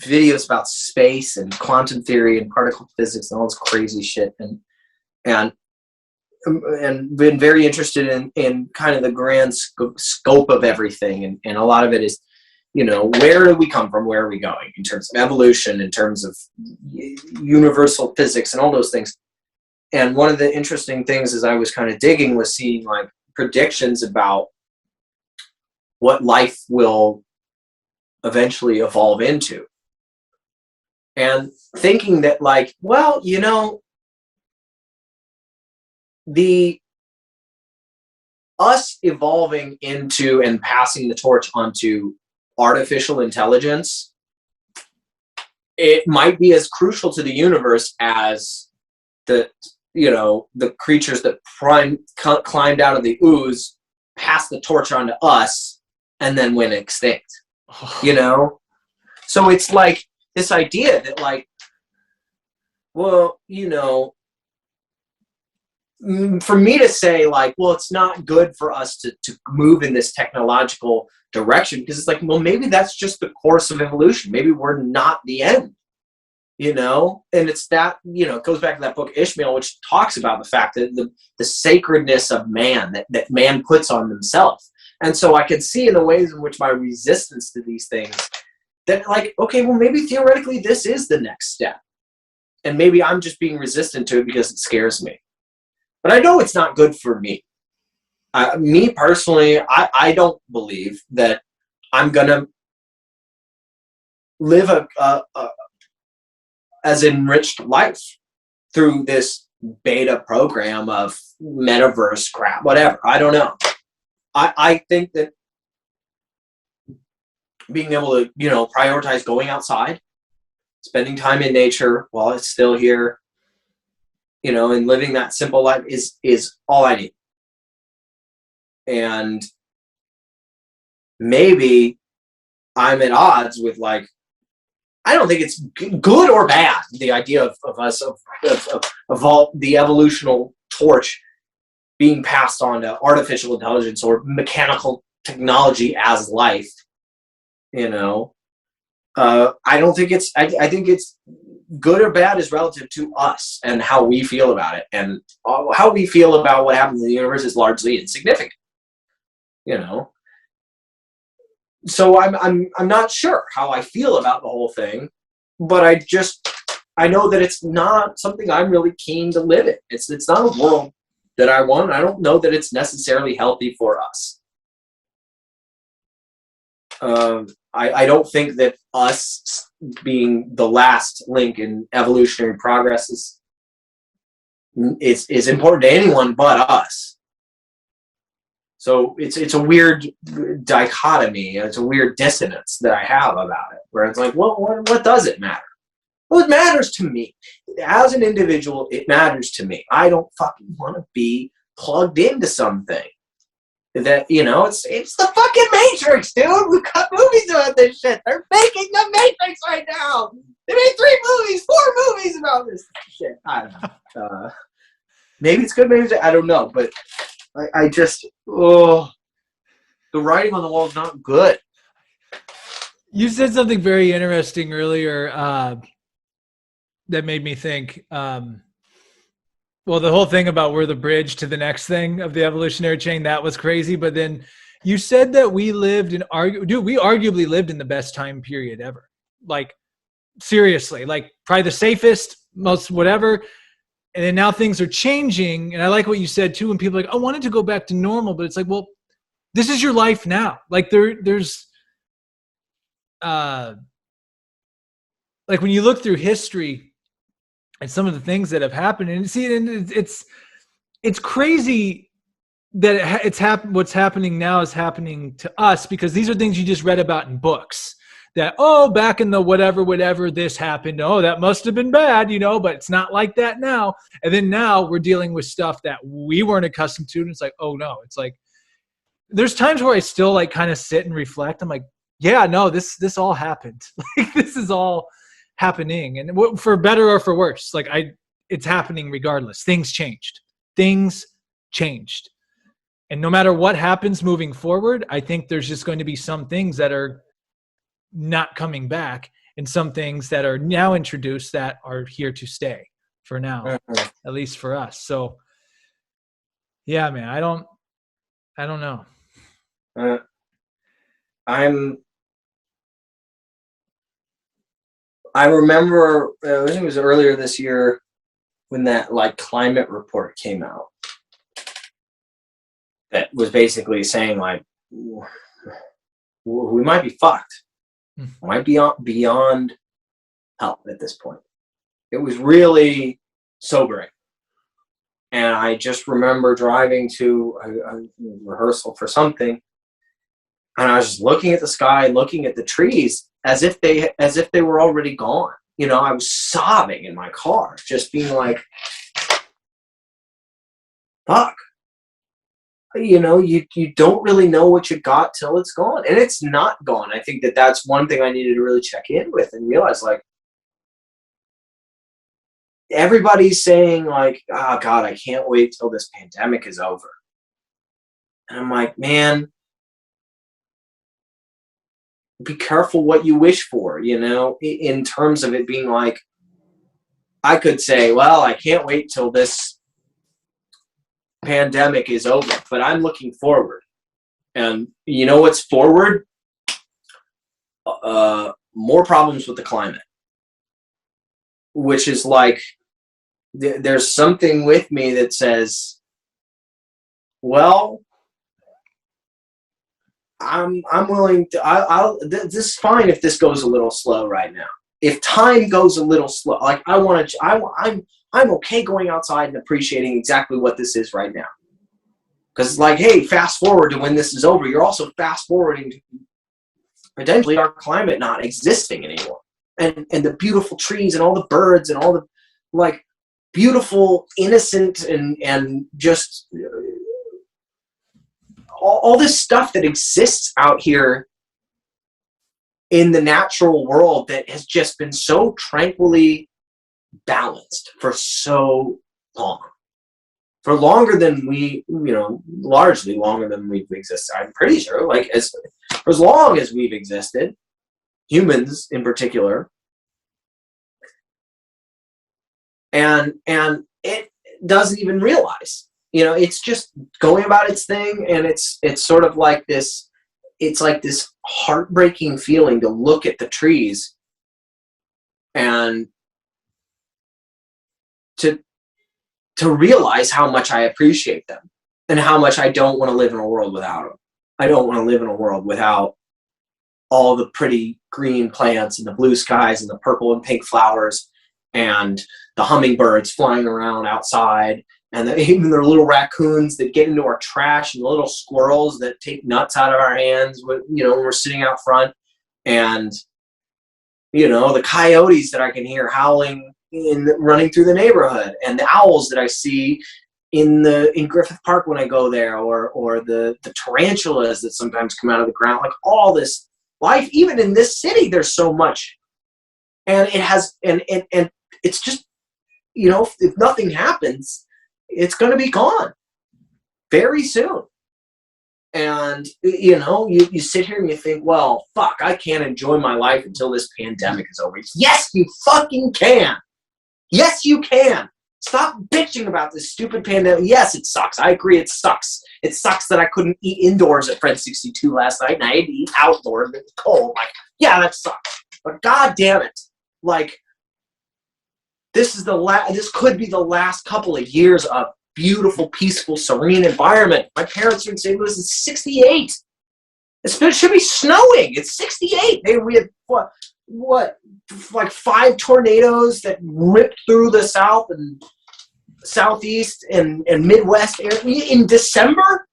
videos about space and quantum theory and particle physics and all this crazy shit, and been very interested in kind of the grand scope of everything, and a lot of it is, where do we come from, where are we going in terms of evolution, in terms of universal physics and all those things. And one of the interesting things as I was kind of digging was seeing like predictions about what life will eventually evolve into. And thinking that, like, well, the us evolving into and passing the torch onto artificial intelligence, it might be as crucial to the universe as the creatures that climbed out of the ooze, passed the torch on to us, and then went extinct. So it's like this idea that, like, well, for me to say, like, well, it's not good for us to move in this technological direction, because it's like, well, maybe that's just the course of evolution. Maybe we're not the end, and it's that, it goes back to that book Ishmael, which talks about the fact that the sacredness of man, that man puts on themselves. And so I can see in the ways in which my resistance to these things, that, like, okay, well, maybe theoretically this is the next step, and maybe I'm just being resistant to it because it scares me. But I know it's not good for me. Me personally, I don't believe that I'm going to live a as enriched life through this beta program of metaverse crap, whatever. I don't know. I think that being able to, prioritize going outside, spending time in nature while it's still here, and living that simple life is all I need. And maybe I'm at odds with, like, I don't think it's good or bad, the idea of us, of the evolutional torch being passed on to artificial intelligence or mechanical technology as life. I don't think it's, I think it's good or bad is relative to us and how we feel about it. And how we feel about what happens in the universe is largely insignificant, So I'm not sure how I feel about the whole thing, but I know that it's not something I'm really keen to live in. It's not a world that I want. I don't know that it's necessarily healthy for us. I don't think that us being the last link in evolutionary progress is important to anyone but us. So it's a weird dichotomy. It's a weird dissonance that I have about it, where it's like, well, what does it matter? Well, it matters to me. As an individual, it matters to me. I don't fucking want to be plugged into something that, it's the fucking Matrix, dude. We've got movies about this shit. They're making the Matrix right now. They made 4 movies about this shit. I don't know. Maybe it's good, maybe it's, I don't know, but I just, the writing on the wall is not good. You said something very interesting earlier that made me think. Well, the whole thing about we're the bridge to the next thing of the evolutionary chain, that was crazy. But then you said that we lived in we arguably lived in the best time period ever. Like, seriously, like probably the safest, most whatever. And then now things are changing. And I like what you said too. When people are like, I wanted to go back to normal, but it's like, well, this is your life now. Like there's like when you look through history and some of the things that have happened, and it's crazy that what's happening now is happening to us, because these are things you just read about in books. That, back in the whatever, this happened. Oh, that must have been bad, but it's not like that now. And then now we're dealing with stuff that we weren't accustomed to. And it's like, oh no, it's like, there's times where I still like kind of sit and reflect. I'm like, yeah, no, this all happened. Like this is all happening, and for better or for worse, like it's happening regardless. Things changed. And no matter what happens moving forward, I think there's just going to be some things that are not coming back and some things that are now introduced that are here to stay for now, at least for us. So yeah, man, I don't know. I remember, I think it was earlier this year when that like climate report came out that was basically saying like, we might be fucked. Might be beyond help at this point. It was really sobering. And I just remember driving to a rehearsal for something, and I was just looking at the sky, looking at the trees as if they were already gone. You know, I was sobbing in my car, just being like, fuck. You know, you don't really know what you got till it's gone. And it's not gone. I think that's one thing I needed to really check in with and realize, like, everybody's saying like, oh God, I can't wait till this pandemic is over. And I'm like, man, be careful what you wish for, you know, in terms of it being like, I could say, well, I can't wait till this pandemic is over, but I'm looking forward. And you know what's forward? More problems with the climate, which is like, there's something with me that says, well, I'm willing to, this is fine if this goes a little slow right now. If time goes a little slow, like I'm okay going outside and appreciating exactly what this is right now. Because like, hey, fast forward to when this is over, you're also fast forwarding to potentially our climate not existing anymore. And the beautiful trees and all the birds and all the like beautiful, innocent and just all this stuff that exists out here in the natural world that has just been so tranquilly balanced for so long. For longer than largely longer than we've existed. I'm pretty sure, like, for as long as we've existed, humans in particular, and it doesn't even realize, it's just going about its thing, and it's sort of like this. It's like this heartbreaking feeling to look at the trees and to realize how much I appreciate them and how much I don't want to live in a world without them. I don't want to live in a world without all the pretty green plants and the blue skies and the purple and pink flowers and the hummingbirds flying around outside and even the little raccoons that get into our trash and the little squirrels that take nuts out of our hands when we're sitting out front, and the coyotes that I can hear howling running through the neighborhood, and the owls that I see in Griffith Park when I go there, or the tarantulas that sometimes come out of the ground. Like all this life, even in this city, there's so much, and it has, and it's just, if nothing happens, it's going to be gone very soon. And you sit here and you think, well, fuck, I can't enjoy my life until this pandemic is over. Yes, you fucking can. Yes, you can. Stop bitching about this stupid pandemic. Yes, it sucks. I agree, it sucks. It sucks that I couldn't eat indoors at Fred 62 last night, and I had to eat outdoors. It was cold. Like, yeah, that sucks. But god damn it, like, this could be the last couple of years of beautiful, peaceful, serene environment. My parents are in St. Louis. It's 68. It should be snowing. It's 68. We had what, like 5 tornadoes that ripped through the south and southeast and Midwest area in December.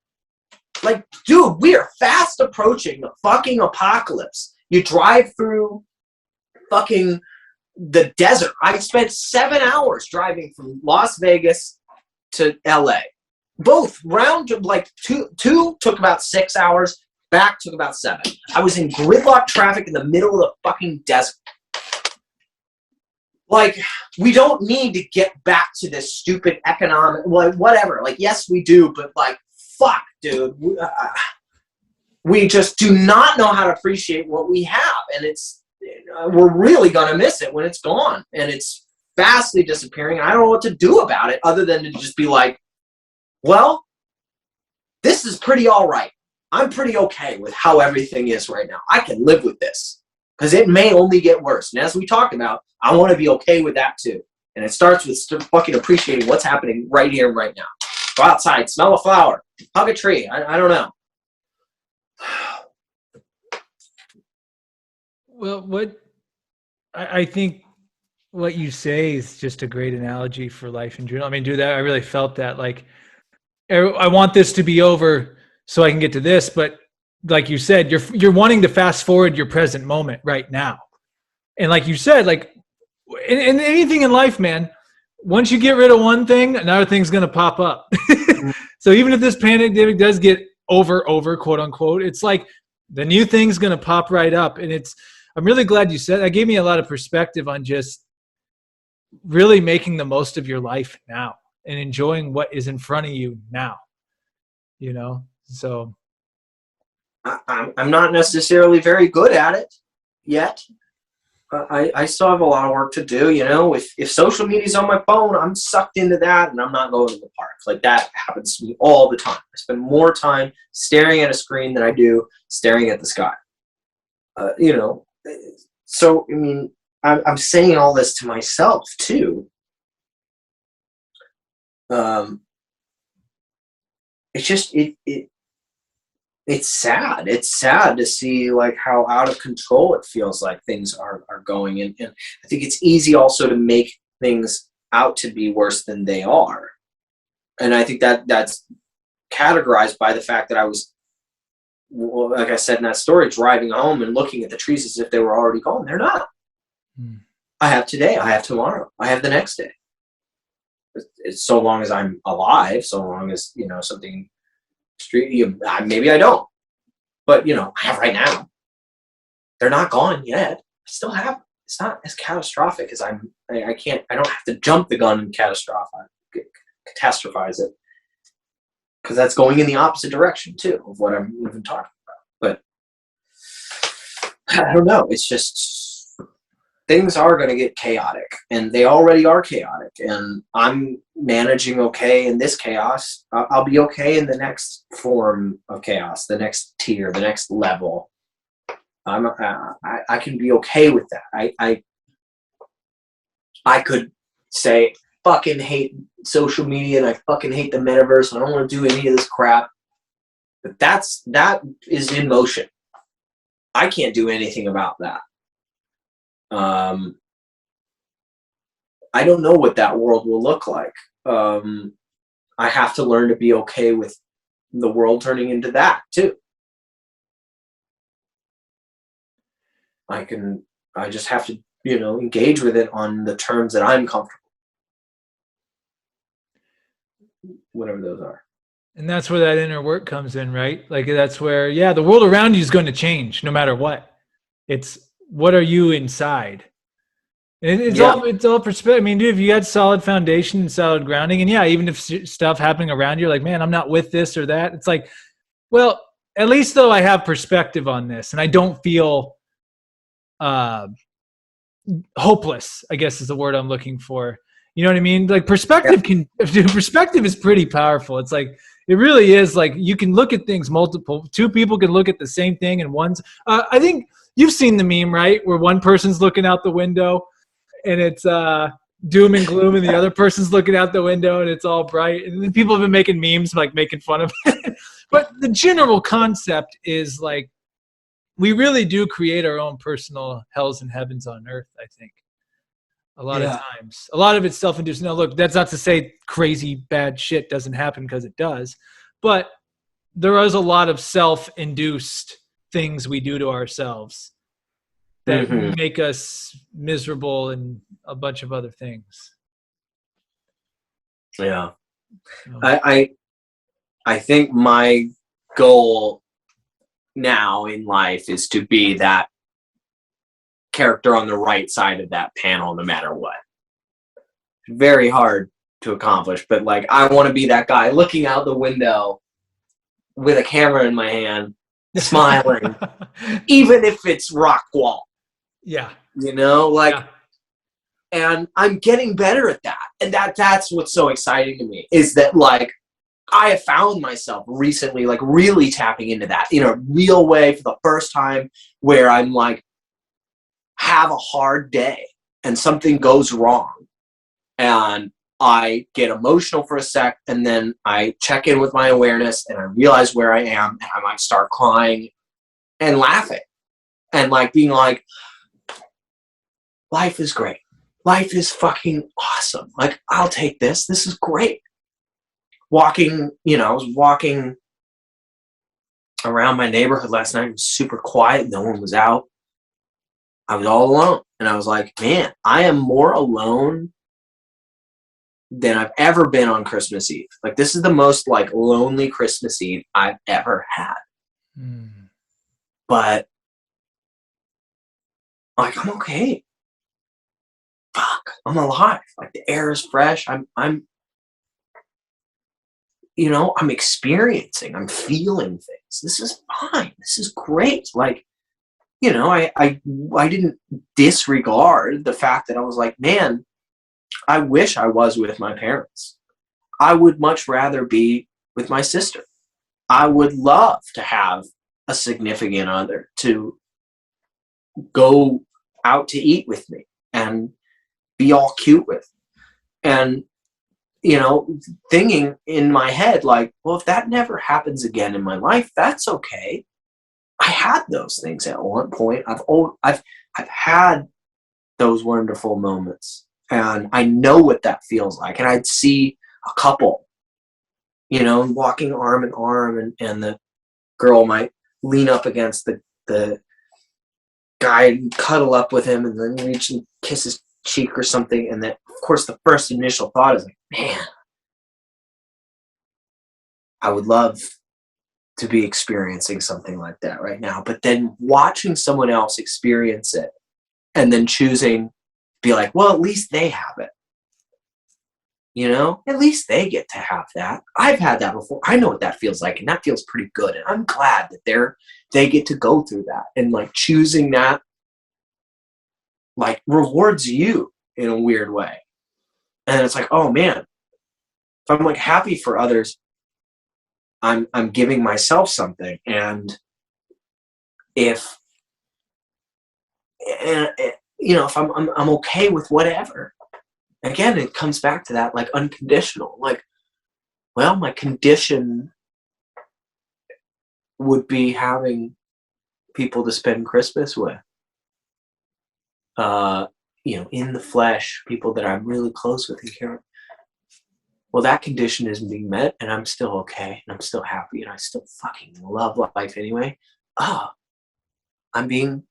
Like, dude, we are fast approaching the fucking apocalypse. You drive through fucking the desert. I spent 7 hours driving from Las Vegas to LA. Both round like two took about 6 hours. Back took about 7. I was in gridlock traffic in the middle of the fucking desert. Like, we don't need to get back to this stupid economic, like, whatever. Like, yes, we do, but like, fuck, dude. We just do not know how to appreciate what we have, and we're really gonna miss it when it's gone, and it's fastly disappearing. And I don't know what to do about it other than to just be like, well, this is pretty all right. I'm pretty okay with how everything is right now. I can live with this because it may only get worse. And as we talked about, I want to be okay with that too. And it starts with fucking appreciating what's happening right here and right now. Go outside, smell a flower, hug a tree. I don't know. Well, I think what you say is just a great analogy for life in general. I mean, dude, I really felt that. Like, I want this to be over so I can get to this, but like you said, you're wanting to fast forward your present moment right now. And like you said, like in anything in life, man, once you get rid of one thing, another thing's going to pop up. So even if this pandemic does get over, quote unquote, it's like the new thing's going to pop right up. And I'm really glad you said that. Gave me a lot of perspective on just really making the most of your life now and enjoying what is in front of you now, you know? So I'm not necessarily very good at it yet. I still have a lot of work to do. You know, if social media's on my phone, I'm sucked into that, and I'm not going to the park. Like, that happens to me all the time. I spend more time staring at a screen than I do staring at the sky. You know, so I mean, I'm saying all this to myself too. It's just it's sad. It's sad to see like how out of control it feels like things are going. And I think it's easy also to make things out to be worse than they are. And I think that's categorized by the fact that I was, like I said in that story, driving home and looking at the trees as if they were already gone. They're not. I have today. I have tomorrow. I have the next day. It's so long as I'm alive, so long as, you know, something maybe I don't, but you know, I have right now. They're not gone yet. I still have. It's not as catastrophic as I don't have to jump the gun and catastrophize it, because that's going in the opposite direction too of what I'm even talking about. But I don't know. It's just things are going to get chaotic, and they already are chaotic, and I'm managing okay in this chaos. I'll be okay in the next form of chaos, the next tier, the next level. I can be okay with that. I could say, fucking hate social media, and I fucking hate the metaverse, and I don't want to do any of this crap. But that is in motion. I can't do anything about that. I don't know what that world will look like. I have to learn to be okay with the world turning into that too. I just have to, you know, engage with it on the terms that I'm comfortable. Whatever those are. And that's where that inner work comes in, right? Like, that's where, yeah, the world around you is going to change no matter what. It's what are you inside? And it's all perspective. I mean, dude, if you got solid foundation and solid grounding, and yeah, even if stuff happening around you, like, man, I'm not with this or that. It's like, well, at least though I have perspective on this, and I don't feel hopeless, I guess is the word I'm looking for. You know what I mean? Like, perspective perspective is pretty powerful. It's like, it really is. Like, you can look at things two people can look at the same thing, and I think you've seen the meme, right? Where one person's looking out the window and it's doom and gloom, and the other person's looking out the window and it's all bright. And then people have been making memes, like making fun of it. But the general concept is like, we really do create our own personal hells and heavens on earth, I think. A lot of times. A lot of it's self-induced. Now, look, that's not to say crazy bad shit doesn't happen, because it does. But there is a lot of self-induced things we do to ourselves that make us miserable and a bunch of other things. Yeah. I think my goal now in life is to be that character on the right side of that panel no matter what. Very hard to accomplish, but like I want to be that guy looking out the window with a camera in my hand, smiling, even if it's rock wall. Yeah. You know, like, Yeah. and I'm getting better at that. And that's what's so exciting to me, is that like I have found myself recently like really tapping into that in a real way for the first time, where I'm like, have a hard day and something goes wrong and I get emotional for a sec, and then I check in with my awareness and I realize where I am, and I might start crying and laughing and like being like, life is great. Life is fucking awesome. Like, I'll take this. This is great. Walking, I was walking around my neighborhood last night. It was super quiet. No one was out. I was all alone. And I was like, man, I am more alone than I've ever been on Christmas Eve. Like, this is the most like lonely Christmas Eve I've ever had. But like, I'm okay. Fuck, I'm alive. Like, the air is fresh. I'm experiencing, I'm feeling things. This is fine. This is great. Like, I didn't disregard the fact that I was like, man, I wish I was with my parents. I would much rather be with my sister. I would love to have a significant other to go out to eat with me and be all cute with. And, thinking in my head, like, well, if that never happens again in my life, that's okay. I had those things at one point. I've had those wonderful moments, and I know what that feels like. And I'd see a couple, walking arm in arm, and the girl might lean up against the guy and cuddle up with him, and then reach and kiss his cheek or something. And then, of course, the first initial thought is like, man, I would love to be experiencing something like that right now. But then watching someone else experience it and then choosing to be like, well, at least they have it. At least they get to have that. I've had that before. I know what that feels like, and that feels pretty good. And I'm glad that they get to go through that. And like choosing that like rewards you in a weird way. And it's like, oh man, if I'm like happy for others, I'm giving myself something. And if I'm okay with whatever. Again, it comes back to that like unconditional. Like, well, my condition would be having people to spend Christmas with. In the flesh, people that I'm really close with and care. Well, that condition isn't being met, and I'm still okay, and I'm still happy, and I still fucking love life anyway. I'm being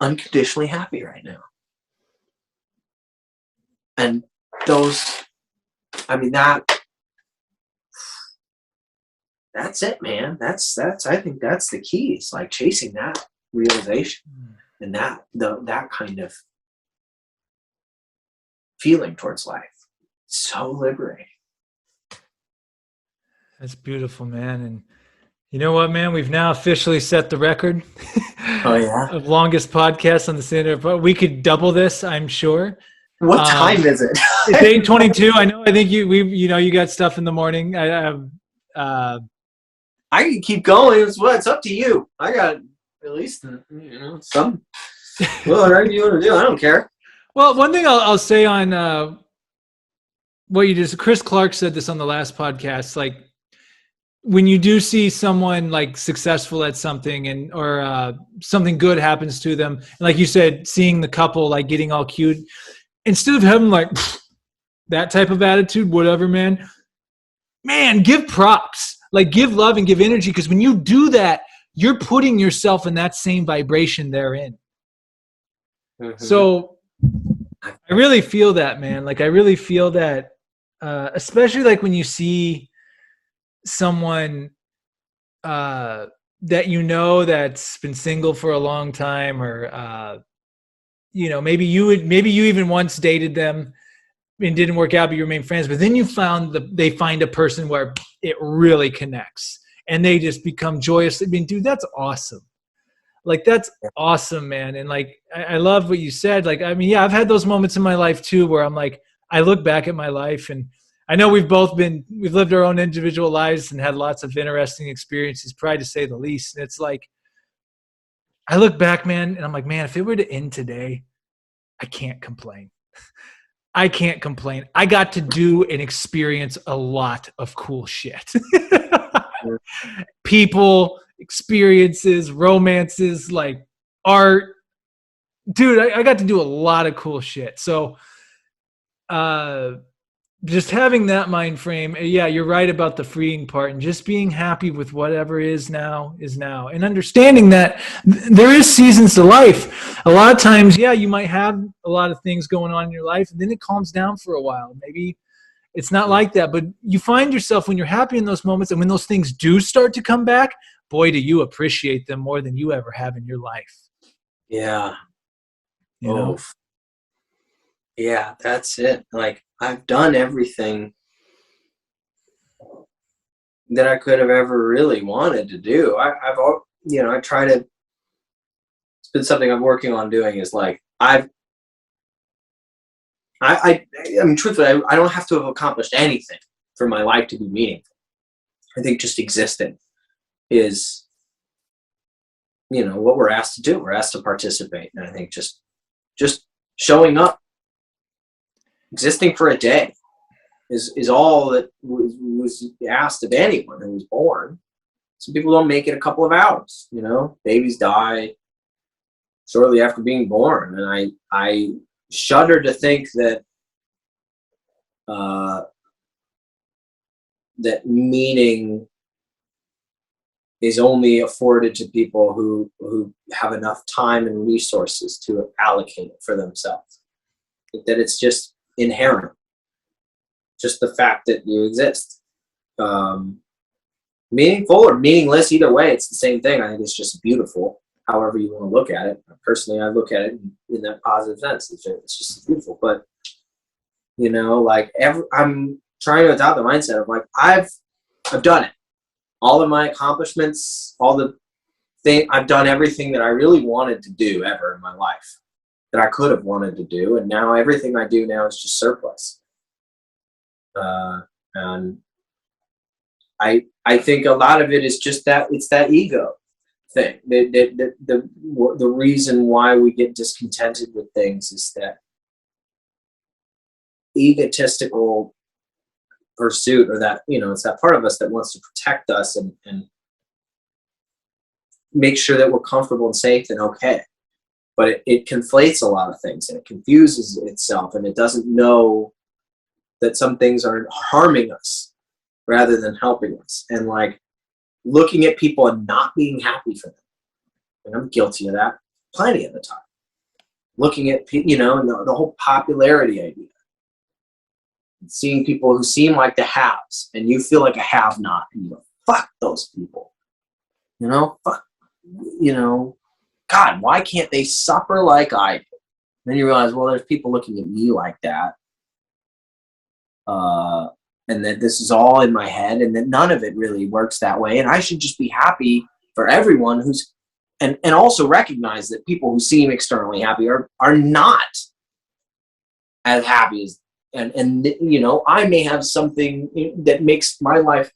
unconditionally happy right now. And that's it, man. That's I think that's the key. It's like chasing that realization and that kind of feeling towards life. So liberating. That's beautiful, man. And you know what, man? We've now officially set the record. Oh yeah. Of longest podcast on the center. But we could double this, I'm sure. What time is it? It's 8:22. I know. I think you got stuff in the morning. I can keep going. It's up to you. I got at least some. Whatever you want to do, I don't care. Well, one thing I'll say on what you just, Chris Clark said this on the last podcast. Like, when you do see someone like successful at something or something good happens to them, and like you said, seeing the couple like getting all cute, instead of having like that type of attitude, whatever, man, give props, like give love and give energy. Because when you do that, you're putting yourself in that same vibration they're in. Mm-hmm. So I really feel that, man. Like, I really feel that, especially like when you see someone that you know that's been single for a long time, or maybe you even once dated them and didn't work out, but you remain friends. But then they find a person where it really connects, and they just become joyous. I mean, dude, that's awesome. Like, that's awesome, man. And like, I love what you said. Like, I mean, yeah, I've had those moments in my life too, where I'm like, I look back at my life, and I know we've lived our own individual lives and had lots of interesting experiences, probably to say the least. And it's like, I look back, man, and I'm like, man, if it were to end today, I can't complain. I can't complain. I got to do and experience a lot of cool shit. People, experiences, romances, like art. Dude, I got to do a lot of cool shit. So just having that mind frame, yeah, you're right about the freeing part, and just being happy with whatever is now, and understanding that there is seasons to life. A lot of times, yeah, you might have a lot of things going on in your life, and then it calms down for a while. Maybe it's not like that, but you find yourself, when you're happy in those moments, and when those things do start to come back, boy, do you appreciate them more than you ever have in your life. Yeah. You know? Yeah, that's it. Like, I've done everything that I could have ever really wanted to do. I try to, it's been something I'm working on doing, is like, I mean, truthfully, I don't have to have accomplished anything for my life to be meaningful. I think just existing is, what we're asked to do. We're asked to participate. And I think just showing up, existing for a day is all that was asked of anyone who was born. Some people don't make it a couple of hours, babies die shortly after being born. And I shudder to think that that meaning is only afforded to people who have enough time and resources to allocate it for themselves. That it's just inherent, just the fact that you exist. Meaningful or meaningless, either way, it's the same thing. I think it's just beautiful, however you want to look at it. Personally, I look at it in that positive sense. It's just beautiful. But I'm trying to adopt the mindset of like, I've done it. All of my accomplishments, I've done everything that I really wanted to do ever in my life, that I could have wanted to do, and now everything I do now is just surplus. And I think a lot of it is just that it's that ego thing. The reason why we get discontented with things is that egotistical pursuit, or that, it's that part of us that wants to protect us and make sure that we're comfortable and safe and okay. But it conflates a lot of things, and it confuses itself, and it doesn't know that some things are harming us rather than helping us. And like, looking at people and not being happy for them. And I'm guilty of that plenty of the time. Looking at, and the whole popularity idea. And seeing people who seem like the haves, and you feel like a have-not, and you go, fuck those people. Fuck, God, why can't they suffer like I do? And then you realize, well, there's people looking at me like that. And that this is all in my head, and that none of it really works that way. And I should just be happy for everyone who's, and also recognize that people who seem externally happy are not as happy as, and I may have something that makes my life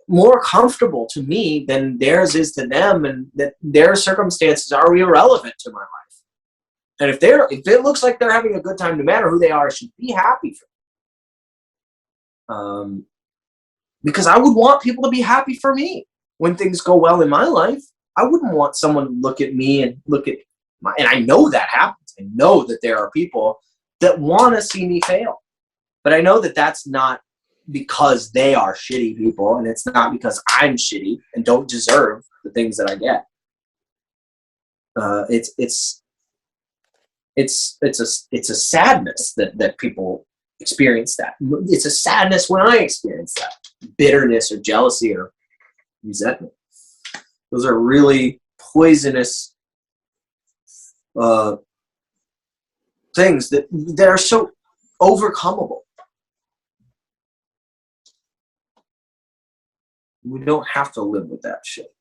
more comfortable to me than theirs is to them, and that their circumstances are irrelevant to my life. And if it looks like they're having a good time, no matter who they are, I should be happy for them. Because I would want people to be happy for me when things go well in my life. I wouldn't want someone to look at me and and I know that happens. I know that there are people that want to see me fail, but I know that that's not because they are shitty people, and it's not because I'm shitty and don't deserve the things that I get. It's a sadness that people experience that. It's a sadness when I experience that. bitterness or jealousy or resentment. Those are really poisonous things that are so overcomable. We don't have to live with that shit.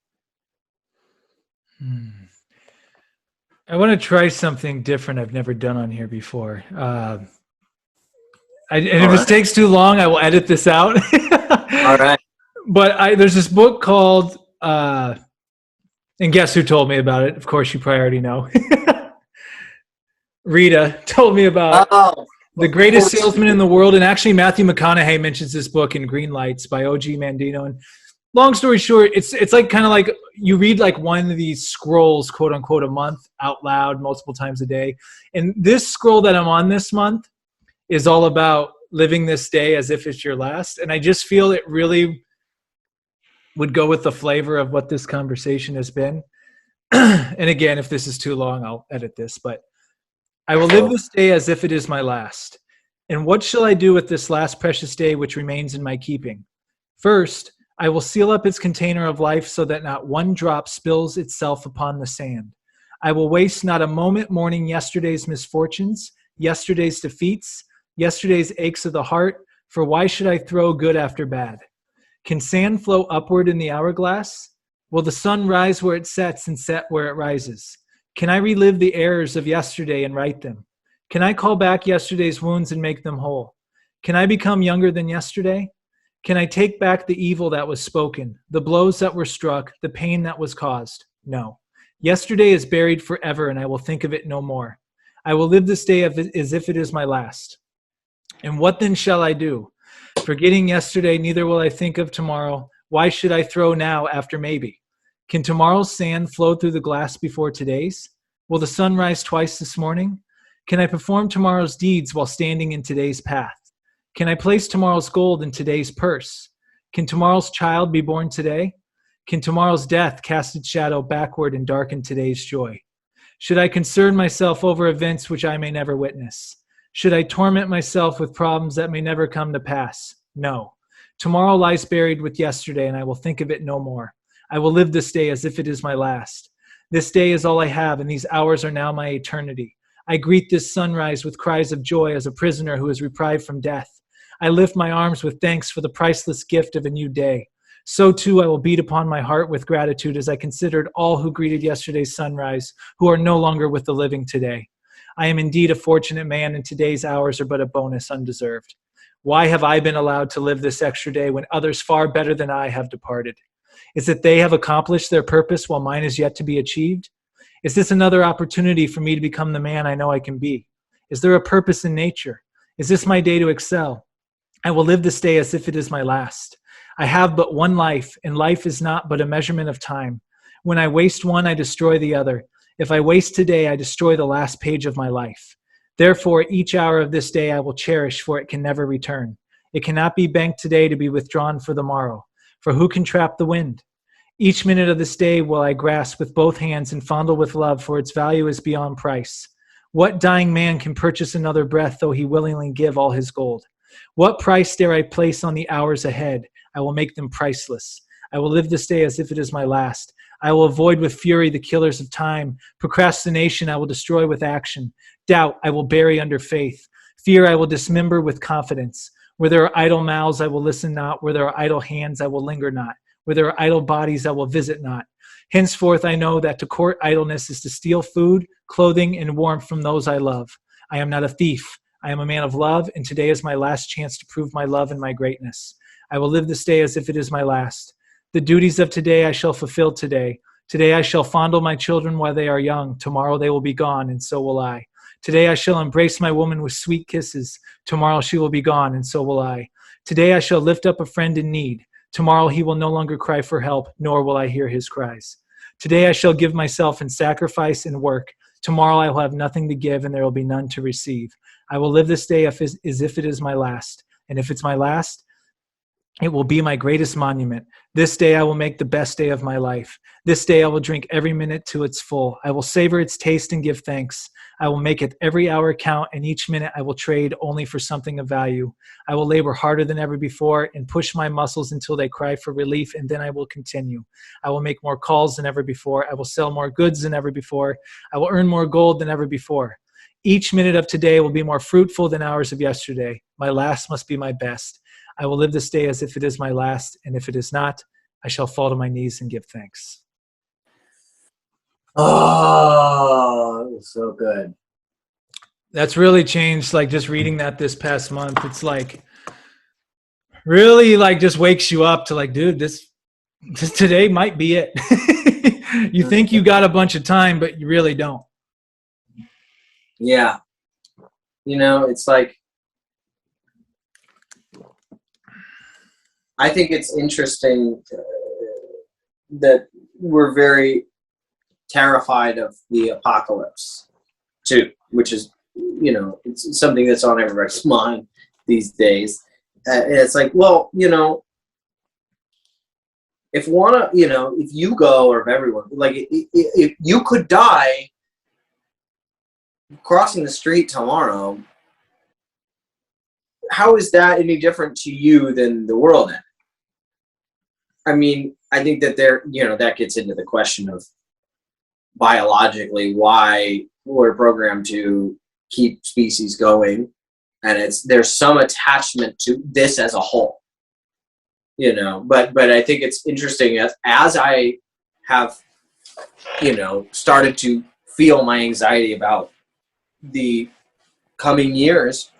I want to try something different I've never done on here before. If this takes too long, I will edit this out. All right. But there's this book called, and guess who told me about it? Of course, you probably already know. Rita told me about The Greatest Salesman in the World. And actually, Matthew McConaughey mentions this book in Green Lights by O.G. Mandino. And long story short, it's like kind of like you read like one of these scrolls, quote unquote, a month out loud multiple times a day. And this scroll that I'm on this month is all about living this day as if it's your last. And I just feel it really would go with the flavor of what this conversation has been. And again, if this is too long, I'll edit this. But I will live this day as if it is my last. And what shall I do with this last precious day which remains in my keeping? First, I will seal up its container of life so that not one drop spills itself upon the sand. I will waste not a moment mourning yesterday's misfortunes, yesterday's defeats, yesterday's aches of the heart, for why should I throw good after bad? Can sand flow upward in the hourglass? Will the sun rise where it sets and set where it rises? Can I relive the errors of yesterday and right them? Can I call back yesterday's wounds and make them whole? Can I become younger than yesterday? Can I take back the evil that was spoken, the blows that were struck, the pain that was caused? No. Yesterday is buried forever, and I will think of it no more. I will live this day as if it is my last. And what then shall I do? Forgetting yesterday, neither will I think of tomorrow. Why should I throw now after maybe? Can tomorrow's sand flow through the glass before today's? Will the sun rise twice this morning? Can I perform tomorrow's deeds while standing in today's path? Can I place tomorrow's gold in today's purse? Can tomorrow's child be born today? Can tomorrow's death cast its shadow backward and darken today's joy? Should I concern myself over events which I may never witness? Should I torment myself with problems that may never come to pass? No. Tomorrow lies buried with yesterday, and I will think of it no more. I will live this day as if it is my last. This day is all I have, and these hours are now my eternity. I greet this sunrise with cries of joy as a prisoner who is reprieved from death. I lift my arms with thanks for the priceless gift of a new day. So too I will beat upon my heart with gratitude as I considered all who greeted yesterday's sunrise, who are no longer with the living today. I am indeed a fortunate man, and today's hours are but a bonus undeserved. Why have I been allowed to live this extra day when others far better than I have departed? Is it they have accomplished their purpose while mine is yet to be achieved? Is this another opportunity for me to become the man I know I can be? Is there a purpose in nature? Is this my day to excel? I will live this day as if it is my last. I have but one life, and life is not but a measurement of time. When I waste one, I destroy the other. If I waste today, I destroy the last page of my life. Therefore, each hour of this day I will cherish, for it can never return. It cannot be banked today to be withdrawn for the morrow. For who can trap the wind? Each minute of this day will I grasp with both hands and fondle with love, for its value is beyond price. What dying man can purchase another breath, though he willingly give all his gold? What price dare I place on the hours ahead? I will make them priceless. I will live this day as if it is my last. I will avoid with fury the killers of time. Procrastination I will destroy with action. Doubt I will bury under faith. Fear I will dismember with confidence. Where there are idle mouths I will listen not. Where there are idle hands I will linger not. Where there are idle bodies I will visit not. Henceforth I know that to court idleness is to steal food, clothing, and warmth from those I love. I am not a thief. I am a man of love, and today is my last chance to prove my love and my greatness. I will live this day as if it is my last. The duties of today I shall fulfill today. Today I shall fondle my children while they are young. Tomorrow they will be gone, and so will I. Today I shall embrace my woman with sweet kisses. Tomorrow she will be gone, and so will I. Today I shall lift up a friend in need. Tomorrow he will no longer cry for help, nor will I hear his cries. Today I shall give myself in sacrifice and work. Tomorrow I will have nothing to give, and there will be none to receive. I will live this day as if it is my last. And if it's my last, It will be my greatest monument. This day I will make the best day of my life. This day I will drink every minute to its full. I will savor its taste and give thanks. I will make it every hour count, and each minute I will trade only for something of value. I will labor harder than ever before and push my muscles until they cry for relief, and then I will continue. I will make more calls than ever before. I will sell more goods than ever before. I will earn more gold than ever before. Each minute of today will be more fruitful than hours of yesterday. My last must be my best. I will live this day as if it is my last, and if it is not, I shall fall to my knees and give thanks. Oh, it was so good. That's really changed, like just reading that this past month. It's like really like just wakes you up to like, dude, this today might be it. You think you got a bunch of time, but you really don't. Yeah. You know, it's like, I think it's interesting that we're very terrified of the apocalypse too, which is, you know, it's something that's on everybody's mind these days. And it's like, well, you know, if you go, or if everyone, like, if you could die crossing the street tomorrow, how is that any different to you than the world ending? I mean, I think that that gets into the question of biologically why we're programmed to keep species going, and there's some attachment to this as a whole, you know. But I think it's interesting as I have, you know, started to feel my anxiety about the coming years,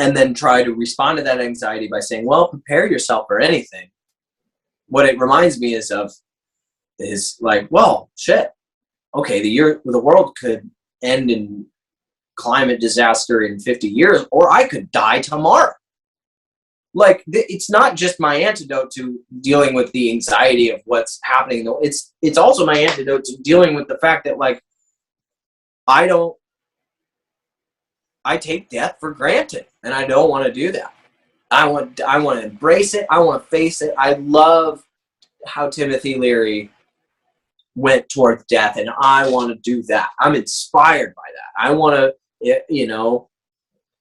and then try to respond to that anxiety by saying, well, prepare yourself for anything. What it reminds me is like, well, shit. Okay, the world could end in climate disaster in 50 years, or I could die tomorrow. Like, it's not just my antidote to dealing with the anxiety of what's happening. It's also my antidote to dealing with the fact that, like, I take death for granted, and I don't want to do that. I want to embrace it. I want to face it. I love how Timothy Leary went towards death, and I want to do that. I'm inspired by that. I want to, you know,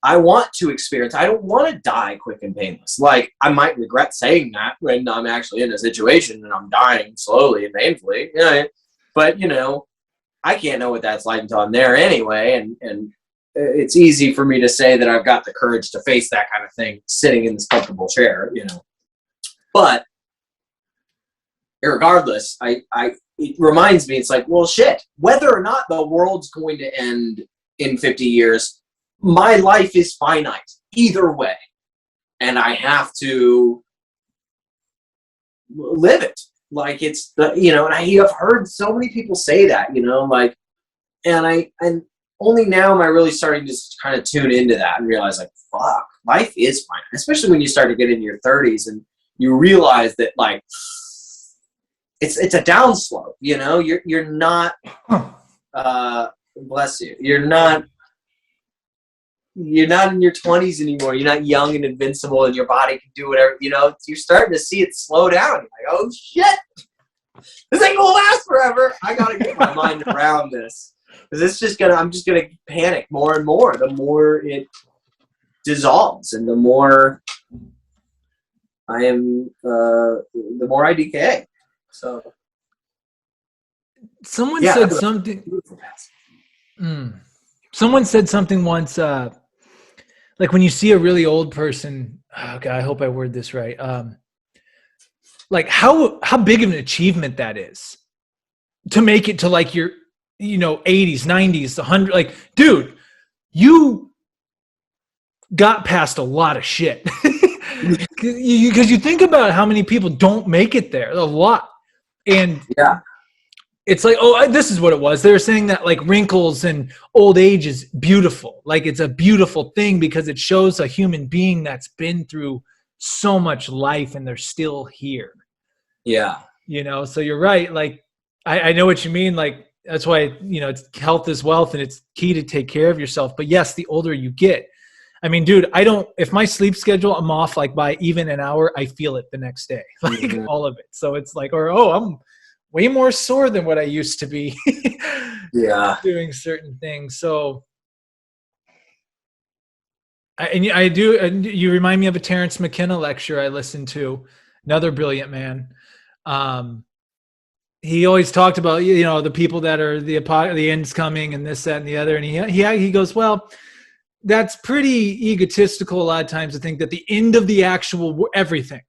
I want to experience. I don't want to die quick and painless. Like, I might regret saying that when I'm actually in a situation and I'm dying slowly and painfully. You know, but, you know, I can't know what that's like until I'm there anyway, and it's easy for me to say that I've got the courage to face that kind of thing sitting in this comfortable chair, you know. But regardless, it reminds me, it's like, well, shit, whether or not the world's going to end in 50 years, my life is finite either way. And I have to live it. Like, it's the, you know, and I have heard so many people say that, you know, like, and only now am I really starting to kind of tune into that and realize, like, fuck, life is fine. Especially when you start to get into your 30s and you realize that, like, it's a downslope, you know. You're not bless you. You're not in your 20s anymore. You're not young and invincible and your body can do whatever, you know. You're starting to see it slow down. You're like, oh shit, this ain't gonna last forever. I gotta get my mind around this. Because I'm just gonna panic more and more the more it dissolves, and the more the more I decay. So someone said something. Someone said something once, like when you see a really old person. Oh God, I hope I word this right. Like how big of an achievement that is to make it to, like, your, you know, 80s, 90s, 100. Like, dude, you got past a lot of shit. Because you think about how many people don't make it there. A lot. And yeah, it's like, this is what it was. They were saying that, like, wrinkles and old age is beautiful. Like, it's a beautiful thing because it shows a human being that's been through so much life and they're still here. Yeah. You know, so you're right. Like, I know what you mean. Like, that's why, you know, it's health is wealth and it's key to take care of yourself. But yes, the older you get, I mean, dude, if my sleep schedule, I'm off like by even an hour, I feel it the next day, like all of it. So it's like, I'm way more sore than what I used to be doing certain things. So, and you remind me of a Terrence McKenna lecture I listened to, another brilliant man. He always talked about, the people that are the end's coming and this, that, and the other. And he goes, well, that's pretty egotistical a lot of times to think that the end of the actual everything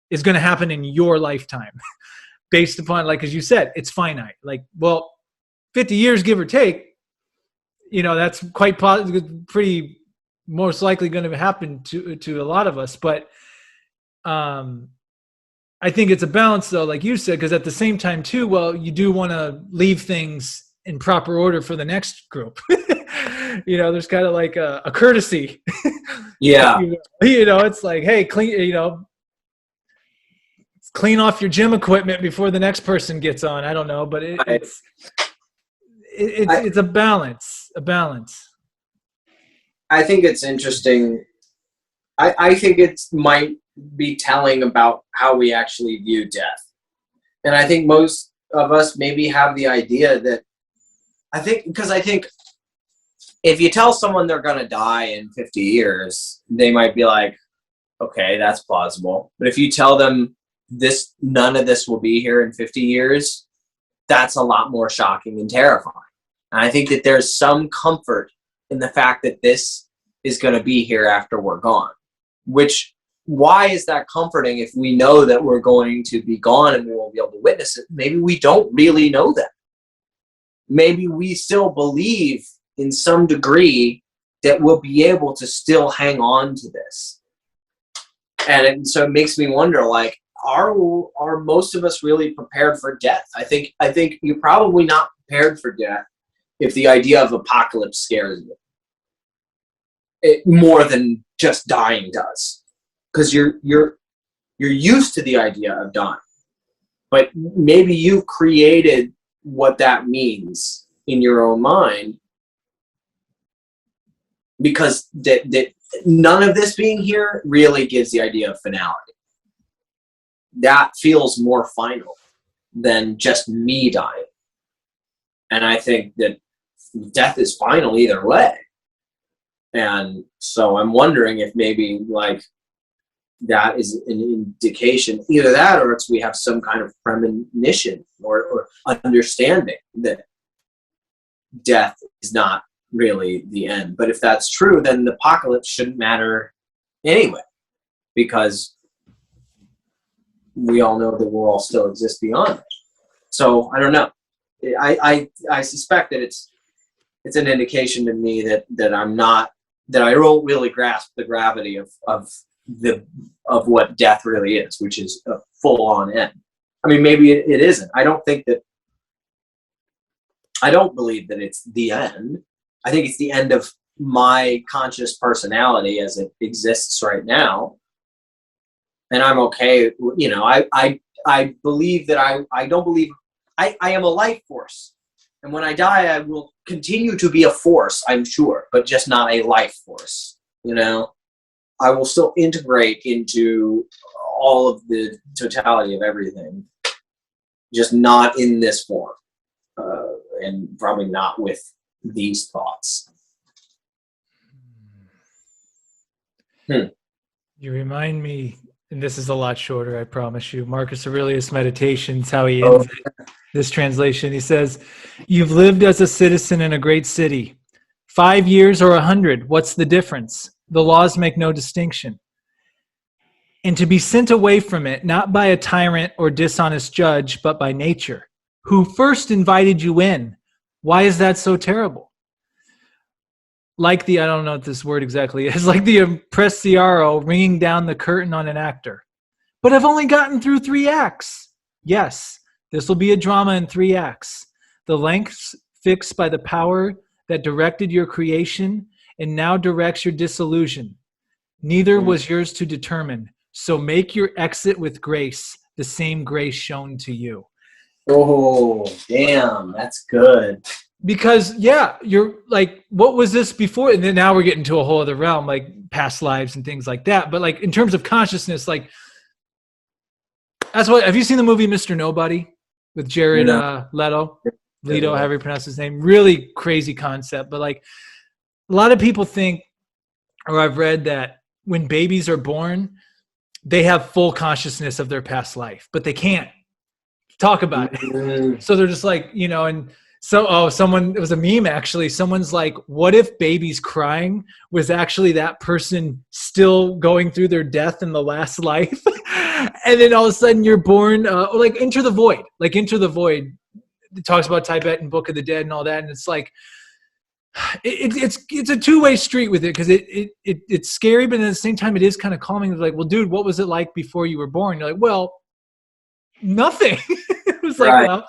is going to happen in your lifetime based upon, like, as you said, it's finite. Like, well, 50 years, give or take, that's quite pretty most likely going to happen to a lot of us. But I think it's a balance, though, like you said, because at the same time, too, well, you do want to leave things in proper order for the next group. There's kind of like a courtesy. Yeah. It's like, hey, clean off your gym equipment before the next person gets on. I don't know, but it's a balance. I think it's interesting. I think it might be telling about how we actually view death. And I think most of us maybe have the idea that I think if you tell someone they're going to die in 50 years, they might be like, okay, that's plausible. But if you tell them none of this will be here in 50 years, that's a lot more shocking and terrifying. And I think that there's some comfort in the fact that this is going to be here after we're gone. Why is that comforting if we know that we're going to be gone and we won't be able to witness it? Maybe we don't really know that. Maybe we still believe in some degree that we'll be able to still hang on to this. And so it makes me wonder, like, are most of us really prepared for death? I think you're probably not prepared for death if the idea of apocalypse scares you. It more than just dying does. Because you're used to the idea of dying, but maybe you've created what that means in your own mind, because that none of this being here really gives the idea of finality. That feels more final than just me dying, and I think that death is final either way. And so I'm wondering if maybe like that is an indication, either that or it's we have some kind of premonition or understanding that death is not really the end. But if that's true, then the apocalypse shouldn't matter anyway, because we all know that we'll all still exist beyond it. So I don't know. I suspect that it's an indication to me that I don't really grasp the gravity of what death really is, which is a full-on end. I mean, maybe it isn't. I don't believe that it's the end. I think it's the end of my conscious personality as it exists right now. And I'm okay. I believe that I don't believe I am a life force. And when I die, I will continue to be a force, I'm sure, but just not a life force. I will still integrate into all of the totality of everything, just not in this form, and probably not with these thoughts. You remind me, and this is a lot shorter, I promise you, Marcus Aurelius Meditations, how he ends this translation. He says, "You've lived as a citizen in a great city. 5 years or 100, what's the difference? The laws make no distinction. And to be sent away from it, not by a tyrant or dishonest judge, but by nature, who first invited you in. Why is that so terrible? I don't know what this word exactly is, like the impresario ringing down the curtain on an actor. But I've only gotten through 3 acts. Yes, this will be a drama in 3 acts. The lengths fixed by the power that directed your creation and now directs your disillusion. Neither was yours to determine. So make your exit with grace, the same grace shown to you." Oh, damn, that's good. because you're like, what was this before? And then now we're getting to a whole other realm, like past lives and things like that. But like in terms of consciousness, like that's what. Have you seen the movie Mr. Nobody with Jared Leto, however you pronounce his name? Really crazy concept. But like a lot of people think, or I've read that when babies are born, they have full consciousness of their past life, but they can't talk about it. So they're just like, and so, it was a meme actually. Someone's like, what if babies crying was actually that person still going through their death in the last life? And then all of a sudden you're born, like Enter the Void. Like Enter the Void, it talks about Tibetan Book of the Dead and all that. And it's like, it's a two-way street with it, because it's scary, but at the same time it is kind of calming. It's like, well, dude, what was it like before you were born? You're like, well, nothing. It was like, well,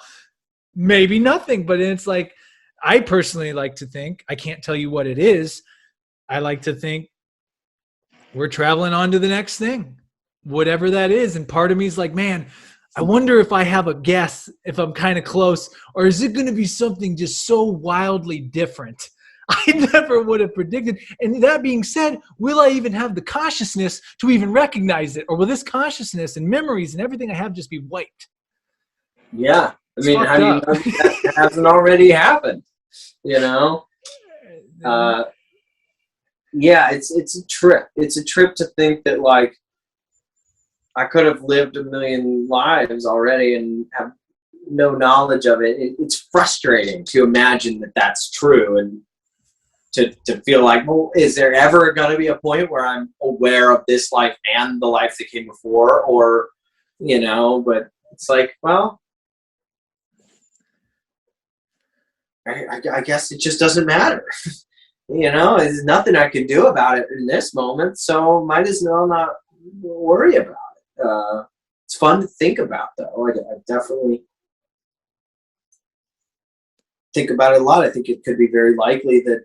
maybe nothing. But it's like, I personally like to think, I can't tell you what it is. I like to think we're traveling on to the next thing, whatever that is. And part of me is like, man, I wonder if I have a guess, if I'm kind of close, or is it going to be something just so wildly different I never would have predicted? And that being said, will I even have the consciousness to even recognize it? Or will this consciousness and memories and everything I have just be wiped? Yeah. I mean, how do you know that hasn't already happened? Yeah, it's a trip. It's a trip to think that, like, I could have lived a million lives already and have no knowledge of it. It's frustrating to imagine that that's true, and to feel like, well, is there ever going to be a point where I'm aware of this life and the life that came before? Or, but it's like, well, I guess it just doesn't matter. There's nothing I can do about it in this moment, so might as well not worry about it. It's fun to think about, though. I definitely think about it a lot. I think it could be very likely that,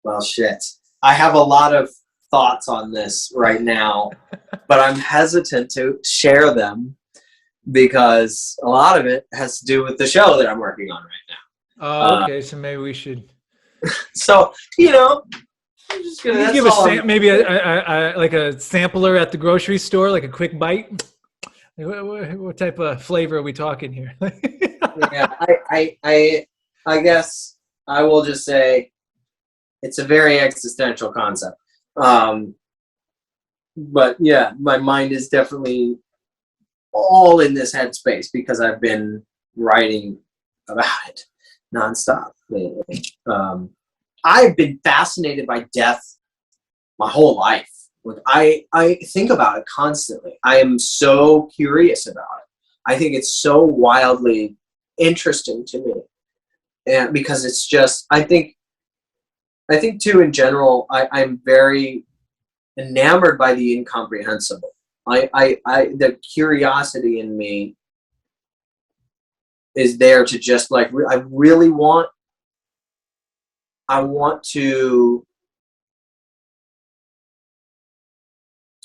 well, shit. I have a lot of thoughts on this right now, but I'm hesitant to share them because a lot of it has to do with the show that I'm working on right now. Oh, okay. So maybe we should. So, I'm just gonna. Can you give maybe a like a sampler at the grocery store, like a quick bite? What type of flavor are we talking here? Yeah, I guess I will just say it's a very existential concept. But yeah, my mind is definitely all in this headspace because I've been writing about it nonstop lately. I've been fascinated by death my whole life. I think about it constantly. I am so curious about it. I think it's so wildly interesting to me. And because it's just, I think too, in general, I'm very enamored by the incomprehensible. The curiosity in me is there to just like, I want to,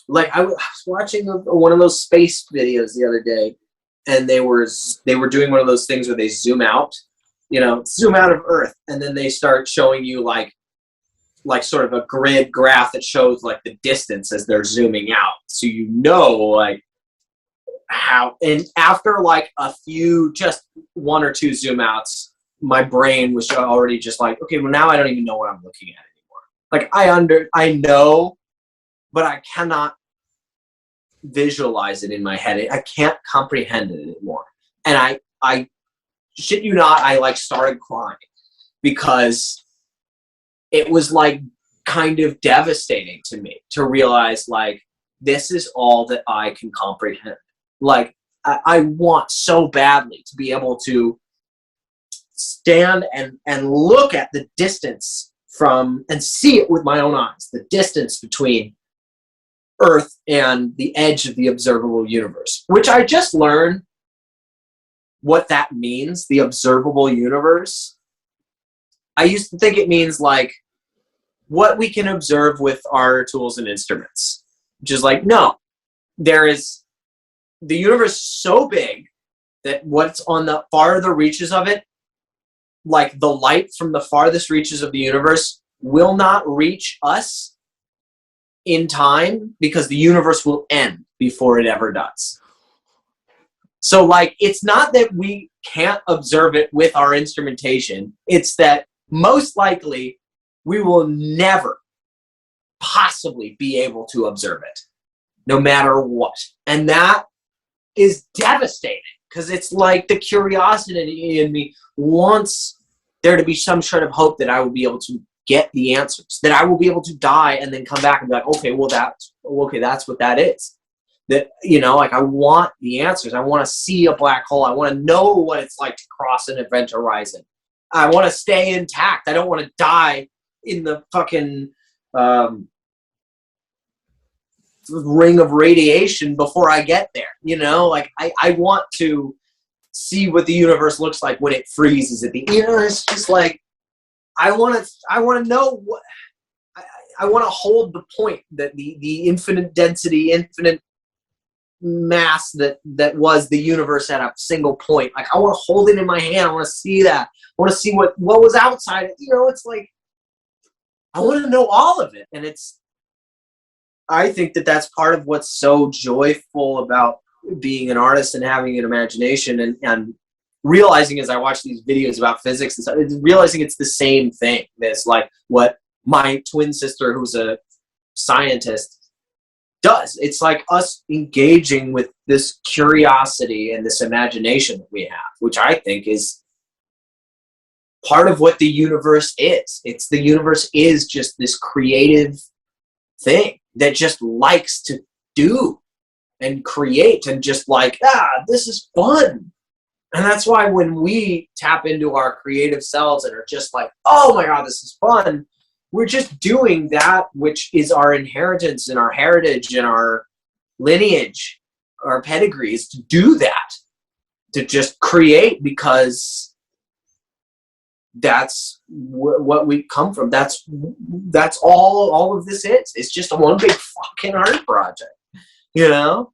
like, I was watching one of those space videos the other day, and they were doing one of those things where they zoom out of Earth, and then they start showing you like sort of a grid graph that shows like the distance as they're zooming out. So like how, and after like a few, just one or two zoom outs, my brain was already just like, okay, well now I don't even know what I'm looking at anymore. Like I know, but I cannot visualize it in my head. I can't comprehend it anymore. And I shit you not, I like started crying because it was like kind of devastating to me to realize like, this is all that I can comprehend. Like I want so badly to be able to stand and look at the distance and see it with my own eyes, the distance between Earth and the edge of the observable universe, which I just learned what that means, the observable universe. I used to think it means like what we can observe with our tools and instruments, which is like, no, the universe is so big that what's on the farther reaches of it, like the light from the farthest reaches of the universe, will not reach us in time because the universe will end before it ever does. So like, it's not that we can't observe it with our instrumentation. It's that most likely we will never possibly be able to observe it, no matter what. And that is devastating because it's like the curiosity in me wants there to be some sort of hope that I will be able to get the answers, that I will be able to die and then come back and be like, okay, well, that's what that is. That, you know, like I want the answers. I want to see a black hole. I want to know what it's like to cross an event horizon. I want to stay intact. I don't want to die in the fucking ring of radiation before I get there. You know, like I want to see what the universe looks like when it freezes at the, you know, it's just like, I want to know what, I want to hold the point that the infinite density, infinite mass that was the universe at a single point. Like I want to hold it in my hand. I want to see that. I want to see what was outside. You know, it's like I want to know all of it. And I think that that's part of what's so joyful about being an artist and having an imagination and realizing as I watch these videos about physics and stuff, realizing it's the same thing. It's like what my twin sister, who's a scientist, does. It's like us engaging with this curiosity and this imagination that we have, which I think is part of what the universe is. The universe is just this creative thing that just likes to do and create and just like, this is fun. And that's why when we tap into our creative selves and are just like, oh my God, this is fun, we're just doing that which is our inheritance and our heritage and our lineage, our pedigrees, to do that, to just create, because that's what we come from. That's all of this is. It's just a one big fucking art project, you know?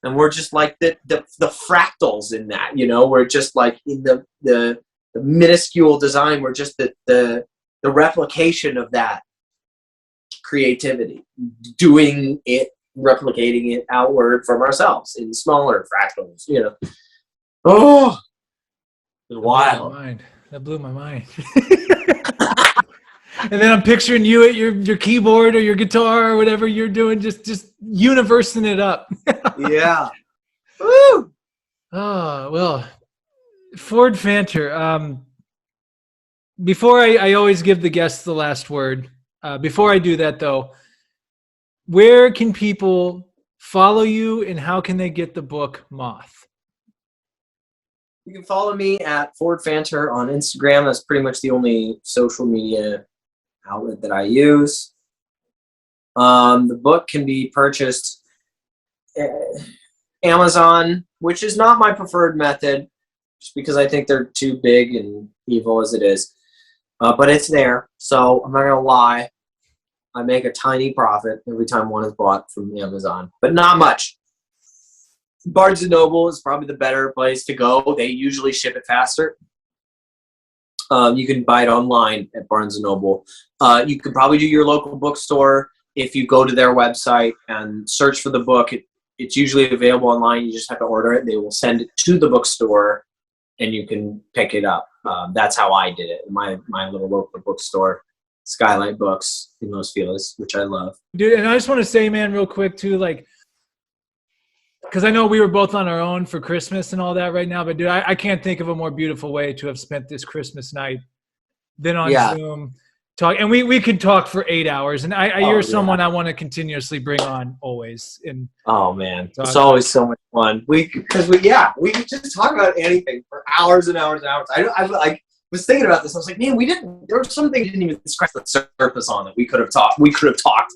And we're just like the fractals in that, you know? We're just like in the minuscule design. We're just the replication of that creativity, doing it, replicating it outward from ourselves in smaller fractals, you know. Oh, wild. That blew my mind. And then I'm picturing you at your keyboard or your guitar or whatever you're doing, just universing it up. Yeah. Woo! Oh, well, Ford Fanter, before I always give the guests the last word. Before I do that, though, where can people follow you and how can they get the book Moth? You can follow me at Ford Fanter on Instagram. That's pretty much the only social media outlet that I use. The book can be purchased Amazon, which is not my preferred method, just because I think they're too big and evil as it is. But it's there, so I'm not gonna lie. I make a tiny profit every time one is bought from Amazon, but not much. Barnes & Noble is probably the better place to go. They usually ship it faster. You can buy it online at Barnes & Noble. You can probably do your local bookstore. If you go to their website and search for the book, it's usually available online. You just have to order it. They will send it to the bookstore, and you can pick it up. That's how I did it. My little local bookstore, Skylight Books in Los Feliz, which I love. Dude, and I just want to say, man, real quick too, like, because I know we were both on our own for Christmas and all that right now, but dude, I can't think of a more beautiful way to have spent this Christmas night than on Zoom. And we could talk for 8 hours, and you're someone I want to continuously bring on always. And oh man, it's always so much fun. We could just talk about anything for hours and hours and hours. I was thinking about this. I was like, man, there was something we didn't even scratch the surface on that we could have talked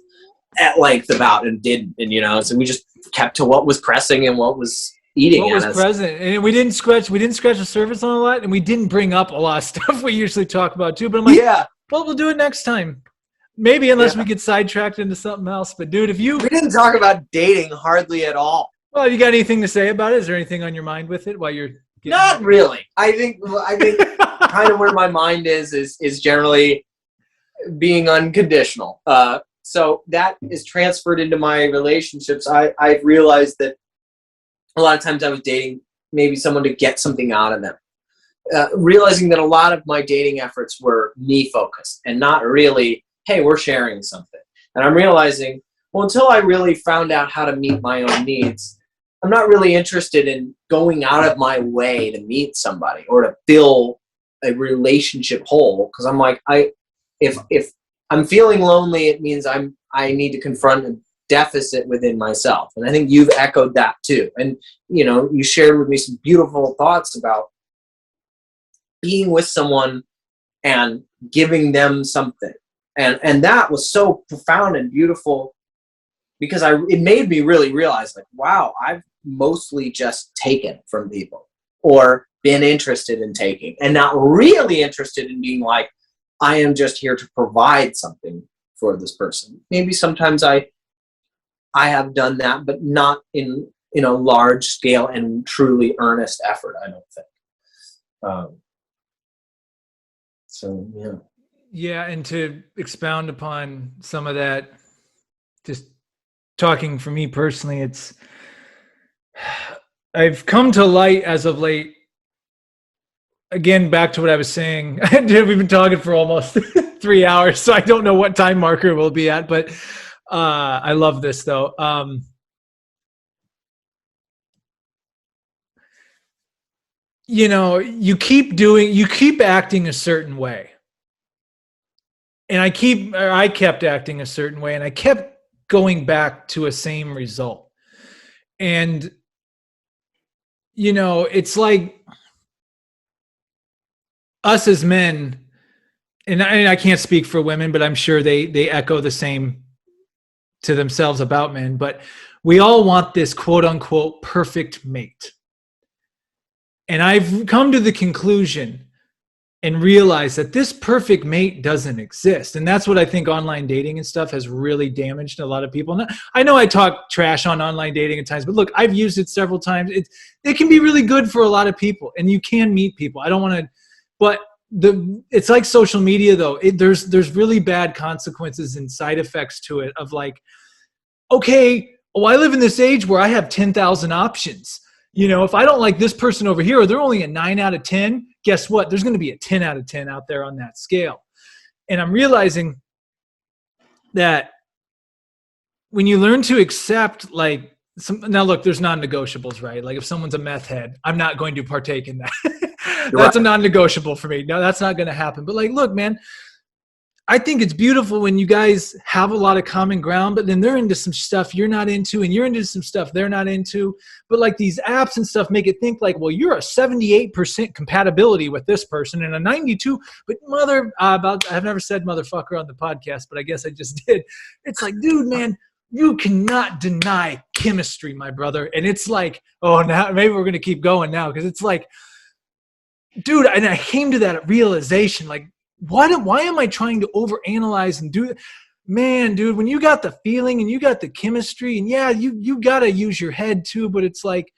at length about and didn't, and you know, so we just kept to what was pressing and what was eating. What was present, and we didn't scratch the surface on a lot, and we didn't bring up a lot of stuff we usually talk about too. But I'm like, yeah. Well, we'll do it next time. Maybe unless we get sidetracked into something else. But dude, we didn't talk about dating hardly at all. Well, you got anything to say about it? Is there anything on your mind with it while you're getting Not really. I think kind of where my mind is generally being unconditional. So that is transferred into my relationships. I've realized that a lot of times I was dating maybe someone to get something out of them. Realizing that a lot of my dating efforts were me focused and not really, hey, we're sharing something. And I'm realizing, well, until I really found out how to meet my own needs, I'm not really interested in going out of my way to meet somebody or to fill a relationship hole. Because I'm like, if I'm feeling lonely, it means I need to confront a deficit within myself. And I think you've echoed that too. And you shared with me some beautiful thoughts about being with someone and giving them something. And that was so profound and beautiful because it made me really realize, like, wow, I've mostly just taken from people or been interested in taking and not really interested in being like, I am just here to provide something for this person. Maybe sometimes I have done that, but not in a large scale and truly earnest effort, I don't think. So, yeah. Yeah, and to expound upon some of that, just talking for me personally, I've come to light as of late. Again, back to what I was saying. We've been talking for almost 3 hours, so I don't know what time marker we'll be at, but I love this though. You keep acting a certain way. And I kept acting a certain way, and I kept going back to a same result. And, it's like us as men, and I can't speak for women, but I'm sure they echo the same to themselves about men, but we all want this quote unquote perfect mate. And I've come to the conclusion and realize that this perfect mate doesn't exist. And that's what I think online dating and stuff has really damaged a lot of people. I know I talk trash on online dating at times, but look, I've used it several times. It can be really good for a lot of people, and you can meet people. I don't want to, but it's like social media though. There's really bad consequences and side effects to it of like, okay, I live in this age where I have 10,000 options. If I don't like this person over here, or they're only a 9 out of 10, guess what? There's going to be a 10 out of 10 out there on that scale. And I'm realizing that when you learn to accept, like, now look, there's non-negotiables, right? Like if someone's a meth head, I'm not going to partake in that. That's a non-negotiable for me. No, that's not going to happen. But like, look, man, I think it's beautiful when you guys have a lot of common ground, but then they're into some stuff you're not into, and you're into some stuff they're not into. But like these apps and stuff make it think like, well, you're a 78% compatibility with this person and a 92. But I've never said motherfucker on the podcast, but I guess I just did. It's like, dude, man, you cannot deny chemistry, my brother. And it's like, oh, now maybe we're gonna keep going now, because it's like, dude, and I came to that realization, like, why am I trying to overanalyze and do? Man, dude, when you got the feeling and you got the chemistry, and yeah, you got to use your head too, but it's like,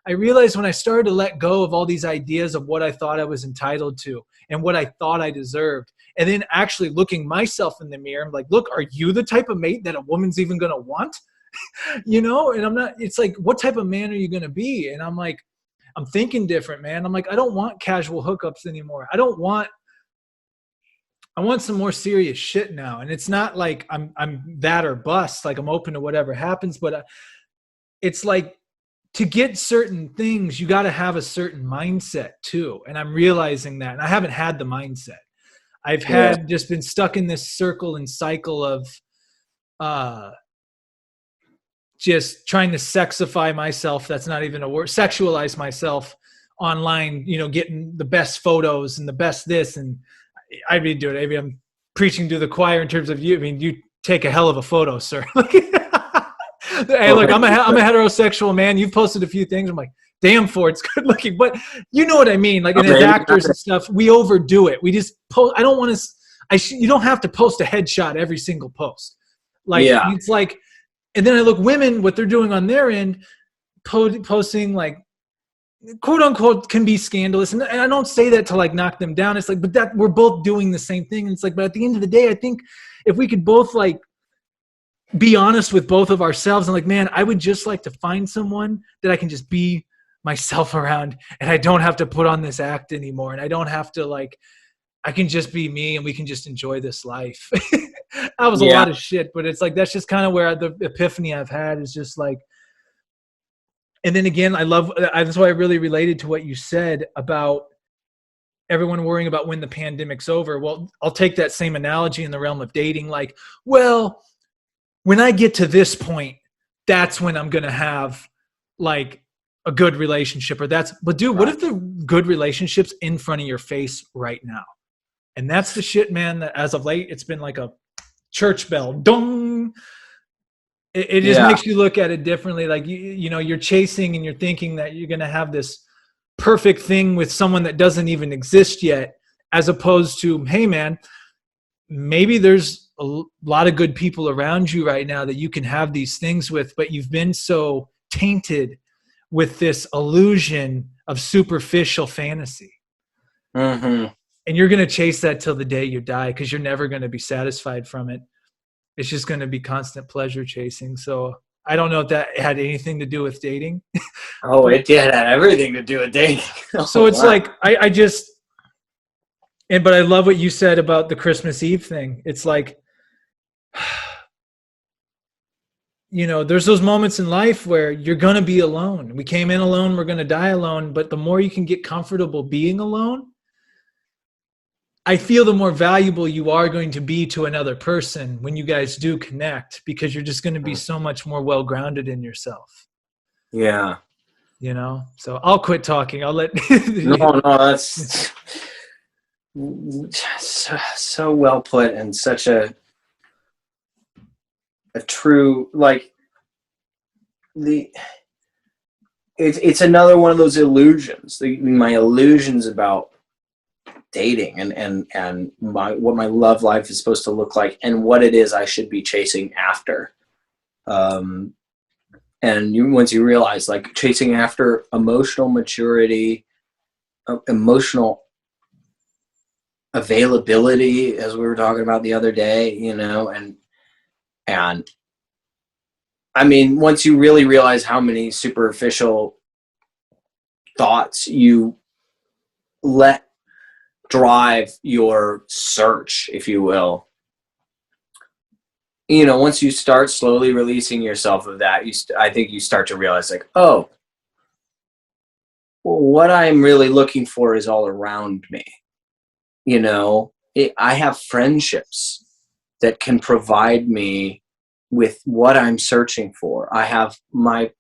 I realized when I started to let go of all these ideas of what I thought I was entitled to and what I thought I deserved, and then actually looking myself in the mirror, I'm like, look, are you the type of mate that a woman's even going to want? And I'm not, it's like, what type of man are you going to be? And I'm like, I'm thinking different, man. I'm like, I don't want casual hookups anymore. I want some more serious shit now. And it's not like I'm that or bust. Like I'm open to whatever happens, but it's like, to get certain things, you got to have a certain mindset too. And I'm realizing that, and I haven't had the mindset. I've just been stuck in this circle and cycle of just trying to sexify myself. That's not even a word. Sexualize myself online, getting the best photos and the best this. And I mean, dude, maybe I'm preaching to the choir in terms of you. I mean, you take a hell of a photo, sir. Hey, look, I'm a heterosexual man. You've posted a few things. I'm like, damn, Ford's good looking. But you know what I mean? Like, and as actors and stuff, we overdo it. We just post. I don't want to. You don't have to post a headshot every single post. Like, it's like, and then I look women, what they're doing on their end. posting like quote unquote can be scandalous, and I don't say that to like knock them down. It's like, but that we're both doing the same thing. And it's like, but at the end of the day, I think if we could both like be honest with both of ourselves and like, man, I would just like to find someone that I can just be myself around, and I don't have to put on this act anymore, and I don't have to like, I can just be me, and we can just enjoy this life. That was a lot of shit, but it's like, that's just kind of where the epiphany I've had is just like. And then again, that's why I really related to what you said about everyone worrying about when the pandemic's over. Well, I'll take that same analogy in the realm of dating. Like, well, when I get to this point, that's when I'm going to have like a good relationship but dude, what if the good relationship's in front of your face right now? And that's the shit, man, that as of late, it's been like a church bell. Dong. It just makes you look at it differently. Like, you know, you're chasing and you're thinking that you're going to have this perfect thing with someone that doesn't even exist yet, as opposed to, hey, man, maybe there's a lot of good people around you right now that you can have these things with, but you've been so tainted with this illusion of superficial fantasy. Mm-hmm. And you're going to chase that till the day you die, because you're never going to be satisfied from it. It's just going to be constant pleasure chasing. So I don't know if that had anything to do with dating. Oh, it did have everything to do with dating. So it's like, but I love what you said about the Christmas Eve thing. It's like, you know, there's those moments in life where you're going to be alone. We came in alone, we're going to die alone. But the more you can get comfortable being alone, I feel the more valuable you are going to be to another person when you guys do connect, because you're just going to be so much more well-grounded in yourself. Yeah. You know, so I'll quit talking. I'll let. No, that's so well put, and such a true, like, it's another one of those illusions. My illusions about dating and what my love life is supposed to look like, and what it is I should be chasing after. And once you realize, like, chasing after emotional maturity, emotional availability, as we were talking about the other day, you know, and I mean, once you really realize how many superficial thoughts you let drive your search, if you will, you know, once you start slowly releasing yourself of that, I think you start to realize, like, oh, well, what I'm really looking for is all around me. You know, I have friendships that can provide me with what I'm searching for. I have my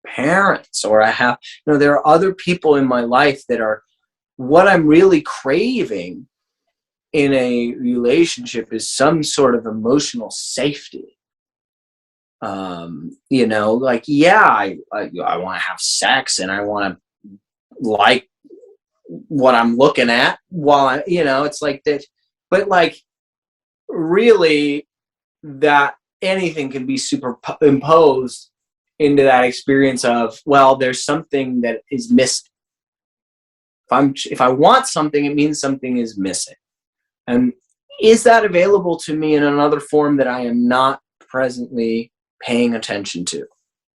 parents, or I have, you know, there are other people in my life that are what I'm really craving in a relationship is some sort of emotional safety. You know, like, yeah, I want to have sex, and I want to like what I'm looking at while you know, it's like that, but like, really, that anything can be superimposed into that experience of, well, there's something that is missing. If I want something, it means something is missing. And is that available to me in another form that I am not presently paying attention to?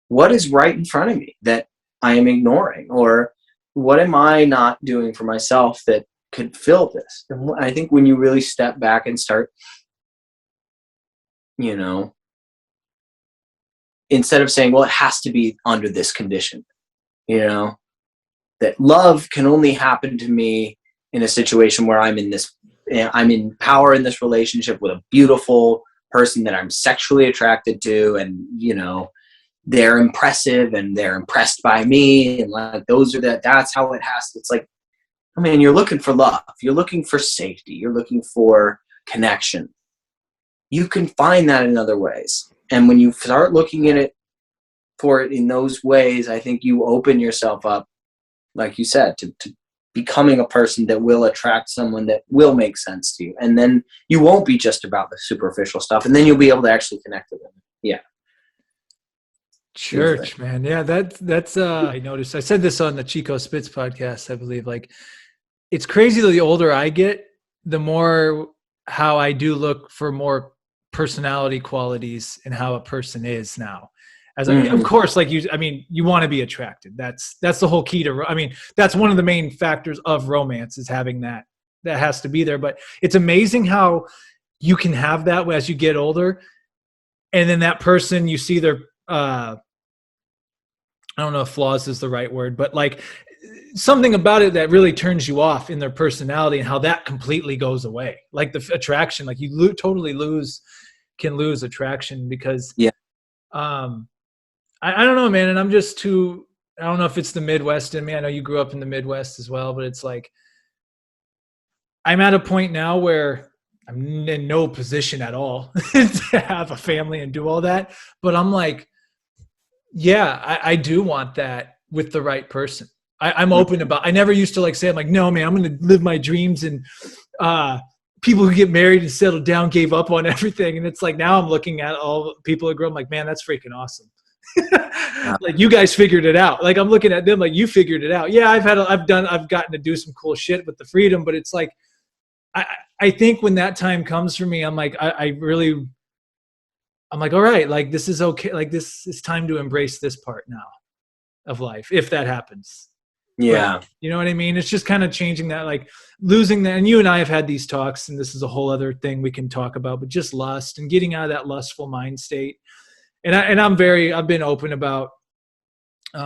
What is right in front of me that I am ignoring? Or what am I not doing for myself that could fill this? And I think when you really step back and start, you know, instead of saying, well, it has to be under this condition, you know, that love can only happen to me in a situation where I'm in power in this relationship with a beautiful person that I'm sexually attracted to, and, you know, they're impressive and they're impressed by me, and like, that's how it has to. It's like, I mean, you're looking for love, you're looking for safety, you're looking for connection. You can find that in other ways, and when you start looking at it for it in those ways, I think you open yourself up, like you said, to becoming a person that will attract someone that will make sense to you. And then you won't be just about the superficial stuff, and then you'll be able to actually connect with them. Yeah. Church, man. Yeah, that's I noticed. I said this on the Chico Spitz podcast, I believe. Like, it's crazy that the older I get, the more how I do look for more personality qualities in how a person is now. As I mean, of course, like you, I mean, you want to be attracted. That's the whole key to, I mean, that's one of the main factors of romance, is having that has to be there. But it's amazing how you can have that as you get older. And then that person, you see their, I don't know if flaws is the right word, but like something about it that really turns you off in their personality, and how that completely goes away. Like the attraction, like you totally can lose attraction because, I don't know, man. And I'm just too, I don't know if it's the Midwest in me. I know you grew up in the Midwest as well, but it's like, I'm at a point now where I'm in no position at all to have a family and do all that. But I'm like, yeah, I do want that with the right person. I'm open about, I never used to like say, I'm like, no, man, I'm going to live my dreams. And people who get married and settle down gave up on everything. And it's like, now I'm looking at all people that grow up, I'm like, man, that's freaking awesome. Like, you guys figured it out. Like, I'm looking at them like, you figured it out. Yeah, I've gotten to do some cool shit with the freedom, but it's like, I think when that time comes for me, I'm like, I'm like, all right, like, this is okay. Like, this is time to embrace this part now of life, if that happens. Yeah. But, you know what I mean? It's just kind of changing that, like losing that. And you and I have had these talks, and this is a whole other thing we can talk about, but just lust and getting out of that lustful mind state. And I've been open about, you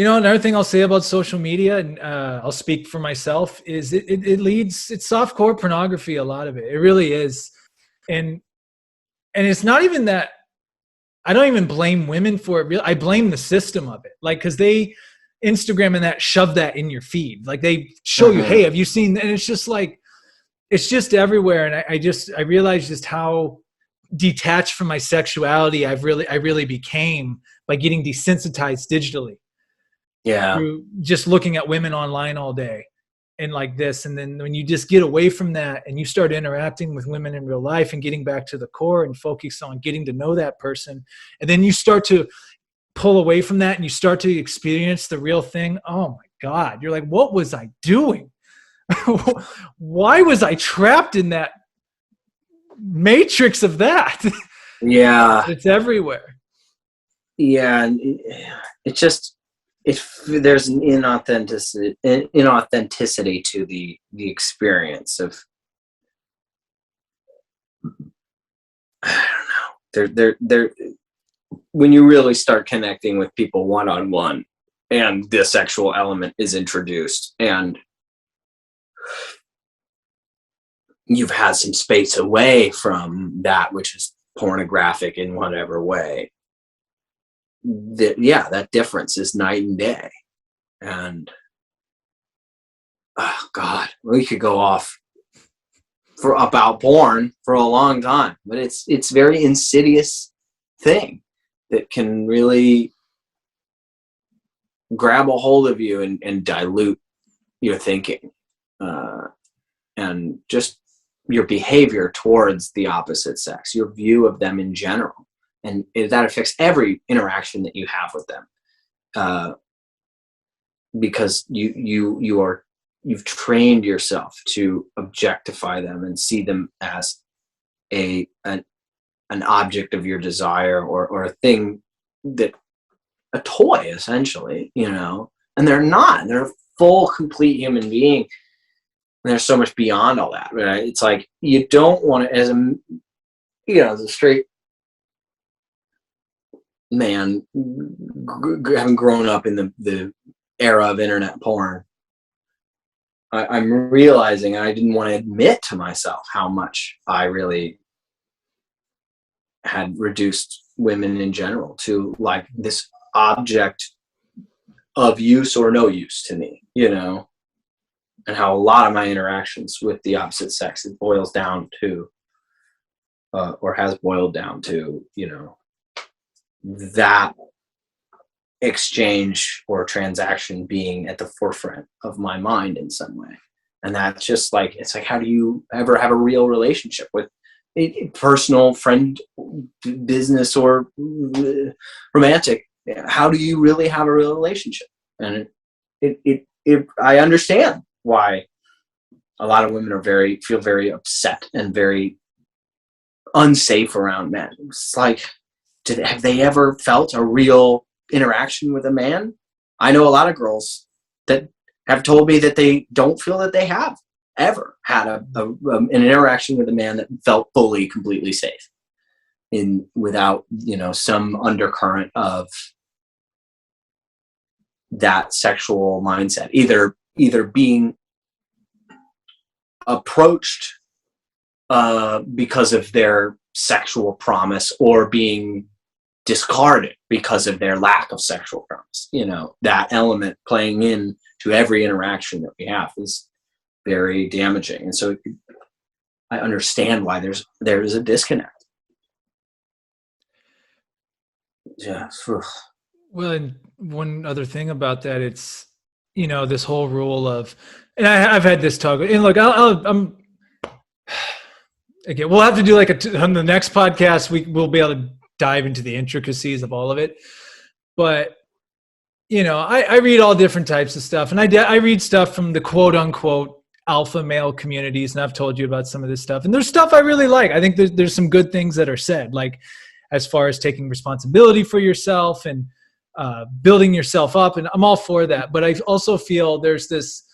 know, another thing I'll say about social media, and I'll speak for myself, is it's softcore pornography. A lot of it really is. And it's not even that, I don't even blame women for it. I blame the system of it. Like, cause Instagram and that shove that in your feed. Like, they show you, hey, have you seen, and it's just like, it's just everywhere. And I realized just how detached from my sexuality I really became by getting desensitized digitally. Yeah. Through just looking at women online all day and like this. And then when you just get away from that and you start interacting with women in real life and getting back to the core and focus on getting to know that person, and then you start to pull away from that and you start to experience the real thing. Oh my God. You're like, what was I doing? Why was I trapped in that matrix of that? Yeah. It's everywhere. Yeah. And it just, there's an inauthenticity to the experience of, I don't know. There when you really start connecting with people one-on-one and the sexual element is introduced and you've had some space away from that which is pornographic in whatever way, that difference is night and day. And oh God, we could go off about porn for a long time, but it's very insidious thing that can really grab a hold of you and dilute your thinking and just your behavior towards the opposite sex, your view of them in general. And that affects every interaction that you have with them, because you've trained yourself to objectify them and see them as an object of your desire or a thing that a toy essentially, you know. And they're not. They're a full, complete human being. And there's so much beyond all that. Right? It's like you don't want to, as a straight man, having grown up in the era of internet porn, I'm realizing, and I didn't want to admit to myself how much I really had reduced women in general to like this object of use or no use to me, you know, and how a lot of my interactions with the opposite sex, it boils down to, or has boiled down to, you know, that exchange or transaction being at the forefront of my mind in some way. And that's just like, it's like, how do you ever have a real relationship with personal, friend, business, or romantic. How do you really have a real relationship? And I understand why a lot of women feel very upset and very unsafe around men. It's like, have they ever felt a real interaction with a man? I know a lot of girls that have told me that they don't feel that they have ever had an interaction with a man that felt fully, completely safe, without some undercurrent of that sexual mindset, either being approached because of their sexual promise, or being discarded because of their lack of sexual promise. That element playing in to every interaction that we have is very damaging. And so I understand why there's a disconnect. Yeah. Well, and one other thing about that, it's, this whole rule of, and I've had this talk, and look, I'm again, we'll have to do on the next podcast, we'll be able to dive into the intricacies of all of it. But, I read all different types of stuff, and I read stuff from the quote unquote alpha male communities, and I've told you about some of this stuff, and there's stuff I really like. I think there's some good things that are said, like as far as taking responsibility for yourself and building yourself up, and I'm all for that. But I also feel there's this,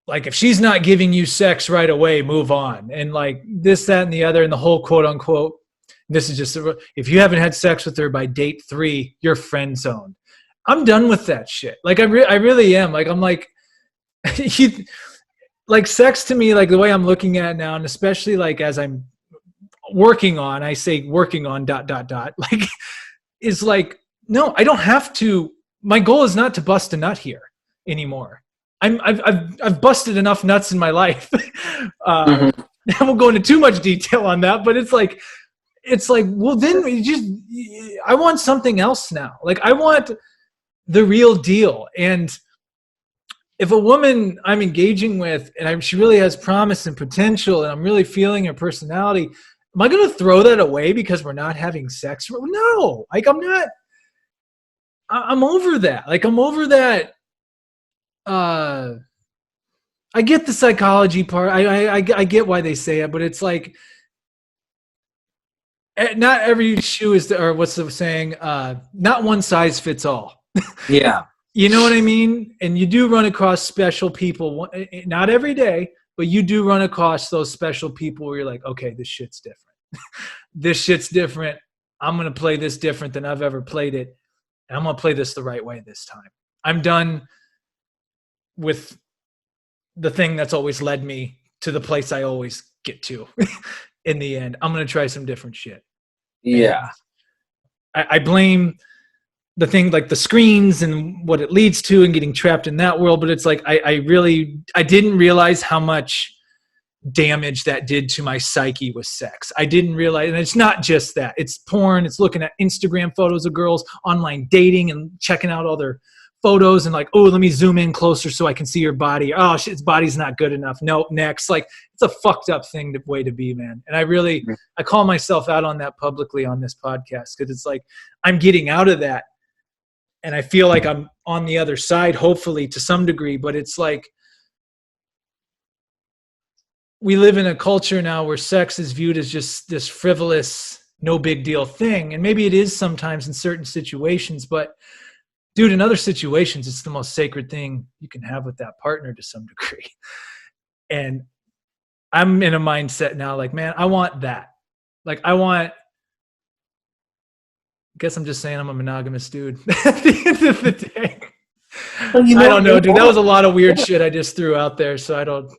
like, if she's not giving you sex right away, move on, and like this, that, and the other, and the whole quote unquote, this is just, if you haven't had sex with her by date 3, you're friend zoned. I'm done with that shit. Like I really am. Like, I'm like, like sex to me, like the way I'm looking at it now, and especially like as I'm working on, I say working on ... like, is like, no, I don't have to. My goal is not to bust a nut here anymore. I've busted enough nuts in my life. I won't go into too much detail on that, but it's like, well, then I want something else now. Like, I want the real deal. And if a woman I'm engaging with, and she really has promise and potential, and I'm really feeling her personality, am I going to throw that away because we're not having sex? No, like, I'm not. I'm over that. Like, I'm over that. I get the psychology part. I get why they say it, but it's like, not every shoe is, or what's the saying? Not one size fits all. Yeah. You know what I mean? And you do run across special people, not every day, but you do run across those special people where you're like, okay, this shit's different. This shit's different. I'm going to play this different than I've ever played it. And I'm going to play this the right way this time. I'm done with the thing that's always led me to the place I always get to in the end. I'm going to try some different shit. Yeah. I blame the thing, like the screens and what it leads to, and getting trapped in that world. But it's like, I didn't realize how much damage that did to my psyche with sex. I didn't realize, and it's not just that. It's porn. It's looking at Instagram photos of girls, online dating, and checking out all their photos, and like, oh, let me zoom in closer so I can see your body. Oh shit, his body's not good enough. Nope, next. Like, it's a fucked up way to be, man. And I call myself out on that publicly on this podcast, because it's like, I'm getting out of that, and I feel like I'm on the other side, hopefully, to some degree. But it's like, we live in a culture now where sex is viewed as just this frivolous, no big deal thing. And maybe it is sometimes in certain situations, but dude, in other situations, it's the most sacred thing you can have with that partner to some degree. And I'm in a mindset now, like, man, I want that. Like, I guess I'm just saying I'm a monogamous dude at the end of the day. Well, I don't know, dude. That was a lot of weird shit I just threw out there. So I don't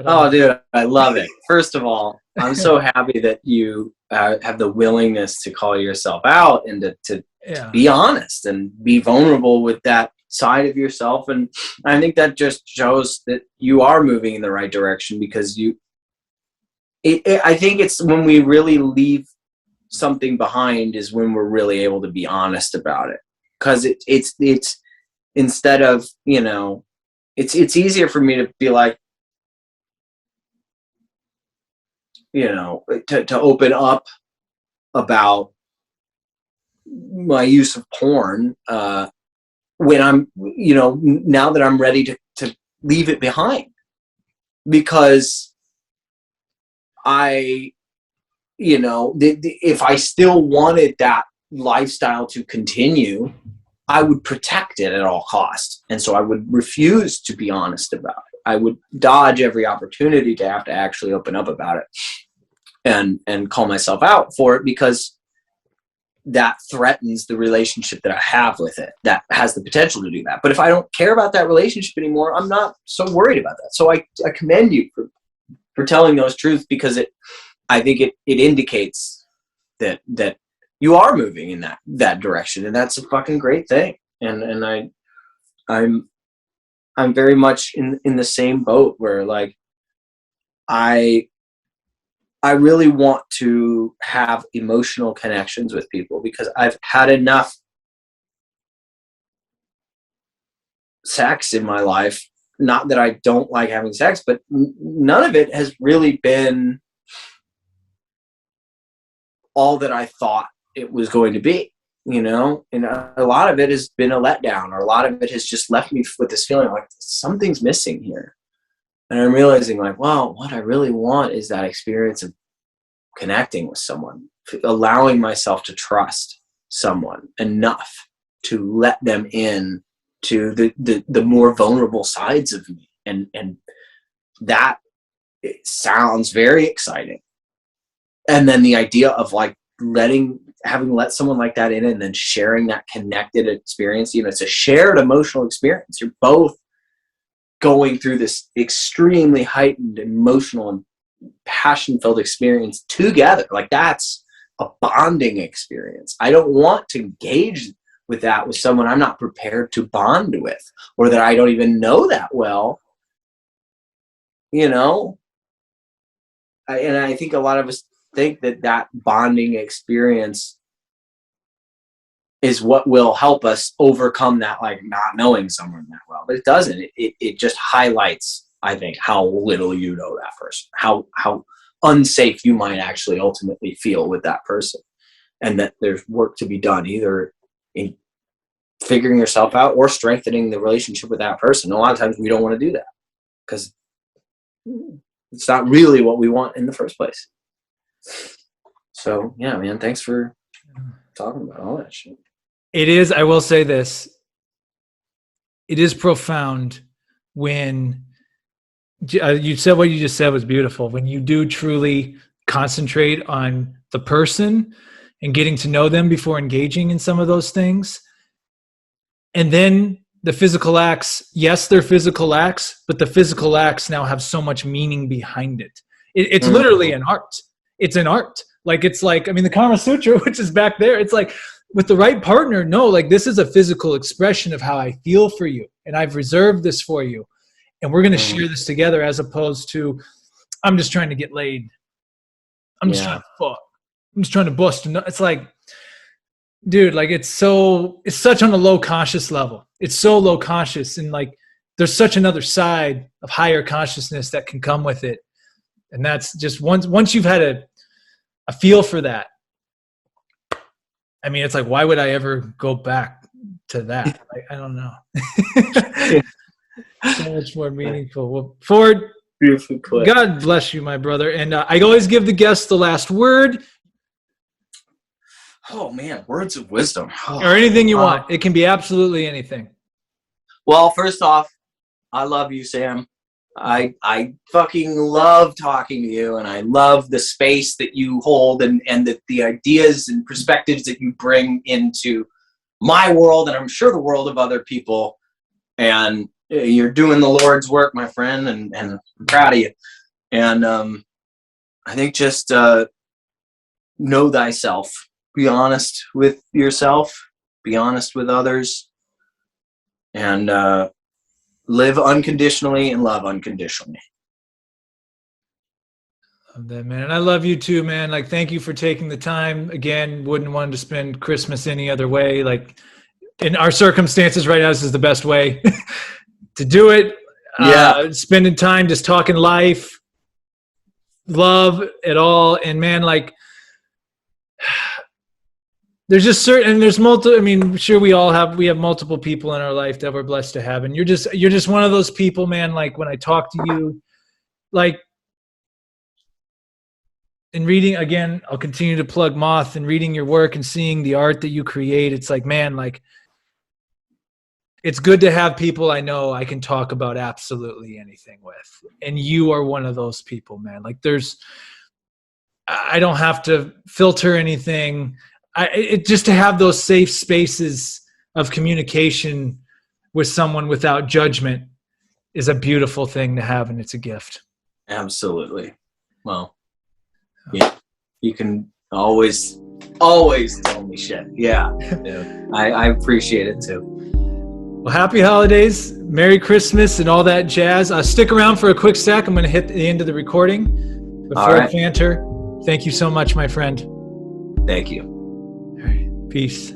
Oh, dude, I love it. First of all, I'm so happy that you have the willingness to call yourself out and to be honest and be vulnerable with that side of yourself. And I think that just shows that you are moving in the right direction, because I think it's when we really leave something behind is when we're really able to be honest about it. Because it's instead of, it's easier for me to be like, to open up about my use of porn, when I'm, now that I'm ready to leave it behind, because if I still wanted that lifestyle to continue, I would protect it at all costs. And so I would refuse to be honest about it. I would dodge every opportunity to have to actually open up about it and call myself out for it, because that threatens the relationship that I have with it, that has the potential to do that. But if I don't care about that relationship anymore, I'm not so worried about that. So I commend you for telling those truths, because I think it indicates that you are moving in that direction, and that's a fucking great thing. And I'm very much in the same boat, where like I really want to have emotional connections with people, because I've had enough sex in my life. Not that I don't like having sex, but none of it has really been all that I thought it was going to be, and a lot of it has been a letdown, or a lot of it has just left me with this feeling like something's missing here. And I'm realizing like, wow, what I really want is that experience of connecting with someone, allowing myself to trust someone enough to let them in to the more vulnerable sides of me. And that, it sounds very exciting. And then the idea of like having let someone like that in, and then sharing that connected experience, it's a shared emotional experience. You're both going through this extremely heightened emotional and passion-filled experience together. Like, that's a bonding experience. I don't want to engage with that with someone I'm not prepared to bond with, or that I don't even know that well. And I think a lot of us think that bonding experience is what will help us overcome that, like, not knowing someone that well. But it doesn't. It just highlights, I think, how little you know that person, how unsafe you might actually ultimately feel with that person, and that there's work to be done, either in figuring yourself out or strengthening the relationship with that person. A lot of times we don't want to do that because it's not really what we want in the first place. So yeah, man, thanks for talking about all that shit. It is, I will say this, it is profound when you said what you just said was beautiful. When you do truly concentrate on the person and getting to know them before engaging in some of those things. And then the physical acts, yes, they're physical acts, but the physical acts now have so much meaning behind it. It's literally an art. It's an art. Like, it's like, I mean, the Kama Sutra, which is back there, it's like, with the right partner, no, like, this is a physical expression of how I feel for you. And I've reserved this for you. And we're going to share this together, as opposed to, I'm just trying to get laid. I'm just trying to fuck. I'm just trying to bust. It's like, dude, like, it's such on a low conscious level. It's so low conscious. And like, there's such another side of higher consciousness that can come with it. And that's just once you've had a feel for that. I mean, it's like, why would I ever go back to that? Like, I don't know. So much more meaningful. Well, Ford, Beautiful clip. God bless you, my brother. And I always give the guests the last word. Oh man, words of wisdom. Or anything you want. It can be absolutely anything. Well, first off, I love you, Sam. I fucking love talking to you, and I love the space that you hold, and the ideas and perspectives that you bring into my world, and I'm sure the world of other people. And you're doing the Lord's work, my friend, and I'm proud of you. And I think just know thyself. Be honest with yourself. Be honest with others. And live unconditionally and love unconditionally. Love that, man. And I love you too, man. Like, thank you for taking the time. Again, wouldn't want to spend Christmas any other way. Like, in our circumstances right now, this is the best way to do it. Yeah. Spending time just talking life. love at all. And man, like, there's just certain, and there's multiple, I mean, sure we have multiple people in our life that we're blessed to have. And you're just one of those people, man. Like when I talk to you, like in reading, again, I'll continue to plug Moth, and reading your work and seeing the art that you create. It's like, man, like it's good to have people I know I can talk about absolutely anything with. And you are one of those people, man. Like I don't have to filter anything. Just to have those safe spaces of communication with someone without judgment is a beautiful thing to have, and it's a gift. Absolutely. Well, yeah, you can always tell me shit. Yeah, dude. I appreciate it too. Well, happy holidays, Merry Christmas, and all that jazz. Stick around for a quick sec. I'm going to hit the end of the recording. But Ford Fanter, thank you so much, my friend. Thank you. All right. Peace.